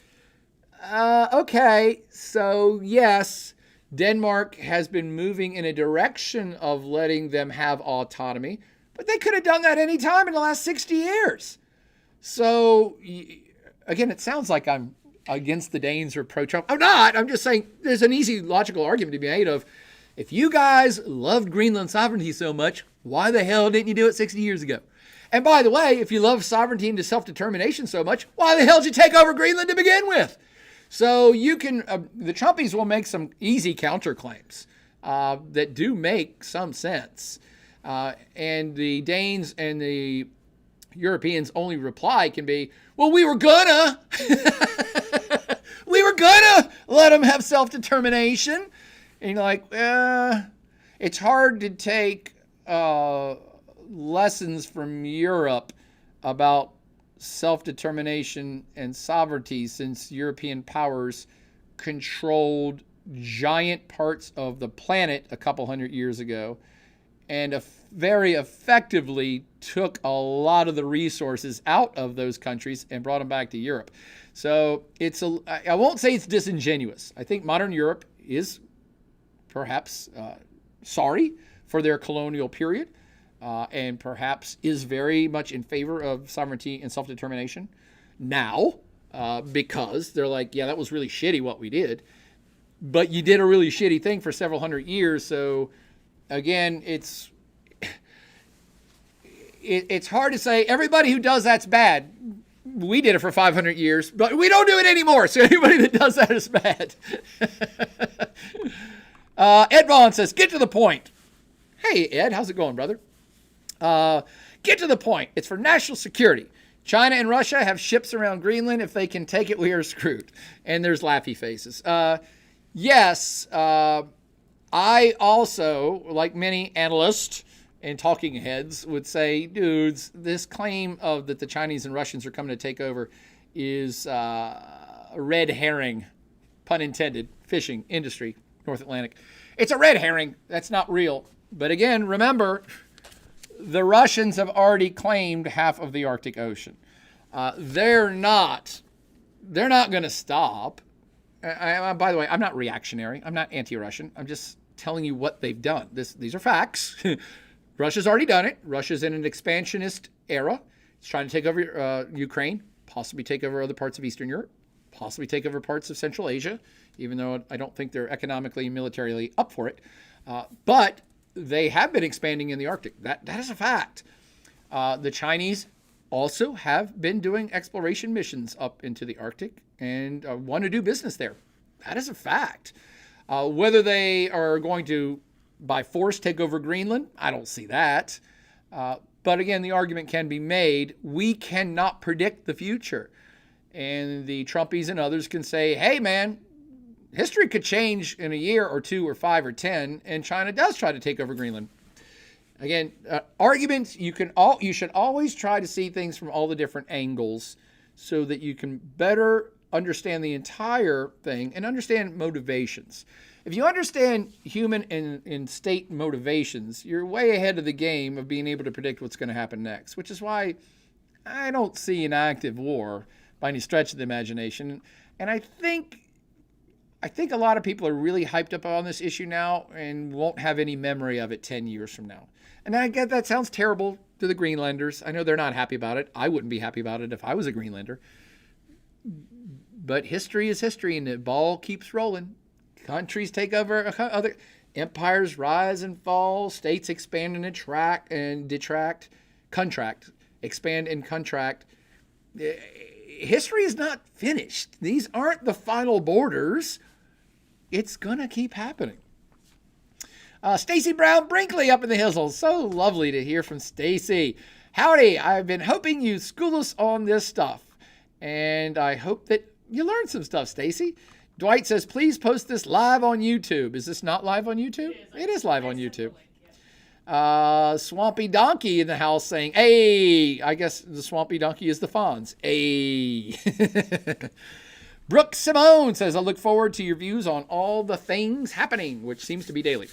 okay, so yes, Denmark has been moving in a direction of letting them have autonomy, but they could have done that any time in the last 60 years. So, again, it sounds like I'm against the Danes or pro-Trump. I'm not. I'm just saying there's an easy logical argument to be made of, if you guys loved Greenland sovereignty so much, why the hell didn't you do it 60 years ago? And by the way, if you love sovereignty and self-determination so much, why the hell did you take over Greenland to begin with? So you can, the Trumpies will make some easy counterclaims that do make some sense. And the Danes and the Europeans' only reply can be, well, we were gonna let them have self-determination. And you're like, it's hard to take lessons from Europe about self-determination and sovereignty since European powers controlled giant parts of the planet a couple hundred years ago and very effectively took a lot of the resources out of those countries and brought them back to Europe. So I won't say it's disingenuous. I think modern Europe is perhaps sorry for their colonial period and perhaps is very much in favor of sovereignty and self-determination now because they're like, yeah, that was really shitty what we did. But you did a really shitty thing for several hundred years. So again, it's hard to say everybody who does that's bad. We did it for 500 years, but we don't do it anymore. So anybody that does that is bad. Ed Vaughn says, get to the point. Hey, Ed, how's it going, brother? Get to the point. It's for national security. China and Russia have ships around Greenland. If they can take it, we are screwed. And there's laughy faces. Yes, I also, like many analysts and talking heads, would say, dudes, this claim of that the Chinese and Russians are coming to take over is a red herring, pun intended, fishing industry, North Atlantic. It's a red herring. That's not real. But again, remember, the Russians have already claimed half of the Arctic Ocean. They're not going to stop. By the way, I'm not reactionary. I'm not anti-Russian. I'm just telling you what they've done. These are facts. Russia's already done it. Russia's in an expansionist era. It's trying to take over Ukraine, possibly take over other parts of Eastern Europe, possibly take over parts of Central Asia, even though I don't think they're economically and militarily up for it. But they have been expanding in the Arctic. That is a fact. The Chinese also have been doing exploration missions up into the Arctic and want to do business there. That is a fact. Whether they are going to, by force, take over Greenland, I don't see that. But again, the argument can be made. We cannot predict the future. And the Trumpies and others can say, hey, man, history could change in a year or 2 or 5 or 10, and China does try to take over Greenland. Again, arguments, you should always try to see things from all the different angles so that you can better understand the entire thing and understand motivations. If you understand human and state motivations, you're way ahead of the game of being able to predict what's going to happen next, which is why I don't see an active war by any stretch of the imagination. And I think a lot of people are really hyped up on this issue now and won't have any memory of it 10 years from now. And I get that sounds terrible to the Greenlanders. I know they're not happy about it. I wouldn't be happy about it if I was a Greenlander. But history is history, and the ball keeps rolling. Countries take over other empires, rise and fall. States expand and expand and contract. History is not finished. These aren't the final borders. It's gonna keep happening. Stacy Brown Brinkley up in the hills. So lovely to hear from Stacy. Howdy, I've been hoping you school us on this stuff, and I hope that you learned some stuff, Stacy. Dwight says, please post this live on YouTube. Is this not live on YouTube? It is live on YouTube. Swampy Donkey in the house saying, hey, I guess the Swampy Donkey is the Fonz. Hey. Brooke Simone says, I look forward to your views on all the things happening, which seems to be daily.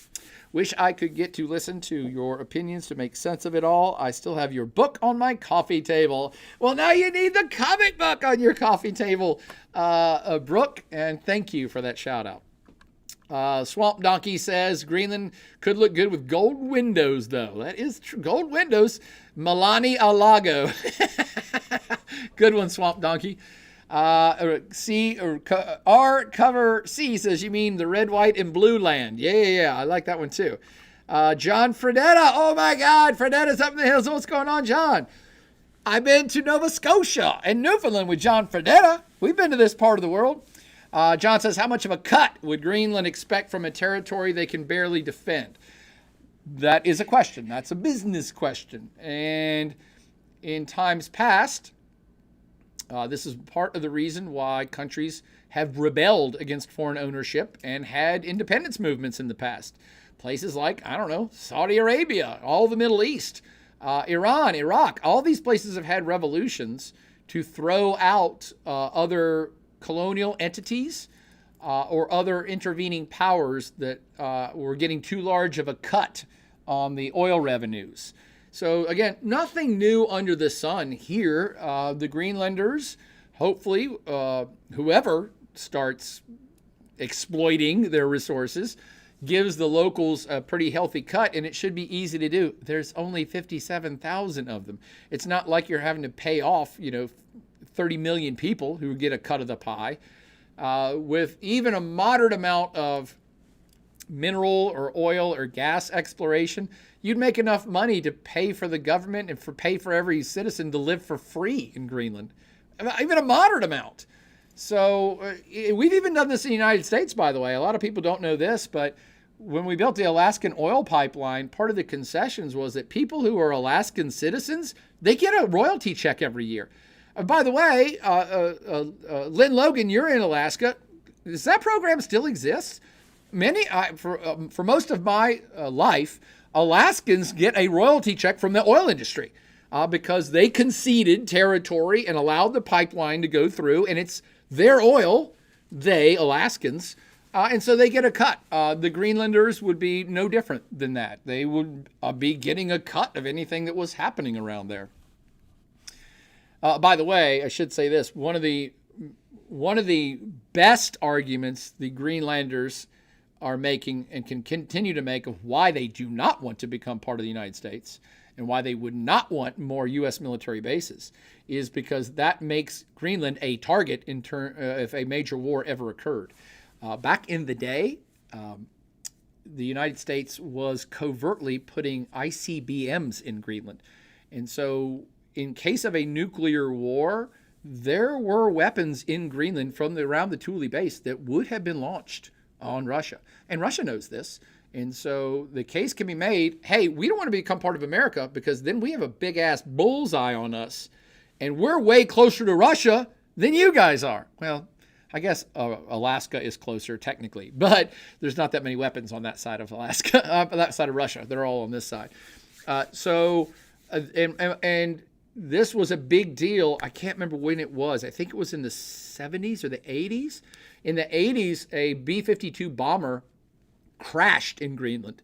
Wish I could get to listen to your opinions to make sense of it all. I still have your book on my coffee table. Well, now you need the comic book on your coffee table, Brooke, and thank you for that shout out. Swamp Donkey says, Greenland could look good with gold windows, though. That is true. Gold windows. Milani Alago. Good one, Swamp Donkey. R cover C says, you mean the red, white, and blue land. Yeah. I like that one too. John Fredetta. Oh my God. Fredetta's up in the hills. What's going on, John? I've been to Nova Scotia and Newfoundland with John Fredetta. We've been to this part of the world. John says, how much of a cut would Greenland expect from a territory they can barely defend? That is a question. That's a business question. And in times past, this is part of the reason why countries have rebelled against foreign ownership and had independence movements in the past. Places like, I don't know, Saudi Arabia, all the Middle East, Iran, Iraq, all these places have had revolutions to throw out other colonial entities or other intervening powers that were getting too large of a cut on the oil revenues. So again, nothing new under the sun here. The Greenlanders, hopefully, whoever starts exploiting their resources, gives the locals a pretty healthy cut, and it should be easy to do. There's only 57,000 of them. It's not like you're having to pay off, 30 million people who get a cut of the pie. With even a moderate amount of mineral or oil or gas exploration, you'd make enough money to pay for the government and pay for every citizen to live for free in Greenland, even a moderate amount. So we've even done this in the United States, by the way. A lot of people don't know this, but when we built the Alaskan oil pipeline, part of the concessions was that people who are Alaskan citizens, they get a royalty check every year. By the way, Lynn Logan, you're in Alaska. Does that program still exist? For most of my life, Alaskans get a royalty check from the oil industry because they conceded territory and allowed the pipeline to go through, and it's their oil, Alaskans, and so they get a cut. The Greenlanders would be no different than that. They would be getting a cut of anything that was happening around there. By the way, I should say this. One of the best arguments the Greenlanders are making and can continue to make of why they do not want to become part of the United States and why they would not want more U.S. military bases is because that makes Greenland a target if a major war ever occurred. Back in the day, the United States was covertly putting ICBMs in Greenland. And so in case of a nuclear war, there were weapons in Greenland from around the Thule base that would have been launched on Russia. And Russia knows this. And so the case can be made, hey, we don't want to become part of America because then we have a big-ass bullseye on us, and we're way closer to Russia than you guys are. Well, I guess Alaska is closer technically, but there's not that many weapons on that side of Alaska, that side of Russia. They're all on this side. And this was a big deal. I can't remember when it was. I think it was in the 70s or the 80s. In the 80s, a B-52 bomber crashed in Greenland,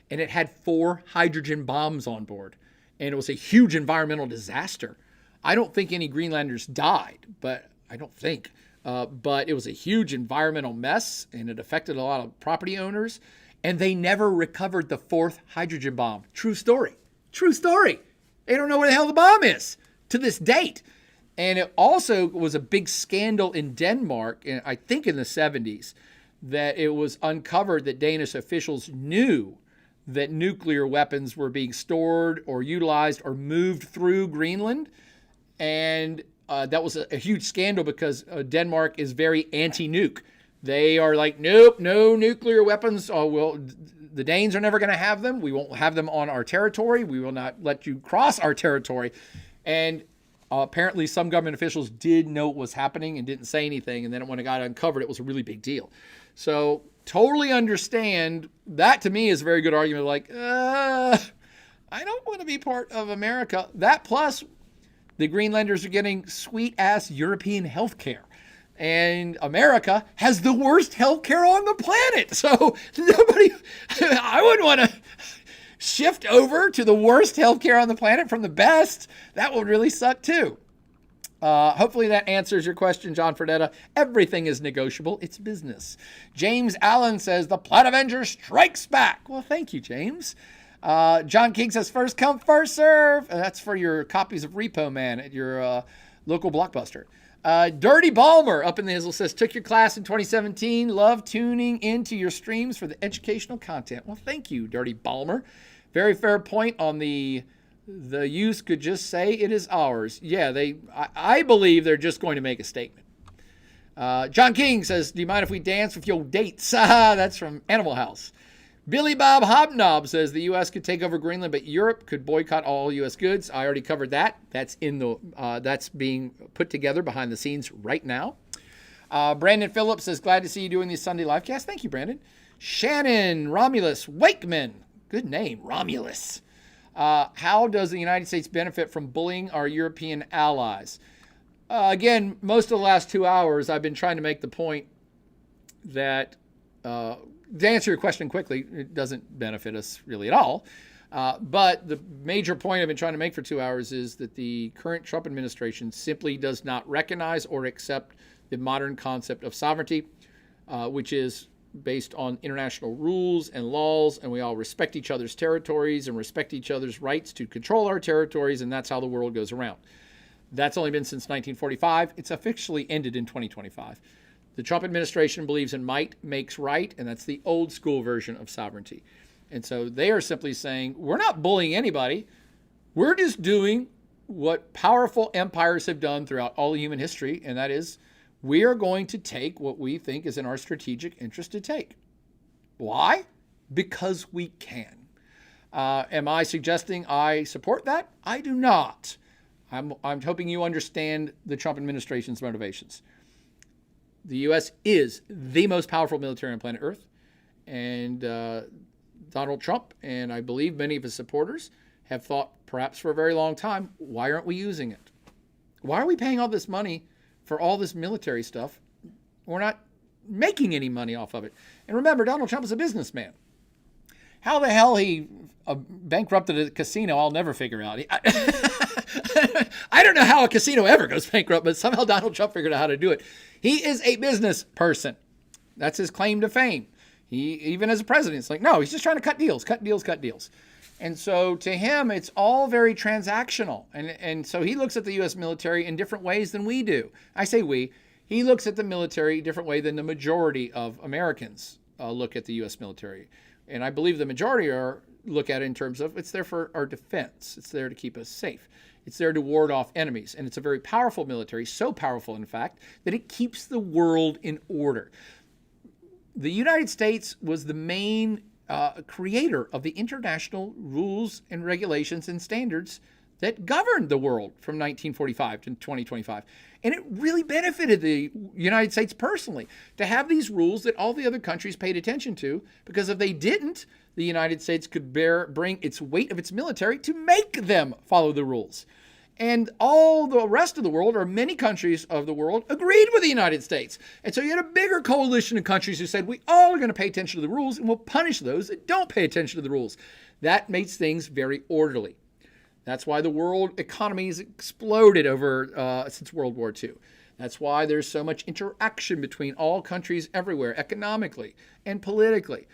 and it had 4 hydrogen bombs on board, and it was a huge environmental disaster. I don't think any Greenlanders died, but it was a huge environmental mess, and it affected a lot of property owners, and they never recovered the 4th hydrogen bomb. True story. They don't know where the hell the bomb is to this date. And it also was a big scandal in Denmark, I think in the 70s, that it was uncovered that Danish officials knew that nuclear weapons were being stored or utilized or moved through Greenland. And that was a huge scandal because Denmark is very anti-nuke. They are like, nope, no nuclear weapons. The Danes are never going to have them. We won't have them on our territory. We will not let you cross our territory. And apparently some government officials did know what was happening and didn't say anything. And then when it got uncovered, it was a really big deal. So totally understand. That to me is a very good argument. Like, I don't want to be part of America. That plus the Greenlanders are getting sweet-ass European health care. And America has the worst healthcare on the planet. So I wouldn't want to shift over to the worst healthcare on the planet from the best. That would really suck too. Hopefully that answers your question, John Fredetta. Everything is negotiable. It's business. James Allen says, the Plaid Avenger strikes back. Well, thank you, James. John King says, first come, first serve. That's for your copies of Repo Man at your local Blockbuster. Dirty Balmer up in the Hizzle says, took your class in 2017. Love tuning into your streams for the educational content. Well, thank you, Dirty Balmer. Very fair point on the youth could just say it is ours. Yeah, I believe they're just going to make a statement. John King says, do you mind if we dance with your dates? That's from Animal House. Billy Bob Hobnob says the U.S. could take over Greenland, but Europe could boycott all U.S. goods. I already covered that. That's that's being put together behind the scenes right now. Brandon Phillips says, glad to see you doing these Sunday live casts. Thank you, Brandon. Shannon Romulus Wakeman. Good name, Romulus. How does the United States benefit from bullying our European allies? again, most of the last 2 hours, I've been trying to make the point that, to answer your question quickly, it doesn't benefit us really at all. But the major point I've been trying to make for 2 hours is that the current Trump administration simply does not recognize or accept the modern concept of sovereignty, which is based on international rules and laws, and we all respect each other's territories and respect each other's rights to control our territories, and that's how the world goes around. That's only been since 1945. It's officially ended in 2025. The Trump administration believes in might makes right, and that's the old school version of sovereignty. And so they are simply saying, we're not bullying anybody. We're just doing what powerful empires have done throughout all human history, and that is we are going to take what we think is in our strategic interest to take. Why? Because we can. Am I suggesting I support that? I do not. I'm hoping you understand the Trump administration's motivations. The U.S. is the most powerful military on planet Earth, and Donald Trump, and I believe many of his supporters, have thought perhaps for a very long time, why aren't we using it? Why are we paying all this money for all this military stuff? We're not making any money off of it. And remember, Donald Trump is a businessman. How the hell he bankrupted a casino, I'll never figure out. I don't know how a casino ever goes bankrupt, but somehow Donald Trump figured out how to do it. He is a business person. That's his claim to fame. He, even as a president, it's like, no, he's just trying to cut deals. And so to him, it's all very transactional. And so he looks at the U.S. military in different ways than we do. I say we. He looks at the military a different way than the majority of Americans look at the U.S. military. And I believe the majority look at it in terms of it's there for our defense. It's there to keep us safe. It's there to ward off enemies. And it's a very powerful military, so powerful, in fact, that it keeps the world in order. The United States was the main creator of the international rules and regulations and standards that governed the world from 1945 to 2025. And it really benefited the United States personally to have these rules that all the other countries paid attention to, because if they didn't, the United States could bring its weight of its military to make them follow the rules. And all the rest of the world, or many countries of the world, agreed with the United States. And so you had a bigger coalition of countries who said, we all are going to pay attention to the rules, and we'll punish those that don't pay attention to the rules. That makes things very orderly. That's why the world economy has exploded since World War II. That's why there's so much interaction between all countries everywhere, economically and politically.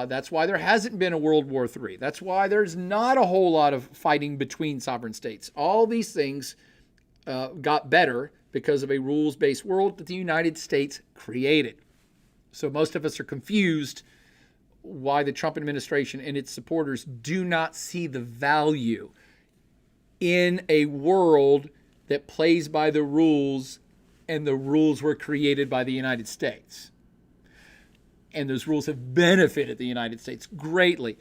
That's why there hasn't been a World War III. That's why there's not a whole lot of fighting between sovereign states. All these things got better because of a rules-based world that the United States created. So most of us are confused why the Trump administration and its supporters do not see the value in a world that plays by the rules, and the rules were created by the United States. And those rules have benefited the United States greatly.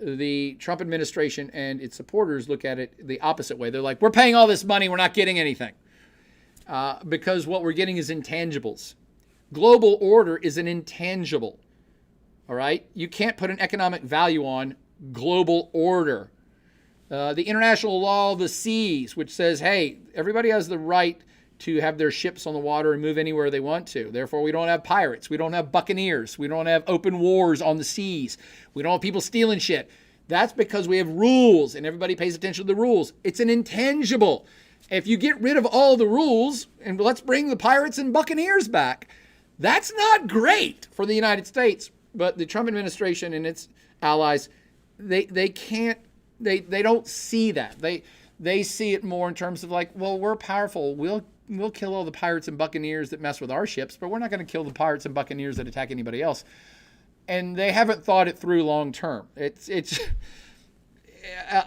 The Trump administration and its supporters look at it the opposite way. They're like, we're paying all this money, we're not getting anything. Because what we're getting is intangibles. Global order is an intangible. All right? You can't put an economic value on global order. The international law of the seas, which says, hey, everybody has the right to have their ships on the water and move anywhere they want to. Therefore, we don't have pirates. We don't have buccaneers. We don't have open wars on the seas. We don't have people stealing shit. That's because we have rules, and everybody pays attention to the rules. It's an intangible. If you get rid of all the rules, and let's bring the pirates and buccaneers back, that's not great for the United States. But the Trump administration and its allies, they don't see that. They see it more in terms of like, well, we're powerful. We'll kill all the pirates and buccaneers that mess with our ships, but we're not going to kill the pirates and buccaneers that attack anybody else. And they haven't thought it through long term. It's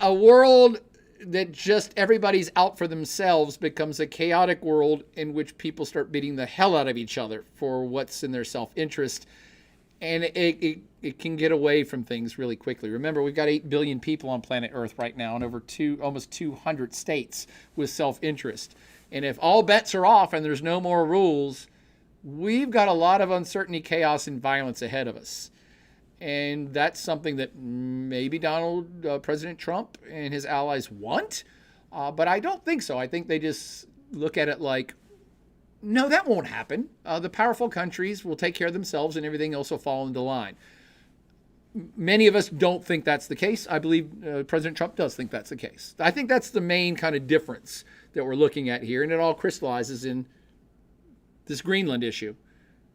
a world that just everybody's out for themselves becomes a chaotic world in which people start beating the hell out of each other for what's in their self-interest. And it can get away from things really quickly. Remember, we've got 8 billion people on planet Earth right now, and almost 200 states with self-interest. And if all bets are off and there's no more rules, we've got a lot of uncertainty, chaos, and violence ahead of us. And that's something that maybe President Trump and his allies want, but I don't think so. I think they just look at it like, no, that won't happen. The powerful countries will take care of themselves and everything else will fall into line. Many of us don't think that's the case. I believe President Trump does think that's the case. I think that's the main kind of difference that we're looking at here, and it all crystallizes in this Greenland issue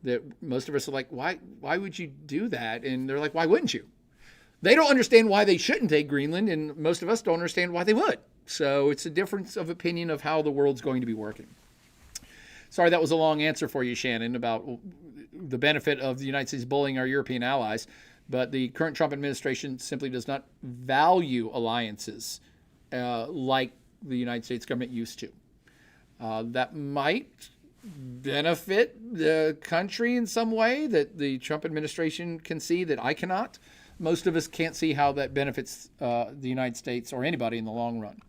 that most of us are like, why would you do that? And they're like, why wouldn't you? They don't understand why they shouldn't take Greenland, and most of us don't understand why they would. So it's a difference of opinion of how the world's going to be working. Sorry, that was a long answer for you, Shannon, about the benefit of the United States bullying our European allies. But the current Trump administration simply does not value alliances like the United States government used to. That might benefit the country in some way that the Trump administration can see that I cannot. Most of us can't see how that benefits the United States or anybody in the long run.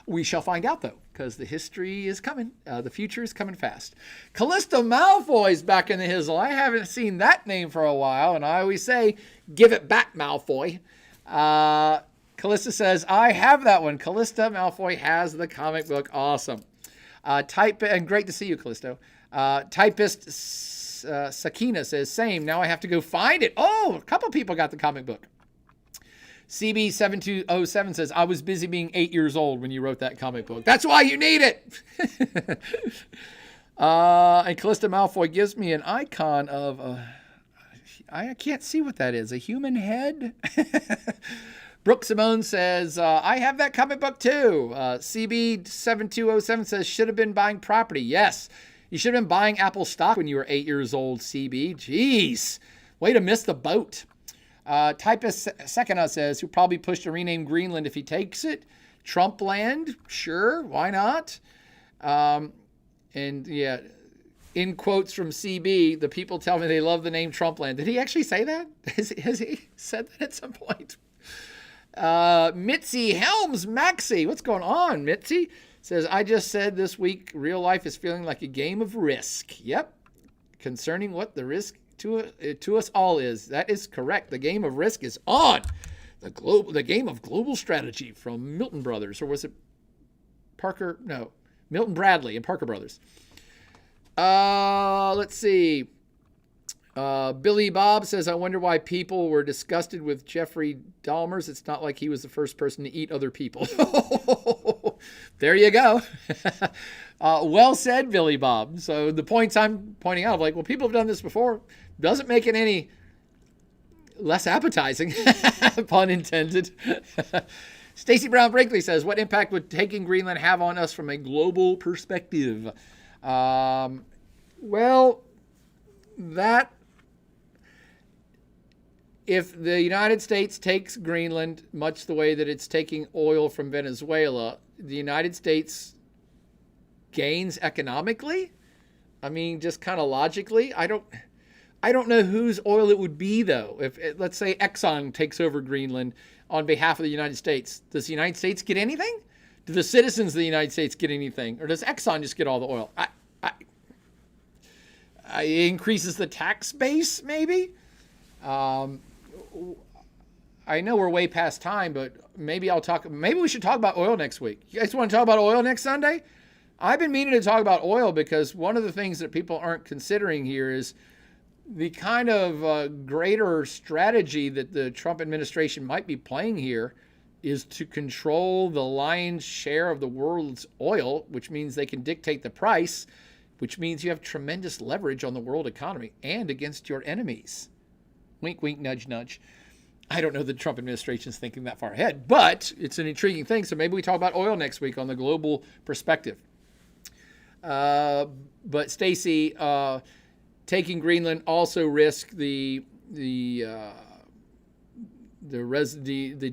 We shall find out, though, because the history is coming. The future is coming fast. Callisto Malfoy's back in the hizzle. I haven't seen that name for a while, and I always say, give it back, Malfoy. Callisto says, I have that one. Callisto Malfoy has the comic book. Awesome. And great to see you, Callisto. Typist Sakina says, same. Now I have to go find it. Oh, a couple people got the comic book. CB7207 says, I was busy being 8 years old when you wrote that comic book. That's why you need it. And Callisto Malfoy gives me an icon of, I can't see what that is, a human head? Brooke Simone says, I have that comic book too. CB7207 says, should have been buying property. Yes, you should have been buying Apple stock when you were 8 years old, CB. Jeez, way to miss the boat. Typist Sekina says, he'll probably push to rename Greenland if he takes it. Trump land? Sure, why not? And yeah, in quotes from CB, the people tell me they love the name Trump land. Did he actually say that? Has he said that at some point? Mitzi Helms Maxey, what's going on, Mitzi? Says, I just said this week, real life is feeling like a game of Risk. Yep, concerning what the risk to us all is. That is correct. The game of Risk is on. The game of global strategy from Milton Brothers, or was it Parker? No, Milton Bradley and Parker Brothers. Let's see. Billy Bob says, I wonder why people were disgusted with Jeffrey Dahmer's. It's not like he was the first person to eat other people. There you go. Well said, Billy Bob. So the points I'm pointing out, like, well, people have done this before. Doesn't make it any less appetizing, pun intended. Stacy Brown Brinkley says, what impact would taking Greenland have on us from a global perspective? Well, that if the United States takes Greenland, much the way that it's taking oil from Venezuela, the United States gains economically. I mean, just kind of logically. I don't know whose oil it would be, though. If, let's say, Exxon takes over Greenland on behalf of the United States, does the United States get anything? Do the citizens of the United States get anything? Or does Exxon just get all the oil? It increases the tax base, maybe? I know we're way past time, but maybe we should talk about oil next week. You guys want to talk about oil next Sunday? I've been meaning to talk about oil because one of the things that people aren't considering here is the kind of greater strategy that the Trump administration might be playing here is to control the lion's share of the world's oil, which means they can dictate the price, which means you have tremendous leverage on the world economy and against your enemies. Wink, wink, nudge, nudge. I don't know the Trump administration is thinking that far ahead, but it's an intriguing thing. So maybe we talk about oil next week on the global perspective. But Stacy, taking Greenland also risk the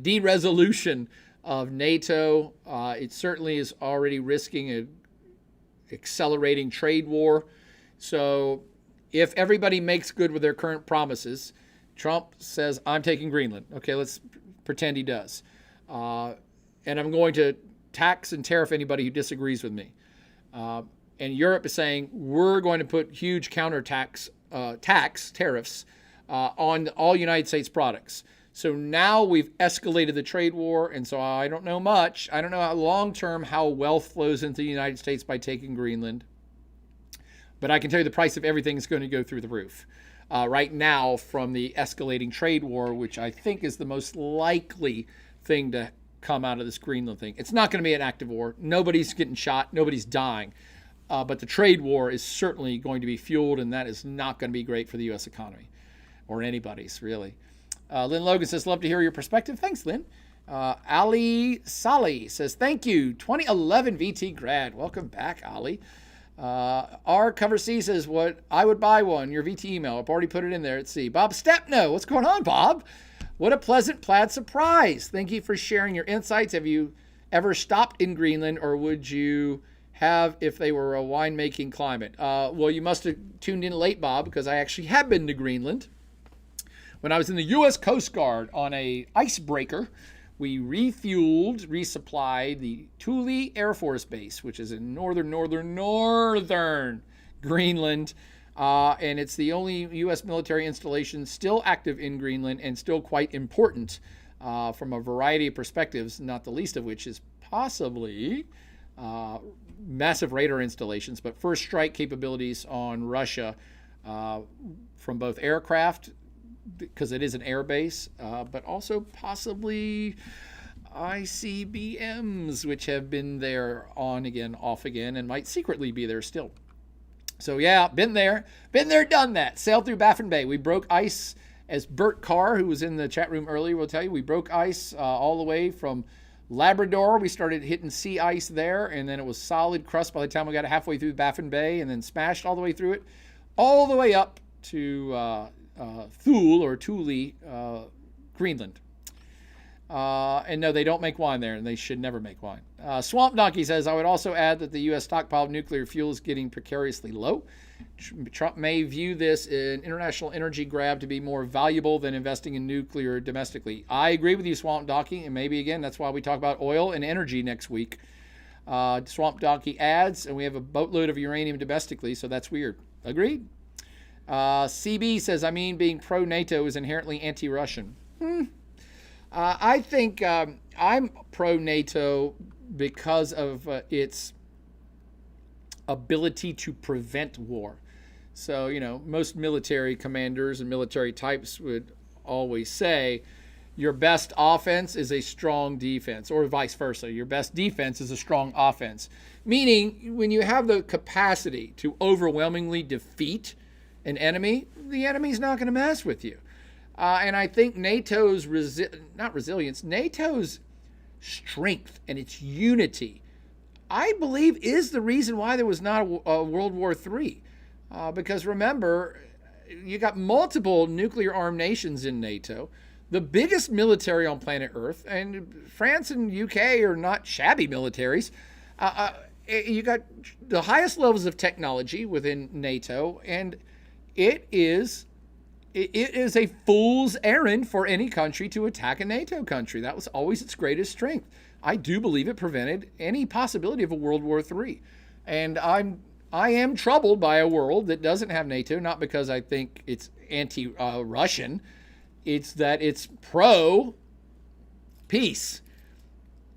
de-resolution of NATO. It certainly is already risking an accelerating trade war. So if everybody makes good with their current promises, Trump says, I'm taking Greenland. Okay, let's pretend he does. And I'm going to tax and tariff anybody who disagrees with me. And Europe is saying, we're going to put huge counter tariffs on all United States products. So now we've escalated the trade war, and so I don't know much. I don't know how long-term how wealth flows into the United States by taking Greenland. But I can tell you the price of everything is going to go through the roof. Right now, from the escalating trade war, which I think is the most likely thing to come out of this Greenland thing. It's not going to be an active war. Nobody's getting shot. Nobody's dying. But the trade war is certainly going to be fueled, and that is not going to be great for the U.S. economy, or anybody's, really. Lynn Logan says, love to hear your perspective. Thanks, Lynn. Ali Sali says, thank you. 2011 VT grad. Welcome back, Ali. R Cover C says, what I would buy one. Your VT email. I've already put it in there. Let's see. Bob Stepno. What's going on, Bob? What a pleasant plaid surprise. Thank you for sharing your insights. Have you ever stopped in Greenland, or would you have if they were a winemaking climate? Well, you must have tuned in late, Bob, because I actually have been to Greenland. When I was in the U.S. Coast Guard on a icebreaker, we resupplied the Thule Air Force Base, which is in northern Greenland. And it's the only U.S. military installation still active in Greenland and still quite important from a variety of perspectives, not the least of which is possibly massive radar installations, but first strike capabilities on Russia from both aircraft, because it is an air base, but also possibly ICBMs, which have been there on again, off again, and might secretly be there still. So yeah, been there, done that. Sailed through Baffin Bay. We broke ice, as Bert Carr, who was in the chat room earlier, will tell you. We broke ice all the way from Labrador. We started hitting sea ice there, and then it was solid crust by the time we got halfway through Baffin Bay, and then smashed all the way through it, all the way up to Thule, Greenland. And no, they don't make wine there, and they should never make wine. Swamp Donkey says, I would also add that the U.S. stockpile of nuclear fuel is getting precariously low. Trump may view this an international energy grab to be more valuable than investing in nuclear domestically. I agree with you, Swamp Donkey, and maybe, again, that's why we talk about oil and energy next week. Swamp Donkey adds, and we have a boatload of uranium domestically, so that's weird. Agreed? CB says, I mean, being pro-NATO is inherently anti-Russian. I think I'm pro-NATO because of its ability to prevent war. So, most military commanders and military types would always say, your best offense is a strong defense, or vice versa. Your best defense is a strong offense. Meaning, when you have the capacity to overwhelmingly defeat an enemy, the enemy's not going to mess with you. And I think NATO's, NATO's strength and its unity, I believe, is the reason why there was not a World War III. Because remember, you got multiple nuclear-armed nations in NATO, the biggest military on planet Earth, and France and UK are not shabby militaries. You got the highest levels of technology within NATO, and it is a fool's errand for any country to attack a NATO country. That was always its greatest strength. I do believe it prevented any possibility of a World War III. And I am troubled by a world that doesn't have NATO, not because I think it's anti-Russian. It's that it's pro-peace.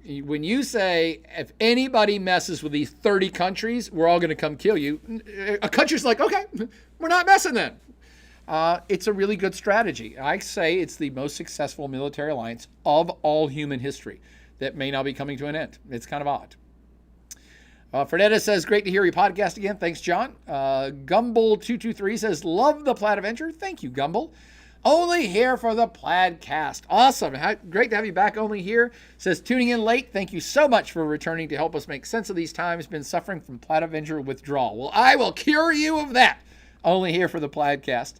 When you say, if anybody messes with these 30 countries, we're all going to come kill you, a country's like, okay, we're not messing then. It's a really good strategy. I say it's the most successful military alliance of all human history that may now be coming to an end. It's kind of odd. Fernetta says, great to hear your podcast again. Thanks, John. Gumble223 says, love the Plaid Adventure. Thank you, Gumble. Only here for the Plaidcast. Awesome. Great to have you back only here. Says, tuning in late. Thank you so much for returning to help us make sense of these times. Been suffering from Plaid Adventure withdrawal. Well, I will cure you of that. Only here for the Plaidcast.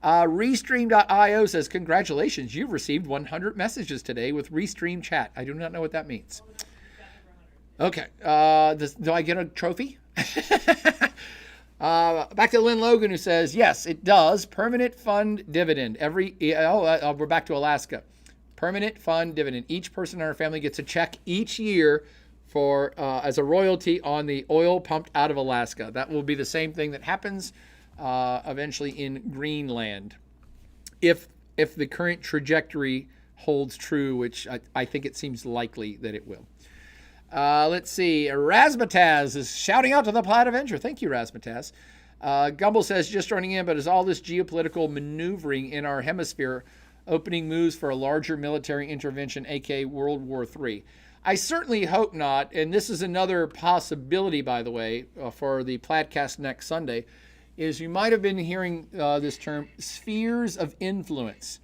Restream.io says, congratulations. You've received 100 messages today with Restream Chat. I do not know what that means. Okay. Do I get a trophy? Back to Lynn Logan, who says, yes, it does. Permanent fund dividend. We're back to Alaska. Permanent fund dividend. Each person in our family gets a check each year for as a royalty on the oil pumped out of Alaska. That will be the same thing that happens eventually in Greenland, if the current trajectory holds true, which I think it seems likely that it will. Let's see. Razmataz is shouting out to the Plaid Adventure. Thank you, Razmataz. Gumble says, just joining in, but is all this geopolitical maneuvering in our hemisphere opening moves for a larger military intervention, aka World War III? I certainly hope not. And this is another possibility, by the way, for the Plaidcast next Sunday, is you might have been hearing this term, spheres of influence.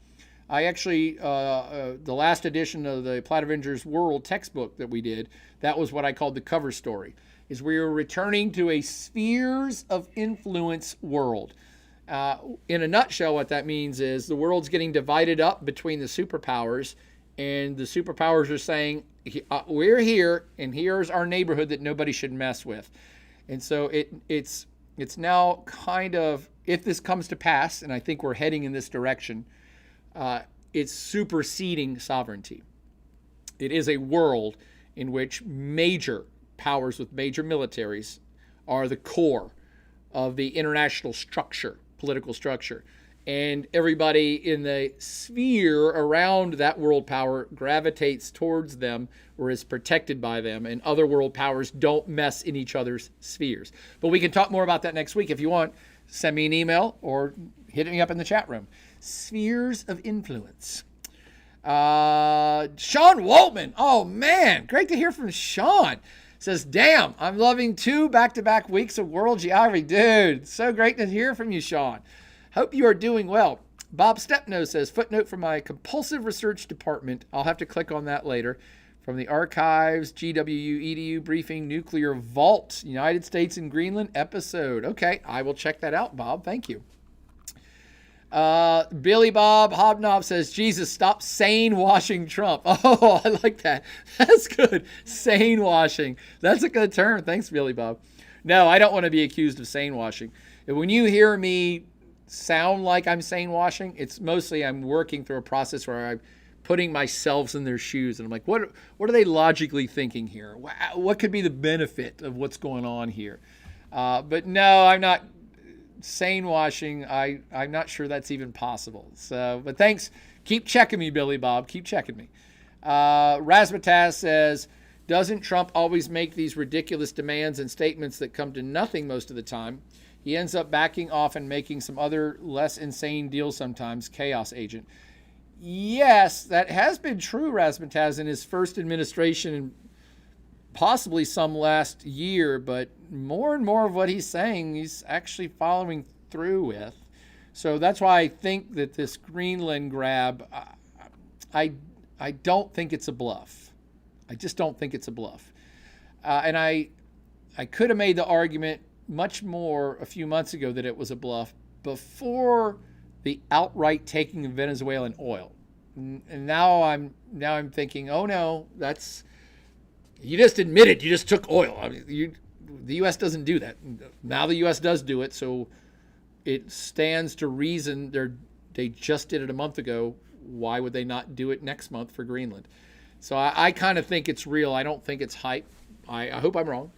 I actually, the last edition of the Plaid Avengers World textbook that we did, that was what I called the cover story, is we are returning to a spheres of influence world. In a nutshell, what that means is the world's getting divided up between the superpowers, and the superpowers are saying, we're here, and here's our neighborhood that nobody should mess with. And so it's now kind of, if this comes to pass, and I think we're heading in this direction, it's superseding sovereignty. It is a world in which major powers with major militaries are the core of the international structure, political structure. And everybody in the sphere around that world power gravitates towards them or is protected by them, and other world powers don't mess in each other's spheres. But we can talk more about that next week. If you want, send me an email or hit me up in the chat room. Spheres of influence. Sean Waltman. Oh, man. Great to hear from Sean. Says, damn, I'm loving 2 back-to-back weeks of World Geography. Dude, so great to hear from you, Sean. Hope you are doing well. Bob Stepno says, footnote from my compulsive research department. I'll have to click on that later. From the archives, GWU EDU briefing, nuclear vault, United States and Greenland episode. Okay, I will check that out, Bob. Thank you. Billy Bob Hobnob says, Jesus, stop sane washing Trump. Oh, I like that. That's good. Sane washing. That's a good term. Thanks, Billy Bob. No, I don't want to be accused of sane washing. When you hear me sound like I'm sane washing, it's mostly I'm working through a process where I'm putting myself in their shoes. And I'm like, what are they logically thinking here? What could be the benefit of what's going on here? But no, I'm not sane washing. I'm not sure that's even possible. So, but thanks. Keep checking me, Billy Bob. Keep checking me. Razmataz says, doesn't Trump always make these ridiculous demands and statements that come to nothing most of the time? He ends up backing off and making some other less insane deals sometimes. Chaos agent. Yes, that has been true, Razmataz, in his first administration and possibly some last year, but more and more of what he's saying, he's actually following through with. So that's why I think that this Greenland grab, I don't think it's a bluff. I just don't think it's a bluff. And I could have made the argument much more a few months ago that it was a bluff before the outright taking of Venezuelan oil. And now I'm thinking, oh no, you just admitted you just took oil. I mean, the U.S. doesn't do that. Now the U.S. does do it, so it stands to reason they just did it a month ago. Why would they not do it next month for Greenland? So I kind of think it's real. I don't think it's hype. I hope I'm wrong.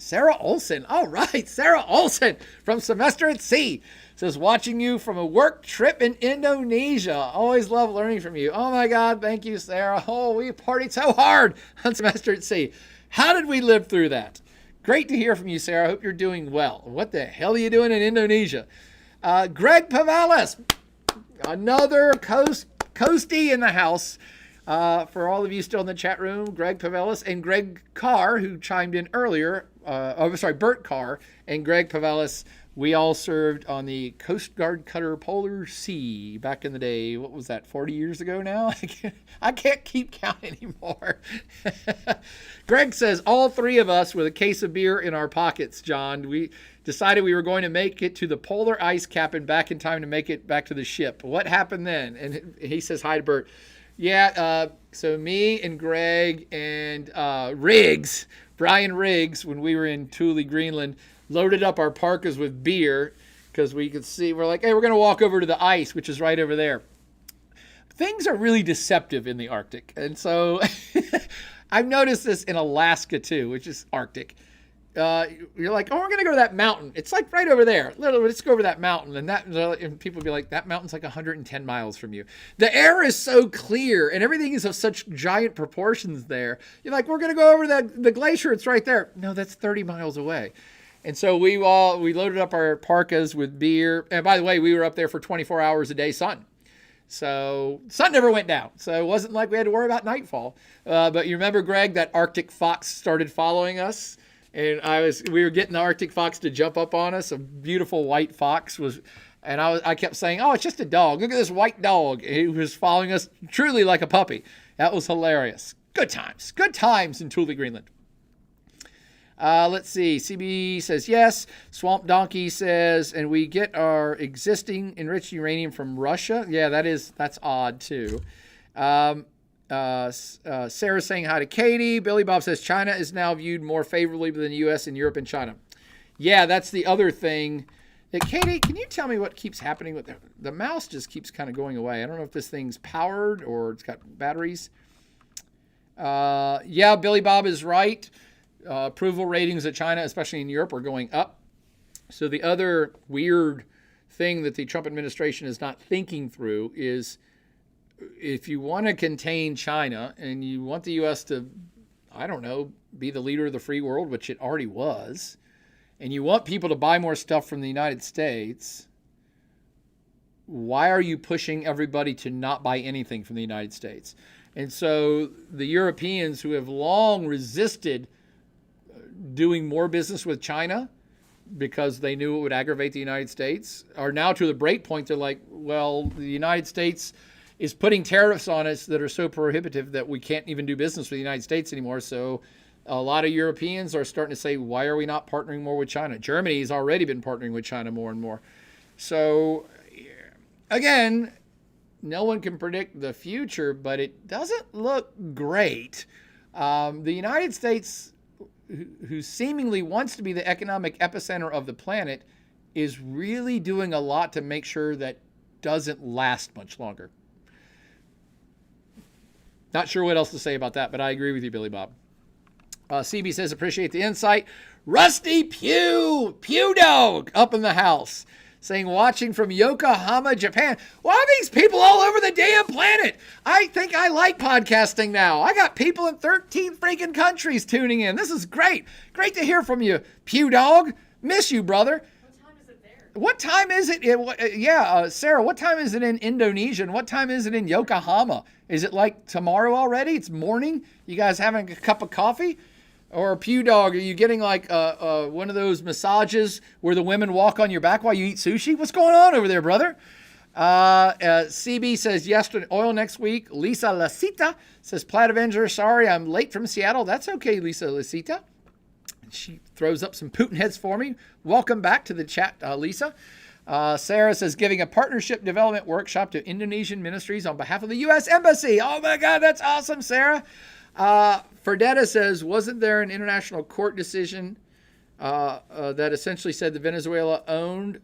Sarah Olson. All right, Sarah Olson from Semester at Sea says, watching you from a work trip in Indonesia. Always love learning from you. Oh my God, thank you, Sarah. Oh, we partied so hard on Semester at Sea. How did we live through that? Great to hear from you, Sarah. I hope you're doing well. What the hell are you doing in Indonesia? Greg Pavelis, another coastie in the house. For all of you still in the chat room, Greg Pavelis and Greg Carr, who chimed in earlier. Bert Carr and Greg Pavelis. We all served on the Coast Guard cutter Polar Sea back in the day. What was that, 40 years ago now? I can't keep count anymore. Greg says, all 3 of us with a case of beer in our pockets, John. We decided we were going to make it to the polar ice cap and back in time to make it back to the ship. What happened then? And he says, hi to Bert. Yeah, so me and Greg and Brian Riggs, when we were in Thule, Greenland, loaded up our parkas with beer because we could see, we're like, hey, we're going to walk over to the ice, which is right over there. Things are really deceptive in the Arctic. And so I've noticed this in Alaska too, which is Arctic. You're like, oh, we're going to go to that mountain. It's like right over there. Let's go over that mountain. And people be like, that mountain's like 110 miles from you. The air is so clear and everything is of such giant proportions there. You're like, we're going to go over the glacier. It's right there. No, that's 30 miles away. And so we loaded up our parkas with beer. And by the way, we were up there for 24 hours a day sun. So sun never went down. So it wasn't like we had to worry about nightfall. But you remember, Greg, that Arctic fox started following us? And we were getting the Arctic fox to jump up on us. A beautiful white fox was, and I kept saying, "Oh, it's just a dog. Look at this white dog." He was following us truly like a puppy. That was hilarious. Good times in Thule, Greenland. Let's see. CB says yes. Swamp Donkey says, and we get our existing enriched uranium from Russia. Yeah, that's odd too. Sarah's saying hi to Katie. Billy Bob says China is now viewed more favorably than the U.S. and Europe and China. Yeah, that's the other thing. Katie, can you tell me what keeps happening with the mouse? Just keeps kind of going away. I don't know if this thing's powered or it's got batteries. Yeah, Billy Bob is right. Approval ratings of China, especially in Europe, are going up. So the other weird thing that the Trump administration is not thinking through is, if you want to contain China and you want the U.S. to, I don't know, be the leader of the free world, which it already was, and you want people to buy more stuff from the United States, why are you pushing everybody to not buy anything from the United States? And so the Europeans, who have long resisted doing more business with China because they knew it would aggravate the United States, are now to the break point. They're like, well, the United States is putting tariffs on us that are so prohibitive that we can't even do business with the United States anymore. So a lot of Europeans are starting to say, why are we not partnering more with China? Germany has already been partnering with China more and more. So again, no one can predict the future, but it doesn't look great. The United States, who seemingly wants to be the economic epicenter of the planet, is really doing a lot to make sure that doesn't last much longer. Not sure what else to say about that, but I agree with you, Billy Bob. CB says, appreciate the insight. Rusty Pew Dog up in the house, saying, watching from Yokohama, Japan. Why are these people all over the damn planet? I think I like podcasting now. I got people in 13 freaking countries tuning in. This is great. Great to hear from you, Pew Dog. Miss you, brother. What time is it? Sarah, what time is it in Indonesia? And what time is it in Yokohama? Is it like tomorrow already? It's morning? You guys having a cup of coffee? Or Pew Dog, are you getting like one of those massages where the women walk on your back while you eat sushi? What's going on over there, brother? CB says, yesterday, oil next week. Lisa Lasita says, Plaid Avenger, sorry, I'm late from Seattle. That's okay, Lisa Lasita. She throws up some Putin heads for me. Welcome back to the chat, Lisa. Sarah says, giving a partnership development workshop to Indonesian ministries on behalf of the U.S. Embassy. Oh, my God, that's awesome, Sarah. Ferdetta says, wasn't there an international court decision that essentially said that Venezuela owned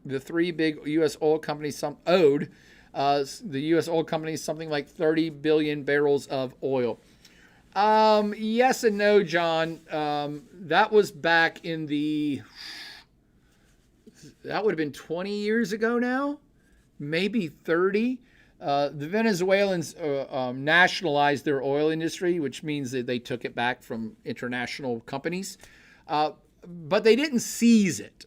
the three big U.S. oil companies, owed the U.S. oil companies something like 30 billion barrels of oil? Yes and no, John. That was back in that would have been 20 years ago now, maybe 30. The Venezuelans nationalized their oil industry, which means that they took it back from international companies. But they didn't seize it,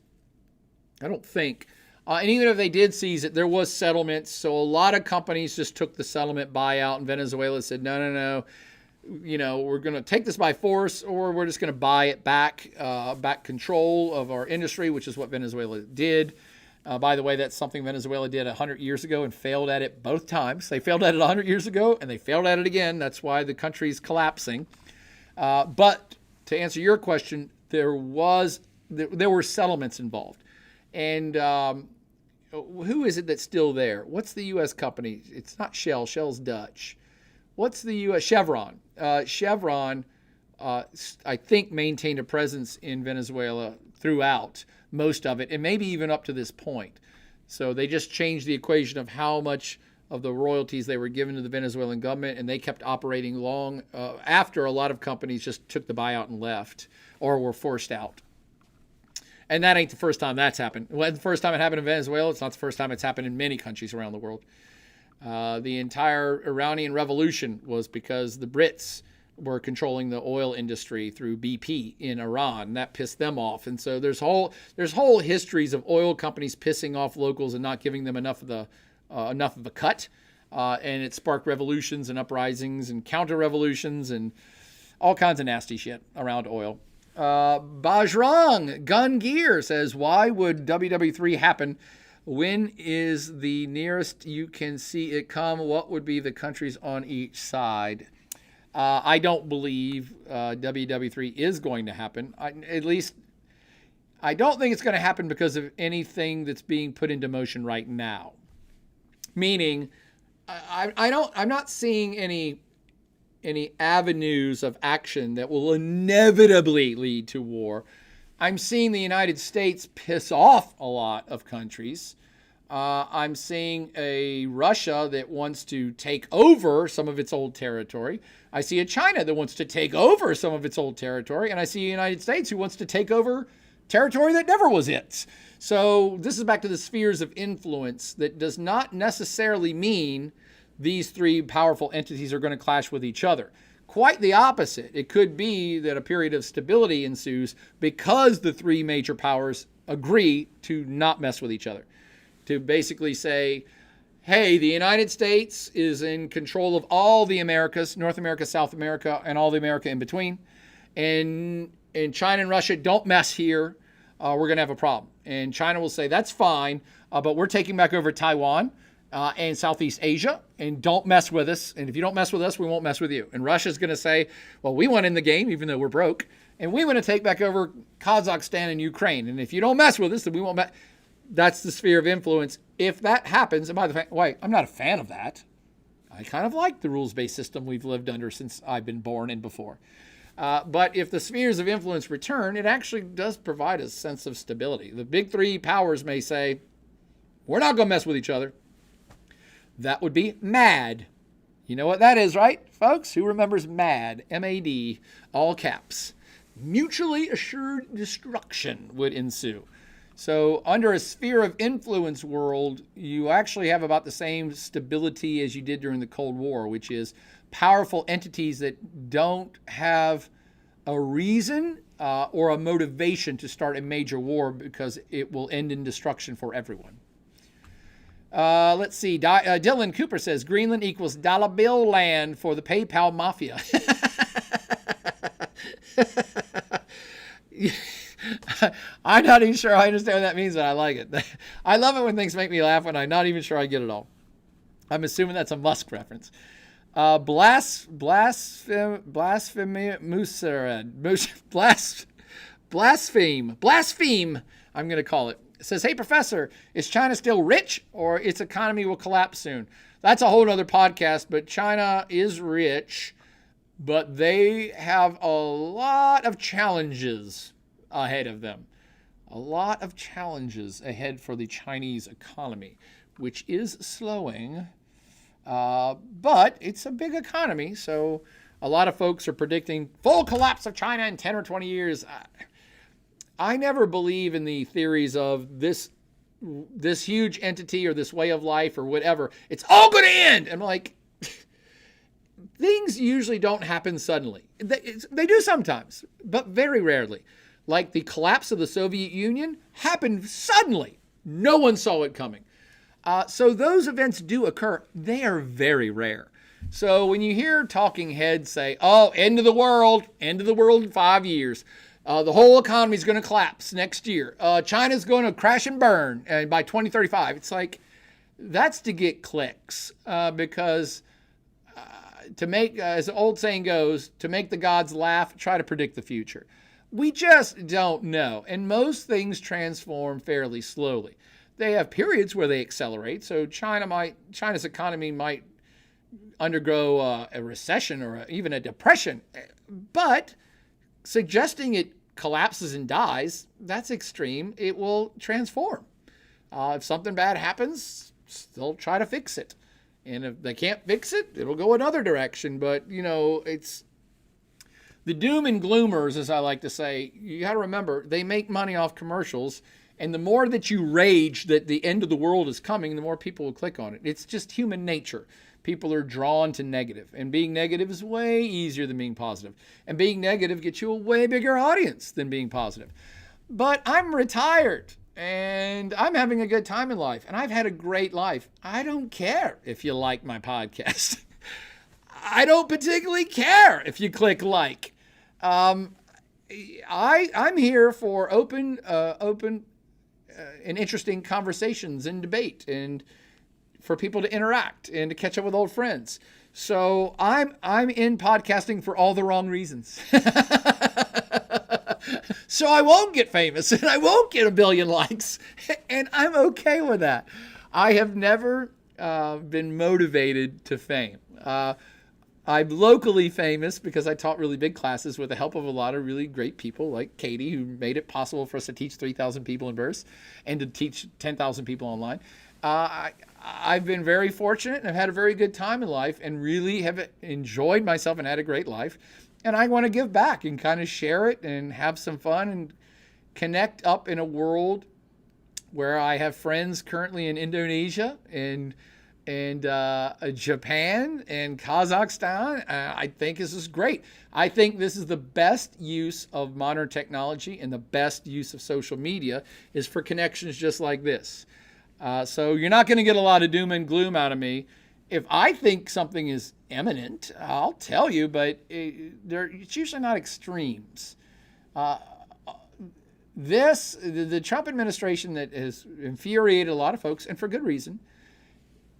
I don't think. And even if they did seize it, there was settlements. So a lot of companies just took the settlement buyout, and Venezuela said, no. We're going to take this by force, or we're just going to buy it back control of our industry, which is what Venezuela did. By the way, that's something Venezuela did 100 years ago and failed at it both times. They failed at it 100 years ago, and they failed at it again. That's why the country's collapsing. But to answer your question, there were settlements involved. And who is it that's still there? What's the U.S. company? It's not Shell. Shell's Dutch. What's the U.S. Chevron? Chevron, I think, maintained a presence in Venezuela throughout most of it, and maybe even up to this point. So they just changed the equation of how much of the royalties they were given to the Venezuelan government, and they kept operating long after a lot of companies just took the buyout and left or were forced out. And that ain't the first time that's happened. Well, the first time it happened in Venezuela. It's not the first time it's happened in many countries around the world. The entire Iranian Revolution was because the Brits were controlling the oil industry through BP in Iran. That pissed them off. And so there's whole histories of oil companies pissing off locals and not giving them enough of a cut. And it sparked revolutions and uprisings and counter-revolutions and all kinds of nasty shit around oil. Bajrang Gun Gear says, why would WW3 happen? When is the nearest you can see it come? What would be the countries on each side? I don't believe WW3 is going to happen. At least, I don't think it's going to happen because of anything that's being put into motion right now. Meaning, I'm not seeing any avenues of action that will inevitably lead to war. I'm seeing the United States piss off a lot of countries. I'm seeing a Russia that wants to take over some of its old territory. I see a China that wants to take over some of its old territory. And I see a United States who wants to take over territory that never was its. So this is back to the spheres of influence. That does not necessarily mean these three powerful entities are going to clash with each other. Quite the opposite. It could be that a period of stability ensues because the three major powers agree to not mess with each other. To basically say, hey, the United States is in control of all the Americas, North America, South America, and all the America in between. And China and Russia don't mess here. We're going to have a problem. And China will say, that's fine, but we're taking back over Taiwan and Southeast Asia, and don't mess with us. And if you don't mess with us, we won't mess with you. And Russia's going to say, well, we went in the game, even though we're broke, and we want to take back over Kazakhstan and Ukraine. And if you don't mess with us, then we won't mess. That's the sphere of influence. If that happens, and by the way, I'm not a fan of that. I kind of like the rules-based system we've lived under since I've been born and before. But if the spheres of influence return, it actually does provide a sense of stability. The big three powers may say, we're not going to mess with each other. That would be MAD. You know what that is, right, folks? Who remembers MAD? M-A-D, all caps. Mutually assured destruction would ensue. So under a sphere of influence world, you actually have about the same stability as you did during the Cold War, which is powerful entities that don't have a reason or a motivation to start a major war because it will end in destruction for everyone. Let's see. Dylan Cooper says, Greenland equals dollar bill land for the PayPal mafia. I'm not even sure I understand what that means, but I like it. I love it when things make me laugh when I'm not even sure I get it all. I'm assuming that's a Musk reference. Blaspheme, I'm going to call it. It says, hey, Professor, is China still rich or its economy will collapse soon? That's a whole other podcast, but China is rich, but they have a lot of challenges ahead of them. A lot of challenges ahead for the Chinese economy, which is slowing, but it's a big economy, so a lot of folks are predicting full collapse of China in 10 or 20 years. I never believe in the theories of this huge entity or this way of life or whatever. It's all going to end. I'm like, things usually don't happen suddenly. They do sometimes, but very rarely. Like the collapse of the Soviet Union happened suddenly. No one saw it coming. So those events do occur. They are very rare. So when you hear talking heads say, oh, end of the world in 5 years. The whole economy is going to collapse next year. China's going to crash and burn by 2035. It's like, that's to get clicks because to make, as the old saying goes, to make the gods laugh, try to predict the future. We just don't know. And most things transform fairly slowly. They have periods where they accelerate. So China's economy might undergo a recession or even a depression. But suggesting it collapses and dies, that's extreme. It will transform. If something bad happens, they'll try to fix it. And if they can't fix it, it'll go another direction. But, it's the doom and gloomers, as I like to say. You got to remember, they make money off commercials. And the more that you rage that the end of the world is coming, the more people will click on it. It's just human nature. people are drawn to negative. And being negative is way easier than being positive. And being negative gets you a way bigger audience than being positive. But I'm retired and I'm having a good time in life. And I've had a great life. I don't care if you like my podcast. I don't particularly care if you click like. I'm here for open and interesting conversations and debate, and for people to interact and to catch up with old friends. So I'm in podcasting for all the wrong reasons. So I won't get famous and I won't get 1 billion likes, and I'm okay with that. I have never been motivated to fame. I'm locally famous because I taught really big classes with the help of a lot of really great people like Katie, who made it possible for us to teach 3,000 people in bursts and to teach 10,000 people online. I've been very fortunate and I've had a very good time in life and really have enjoyed myself and had a great life. And I want to give back and kind of share it and have some fun and connect up in a world where I have friends currently in Indonesia and Japan and Kazakhstan. I think this is great. I think this is the best use of modern technology, and the best use of social media is for connections just like this. So you're not going to get a lot of doom and gloom out of me. If I think something is imminent, I'll tell you, but it's usually not extremes. The Trump administration that has infuriated a lot of folks, and for good reason,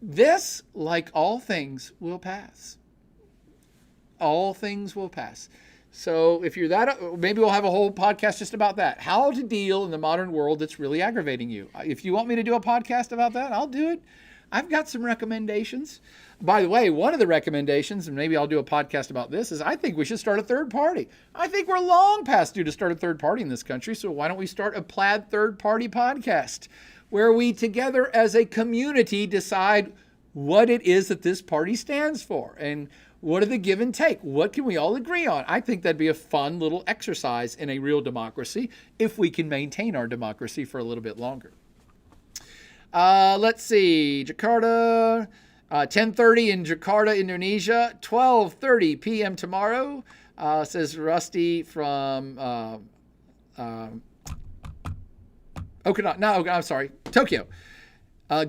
this, like all things, will pass. All things will pass. So if you're that, maybe we'll have a whole podcast just about that. How to deal in the modern world that's really aggravating you. If you want me to do a podcast about that, I'll do it. I've got some recommendations. By the way, one of the recommendations, and maybe I'll do a podcast about this, is I think we should start a third party. I think we're long past due to start a third party in this country, so why don't we start a plaid third party podcast where we together as a community decide what it is that this party stands for and what are the give and take? What can we all agree on? I think that'd be a fun little exercise in a real democracy if we can maintain our democracy for a little bit longer. Let's see, Jakarta, 10:30 in Jakarta, Indonesia, 12:30 p.m. tomorrow, says Rusty from Tokyo.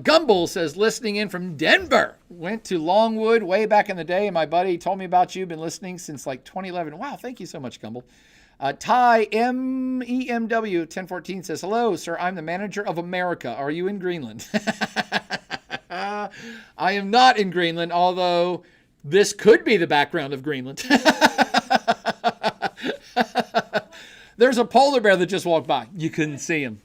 Gumble says, listening in from Denver. Went to Longwood way back in the day, and my buddy told me about you. Been listening since like 2011. Wow, thank you so much, Gumble. Ty MEMW 1014 says, hello, sir. I'm the manager of America. Are you in Greenland? I am not in Greenland, although this could be the background of Greenland. There's a polar bear that just walked by. You couldn't see him.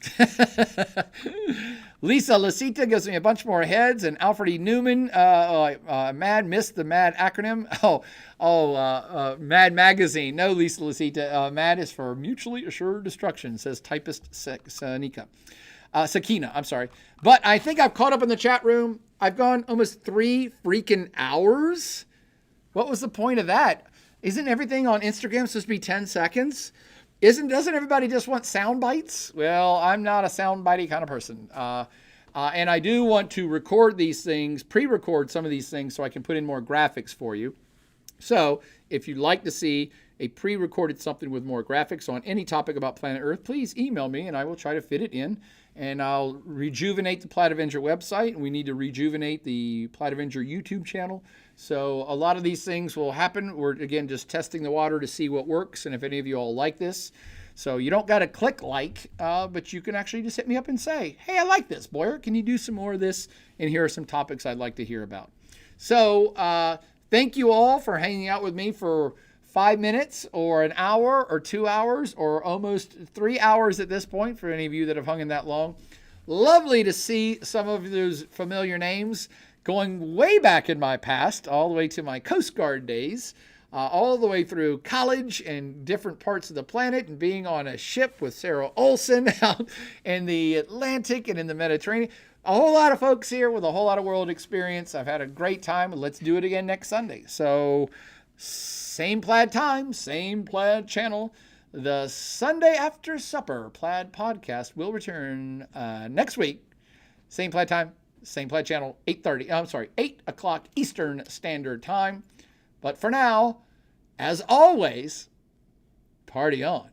Lisa Lasita gives me a bunch more heads, and Alfred E. Newman, MAD, missed the MAD acronym. MAD Magazine. No, Lisa Lasita. MAD is for Mutually Assured Destruction, says typist Sakina. I'm sorry. But I think I've caught up in the chat room. I've gone almost 3 freaking hours. What was the point of that? Isn't everything on Instagram supposed to be 10 seconds? Doesn't everybody just want sound bites? Well, I'm not a sound bitey kind of person. And I do want to record these things, pre-record some of these things so I can put in more graphics for you. So if you'd like to see a pre-recorded something with more graphics on any topic about planet Earth, please email me and I will try to fit it in. And I'll rejuvenate the Plaid Avenger website. We need to rejuvenate the Plaid Avenger YouTube channel. So a lot of these things will happen. We're, again, just testing the water to see what works and if any of you all like this. So you don't got to click like, but you can actually just hit me up and say, hey, I like this, Boyer. Can you do some more of this? And here are some topics I'd like to hear about. So thank you all for hanging out with me for 5 minutes or an hour or 2 hours or almost 3 hours at this point for any of you that have hung in that long. Lovely to see some of those familiar names going way back in my past, all the way to my Coast Guard days, all the way through college and different parts of the planet and being on a ship with Sarah Olson out in the Atlantic and in the Mediterranean. A whole lot of folks here with a whole lot of world experience. I've had a great time. Let's do it again next Sunday. So same Plaid time, same Plaid channel. The Sunday after supper Plaid podcast will return next week. Same Plaid time, Same Play channel, 8 o'clock Eastern Standard Time. But for now, as always, party on.